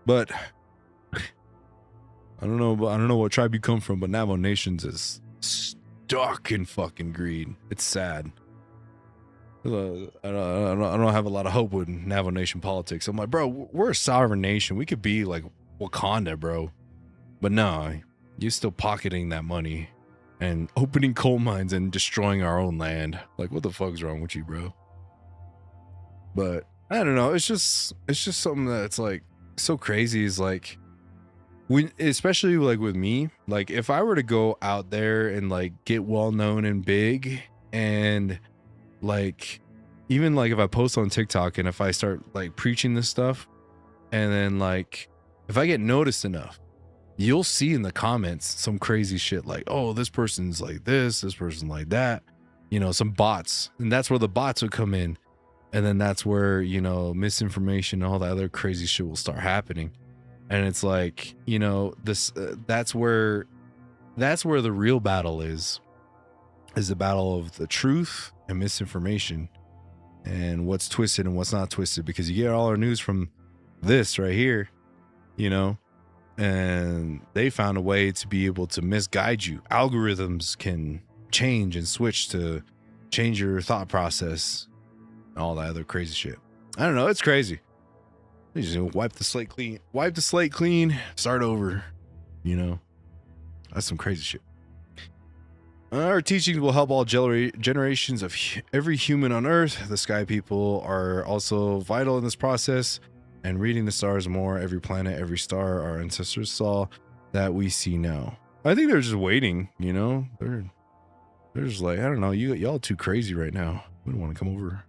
But I don't know what tribe you come from, but Navajo Nations is stuck in fucking greed. It's sad. I don't have a lot of hope with Navajo Nation politics. I'm like, bro, we're a sovereign nation. We could be like Wakanda, bro. But no, you're still pocketing that money and opening coal mines and destroying our own land. Like, what the fuck's wrong with you, bro? But I don't know. It's just something that's like so crazy. Is like, when, especially like with me, like if I were to go out there and like get well known and big, and like even like if I post on TikTok and if I start like preaching this stuff, and then like if I get noticed enough, you'll see in the comments some crazy shit like, oh, this person's like this person like that, you know, some bots. And that's where the bots would come in. And then that's where, you know, misinformation and all that other crazy shit will start happening. And it's like, you know, this that's where the real battle is the battle of the truth and misinformation and what's twisted and what's not twisted, because you get all our news from this right here, you know, and they found a way to be able to misguide you. Algorithms can change and switch to change your thought process, all that other crazy shit. I don't know. It's crazy. You just wipe the slate clean, start over, you know. That's some crazy shit. Our teachings will help all generations of every human on Earth. The sky people are also vital in this process, and reading the stars more, every planet, every star our ancestors saw that we see now. I think they're just waiting, you know. They're just like, I don't know, y'all too crazy right now. We don't want to come over.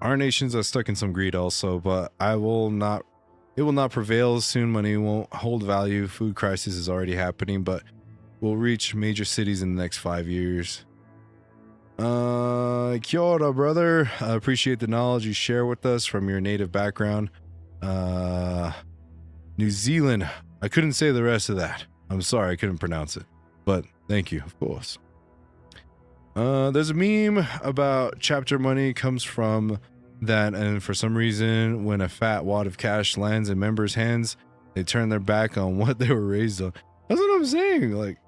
Our nations are stuck in some greed also, but it will not prevail soon. Money won't hold value. Food crisis is already happening, but will reach major cities in the next 5 years. Kia ora, brother. I appreciate the knowledge you share with us from your native background. New Zealand. I couldn't say the rest of that. I'm sorry, I couldn't pronounce it, but thank you, of course. There's a meme about chapter money comes from that, and for some reason, when a fat wad of cash lands in members' hands, they turn their back on what they were raised on. That's what I'm saying. Like,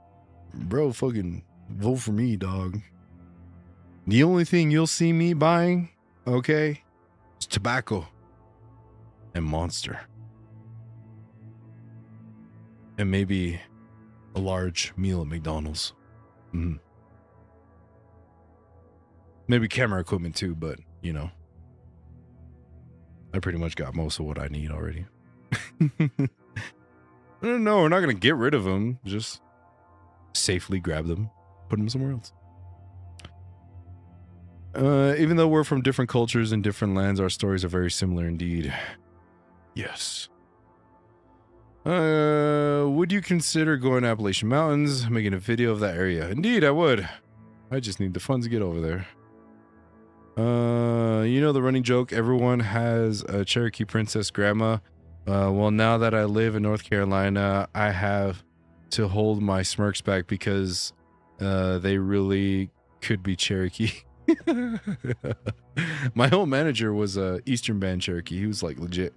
bro, fucking vote for me, dog. The only thing you'll see me buying, okay, is tobacco and Monster. And maybe a large meal at McDonald's. Maybe camera equipment too, but you know, I pretty much got most of what I need already. No, we're not going to get rid of them. Just safely grab them, put them somewhere else. Even though we're from different cultures and different lands, our stories are very similar indeed. Yes. Would you consider going to Appalachian Mountains, making a video of that area? Indeed, I would. I just need the funds to get over there. You know the running joke, everyone has a Cherokee princess grandma. Well, now that I live in North Carolina, I have to hold my smirks back because they really could be Cherokee. My home manager was a Eastern Band Cherokee. He was like legit.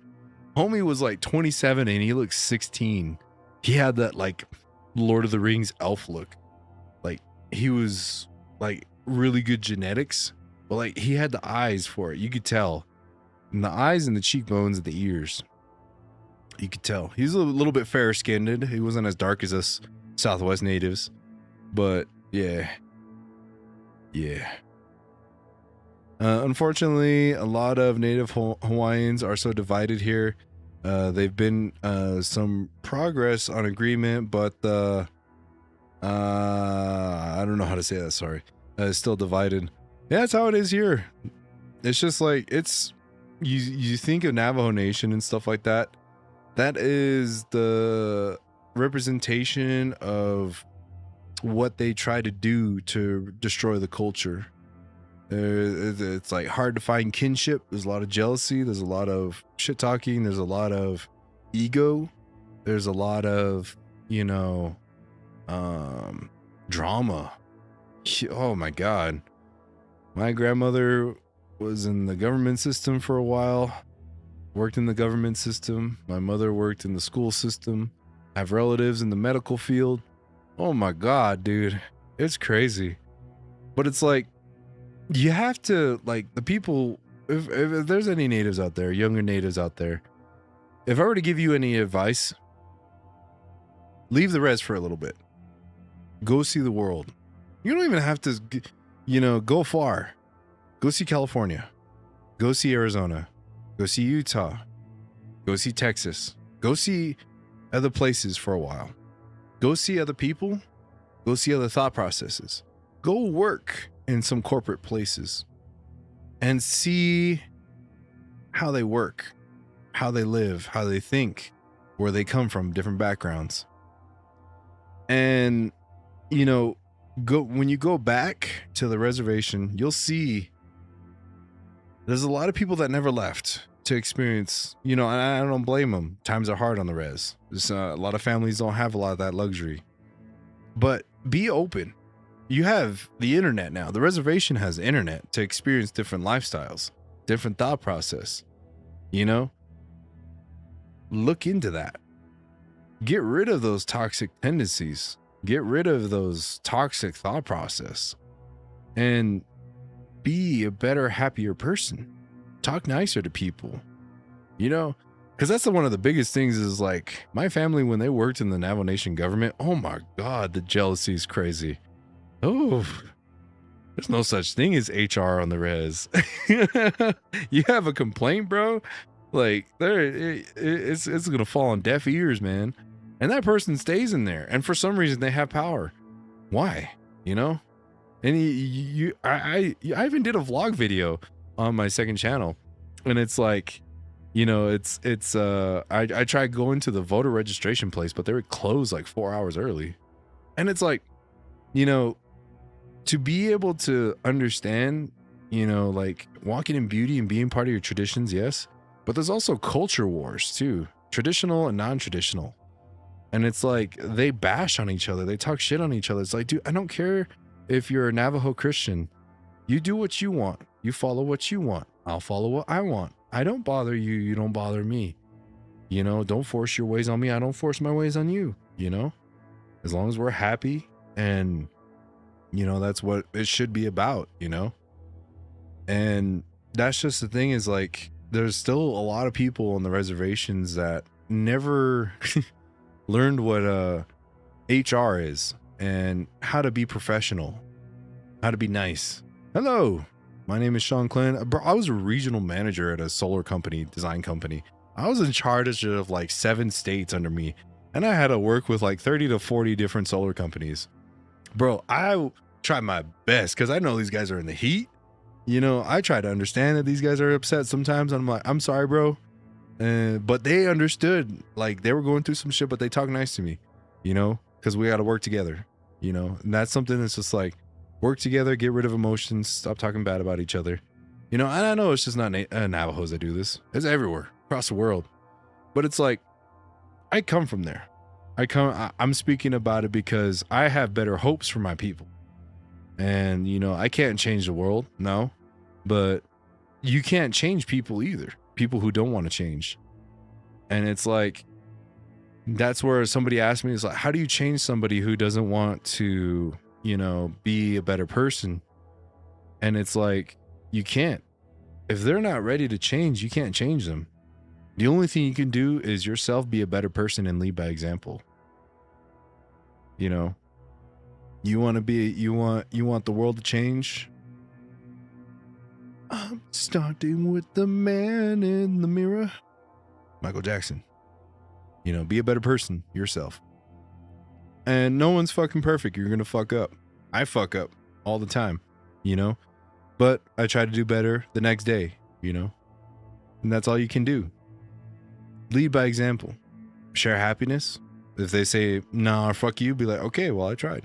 Homie was like 27 and he looked 16. He had that like Lord of the Rings elf look. Like he was like really good genetics, but like he had the eyes for it. You could tell. And the eyes and the cheekbones and the ears. You could tell. He's a little bit fair skinned. He wasn't as dark as us Southwest natives. But yeah. Yeah. Unfortunately, a lot of native Hawaiians are so divided here. They've been some progress on agreement, but I don't know how to say that, sorry. It's still divided. Yeah, that's how it is here. It's just like, it's, you think of Navajo Nation and stuff like that. That is the representation of what they try to do to destroy the culture. It's like hard to find kinship. There's a lot of jealousy. There's a lot of shit talking. There's a lot of ego. There's a lot of, you know, drama. Oh my God. My grandmother was in the government system for a while, worked in the government system. My mother worked in the school system. I have relatives in the medical field. Oh my God, dude. It's crazy. But it's like, you have to, like, the people, if there's any natives out there, younger natives out there, if I were to give you any advice, leave the res for a little bit. Go see the world. You don't even have to, go far. Go see California. Go see Arizona. Go see Utah. Go see Texas. Go see other places for a while. Go see other people. Go see other thought processes. Go work in some corporate places and see how they work, how they live, how they think, where they come from, different backgrounds. And, when you go back to the reservation, you'll see there's a lot of people that never left to experience, and I don't blame them. Times are hard on the res. A lot of families don't have a lot of that luxury. But be open. You have the internet now. The reservation has the internet to experience different lifestyles, different thought process. Look into that. Get rid of those toxic tendencies. Get rid of those toxic thought process. And be a better, happier person. Talk nicer to people. Because that's one of the biggest things is like my family, when they worked in the Navajo Nation government, oh my God, the jealousy is crazy. Oh, there's no such thing as HR on the res. You have a complaint, bro? Like, it's going to fall on deaf ears, man. And that person stays in there. And for some reason, they have power. Why? And I even did a vlog video on my second channel. And it's like, I tried going to the voter registration place, but they were closed like 4 hours early. And it's like, to be able to understand, like walking in beauty and being part of your traditions, yes. But there's also culture wars too, traditional and non-traditional. And it's like they bash on each other. They talk shit on each other. It's like, dude, I don't care if you're a Navajo Christian. You do what you want. You follow what you want. I'll follow what I want. I don't bother you. You don't bother me. Don't force your ways on me. I don't force my ways on you. As long as we're happy and, that's what it should be about, And that's just the thing is like, there's still a lot of people on the reservations that never learned what HR is and how to be professional, how to be nice. Hello, my name is Shanclen. Bro, I was a regional manager at a solar company, design company. I was in charge of like 7 states under me, and I had to work with like 30 to 40 different solar companies. Bro, I tried my best because I know these guys are in the heat. I try to understand that these guys are upset sometimes. I'm like, I'm sorry, bro. But they understood, like they were going through some shit, but they talk nice to me, because we got to work together, and that's something that's just like work together, get rid of emotions, stop talking bad about each other, and I know it's just not Navajos that do this. It's everywhere across the world, but it's like, I come from there. I'm speaking about it because I have better hopes for my people. And, I can't change the world, no, but you can't change people either. People who don't want to change. And it's like, that's where somebody asked me, is like, how do you change somebody who doesn't want to, be a better person? And it's like, you can't. If they're not ready to change, you can't change them. The only thing you can do is yourself be a better person and lead by example. You want the world to change? I'm starting with the man in the mirror. Michael Jackson. Be a better person yourself. And no one's fucking perfect. You're going to fuck up. I fuck up all the time, but I try to do better the next day, and that's all you can do. Lead by example. Share happiness. If they say, nah, fuck you, be like, okay, well, I tried.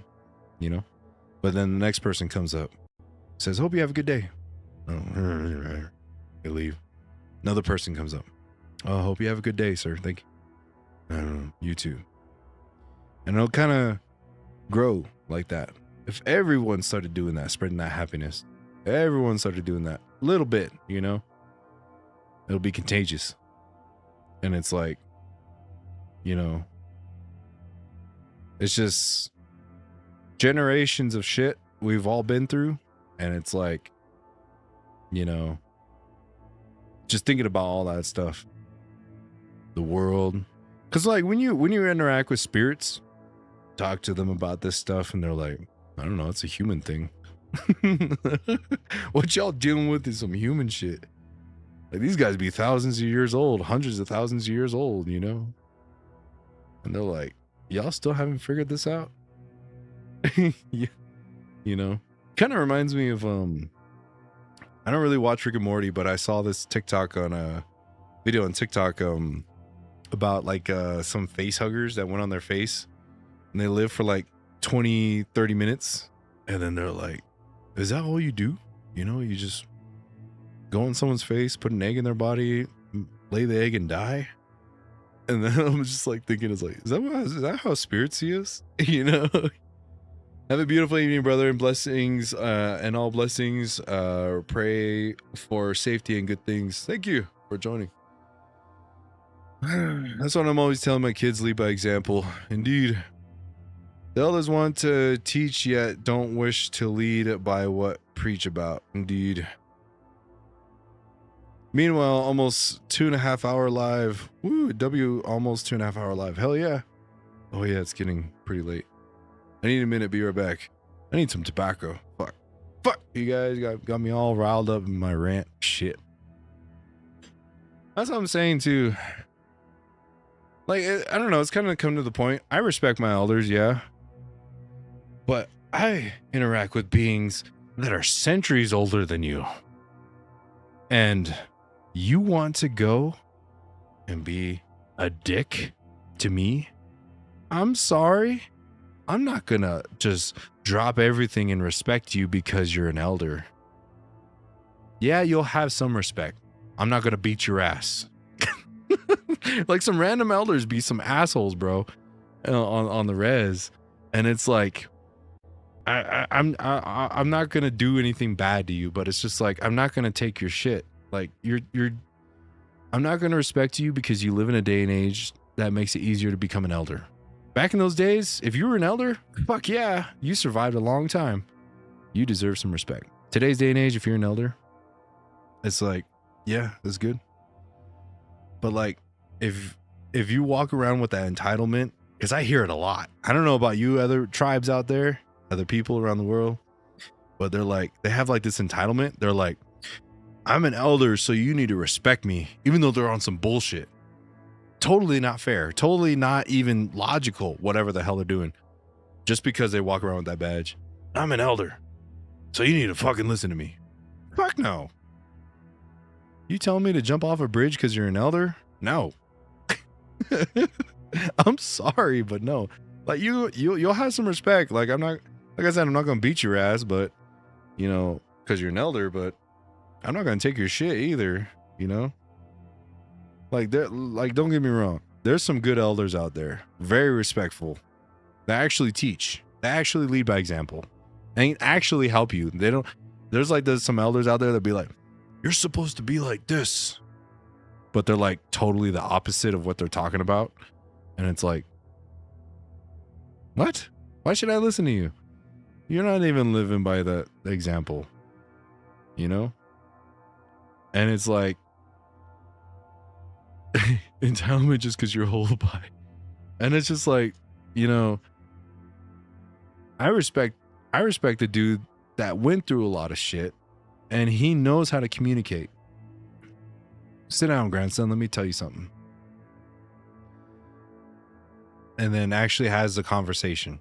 But then the next person comes up, says, hope you have a good day. Oh, they leave. Another person comes up. Oh, hope you have a good day, sir. Thank you. You too. And it'll kind of grow like that. If everyone started doing that, spreading that happiness, Everyone started doing that a little bit, you know. It'll be contagious. And it's like, you know, it's just generations of shit we've all been through. And it's like, you know, just thinking about all that stuff, the world. Because like when you interact with spirits, talk to them about this stuff, and they're like, I don't know, it's a human thing. What y'all dealing with is some human shit. Like, these guys be thousands of years old, hundreds of thousands of years old, you know? And they're like, y'all still haven't figured this out? Yeah. You know? Kind of reminds me of, I don't really watch Rick and Morty, but I saw this TikTok on a video on TikTok, about like, some face huggers that went on their face, and they live for like 20, 30 minutes. And then they're like, is that all you do? You know, you just go on someone's face, put an egg in their body, lay the egg and die. And then I'm just like thinking, it's like, is that how spirits see us? You know? Have a beautiful evening, brother, and blessings, and all blessings. Pray for safety and good things. Thank you for joining. That's what I'm always telling my kids, lead by example. Indeed. The elders want to teach, yet don't wish to lead by what preach about. Indeed. Meanwhile, almost 2.5 hour live. Woo, almost 2.5 hour live. Hell yeah. Oh yeah, it's getting pretty late. I need a minute, be right back. I need some tobacco. Fuck. You guys got me all riled up in my rant. Shit. That's what I'm saying too. Like, I don't know, it's kind of come to the point. I respect my elders, yeah. But I interact with beings that are centuries older than you. And you want to go and be a dick to me? I'm sorry. I'm not gonna just drop everything and respect you because you're an elder. Yeah, you'll have some respect. I'm not gonna beat your ass. Like, some random elders be some assholes, bro, on the res. And it's like, I'm not gonna do anything bad to you, but it's just like, I'm not gonna take your shit. Like, I'm not gonna respect you because you live in a day and age that makes it easier to become an elder. Back in those days, if you were an elder, fuck yeah, you survived a long time. You deserve some respect. Today's day and age, if you're an elder, it's like, yeah, that's good. But like, if you walk around with that entitlement, because I hear it a lot. I don't know about you, other tribes out there, other people around the world, but they're like, they have like this entitlement. They're like, I'm an elder, so you need to respect me, even though they're on some bullshit. Totally not fair. Totally not even logical, whatever the hell they're doing. Just because they walk around with that badge. I'm an elder, so you need to fucking listen to me. Fuck no. You telling me to jump off a bridge because you're an elder? No. I'm sorry, but no. Like, you'll have some respect. Like, I'm not, like I said, I'm not gonna beat your ass, but, you know, because you're an elder, but I'm not gonna take your shit either, you know? Like, don't get me wrong. There's some good elders out there, very respectful, that actually teach, that actually lead by example, and actually help you. They don't, there's some elders out there that be like, you're supposed to be like this, but they're like totally the opposite of what they're talking about. And it's like, what? Why should I listen to you? You're not even living by the example, you know? And it's like, entitlement just because you're whole by. And it's just like, you know, I respect the dude that went through a lot of shit, and he knows how to communicate. Sit down, grandson, let me tell you something. And then actually has the conversation.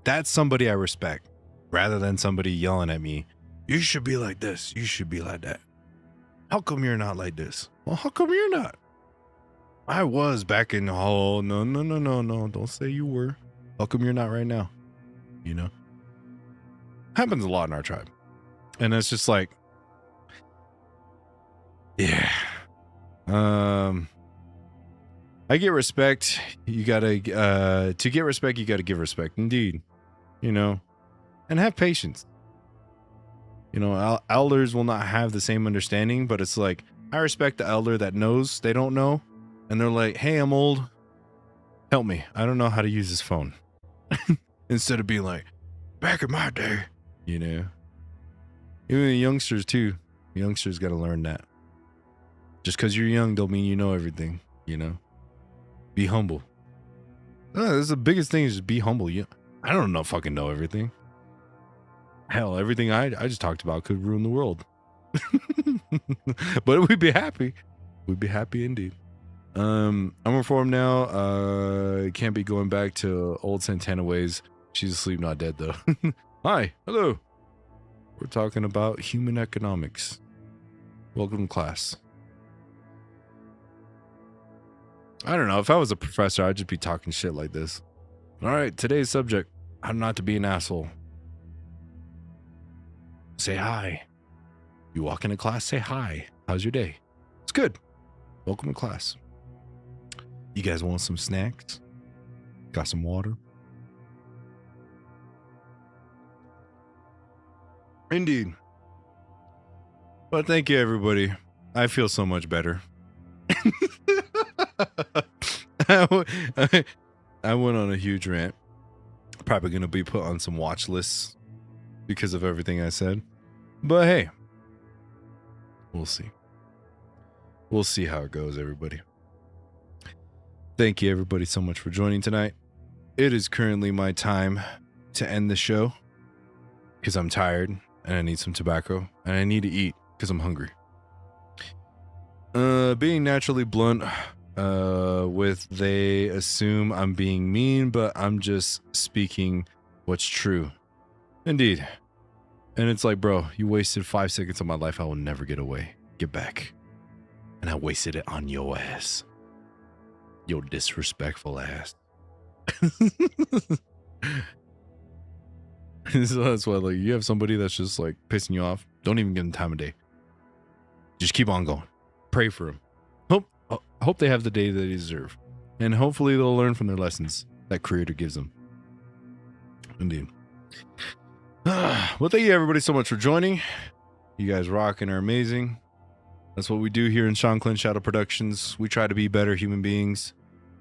That's somebody I respect, rather than somebody yelling at me, you should be like this, you should be like that. How come you're not like this? Well, how come you're not? I was back in, oh, no, don't say you were. How come you're not right now? You know? Happens a lot in our tribe. And it's just like, yeah. I get respect. You gotta, to get respect, you gotta give respect. Indeed. You know? And have patience. You know, elders will not have the same understanding, but it's like, I respect the elder that knows they don't know. And they're like, hey, I'm old. Help me. I don't know how to use this phone. Instead of being like, back in my day, you know. Even the youngsters too. The youngsters got to learn that. Just because you're young don't mean you know everything, you know. Be humble. That's the biggest thing is just be humble. I don't fucking know everything. Hell, everything I just talked about could ruin the world. But we'd be happy. We'd be happy indeed. I'm reformed now. Can't be going back to old Santana ways. She's asleep, not dead though. Hi, hello. We're talking about human economics. Welcome to class. I don't know. If I was a professor, I'd just be talking shit like this. All right, today's subject, how not to be an asshole. Say hi. You walk into class, say hi. How's your day? It's good. Welcome to class. You guys want some snacks? Got some water? Indeed. But thank you, everybody. I feel so much better. I went on a huge rant. Probably going to be put on some watch lists because of everything I said. But hey, we'll see. We'll see how it goes, everybody. Thank you, everybody, so much for joining tonight. It is currently my time to end the show because I'm tired and I need some tobacco and I need to eat because I'm hungry. Being naturally blunt, with they assume I'm being mean, but I'm just speaking what's true. Indeed. And it's like, bro, you wasted 5 seconds of my life. I will never get away. Get back. And I wasted it on your ass. Your disrespectful ass. So that's why, like, you have somebody that's just like pissing you off. Don't even give them time of day. Just keep on going. Pray for them. Hope they have the day that they deserve. And hopefully they'll learn from their lessons that Creator gives them. Indeed. Well, thank you everybody so much for joining. You guys rock and are amazing. That's what we do here in Shanclen Shadow Productions. We try to be better human beings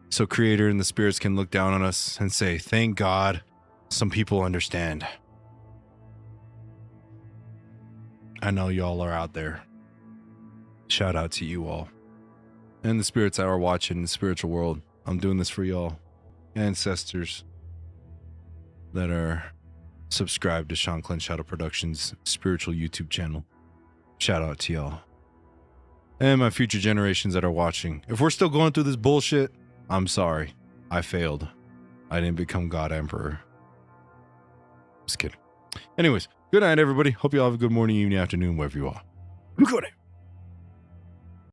so Creator and the spirits can look down on us and say, thank God some people understand. I know y'all are out there. Shout out to you all. And the spirits that are watching in the spiritual world. I'm doing this for y'all. Ancestors that are subscribed to Shanclen Shadow Productions spiritual YouTube channel. Shout out to y'all. And my future generations that are watching. If we're still going through this bullshit, I'm sorry. I failed. I didn't become God Emperor. Just kidding. Anyways, good night, everybody. Hope you all have a good morning, evening, afternoon, wherever you are. Good night.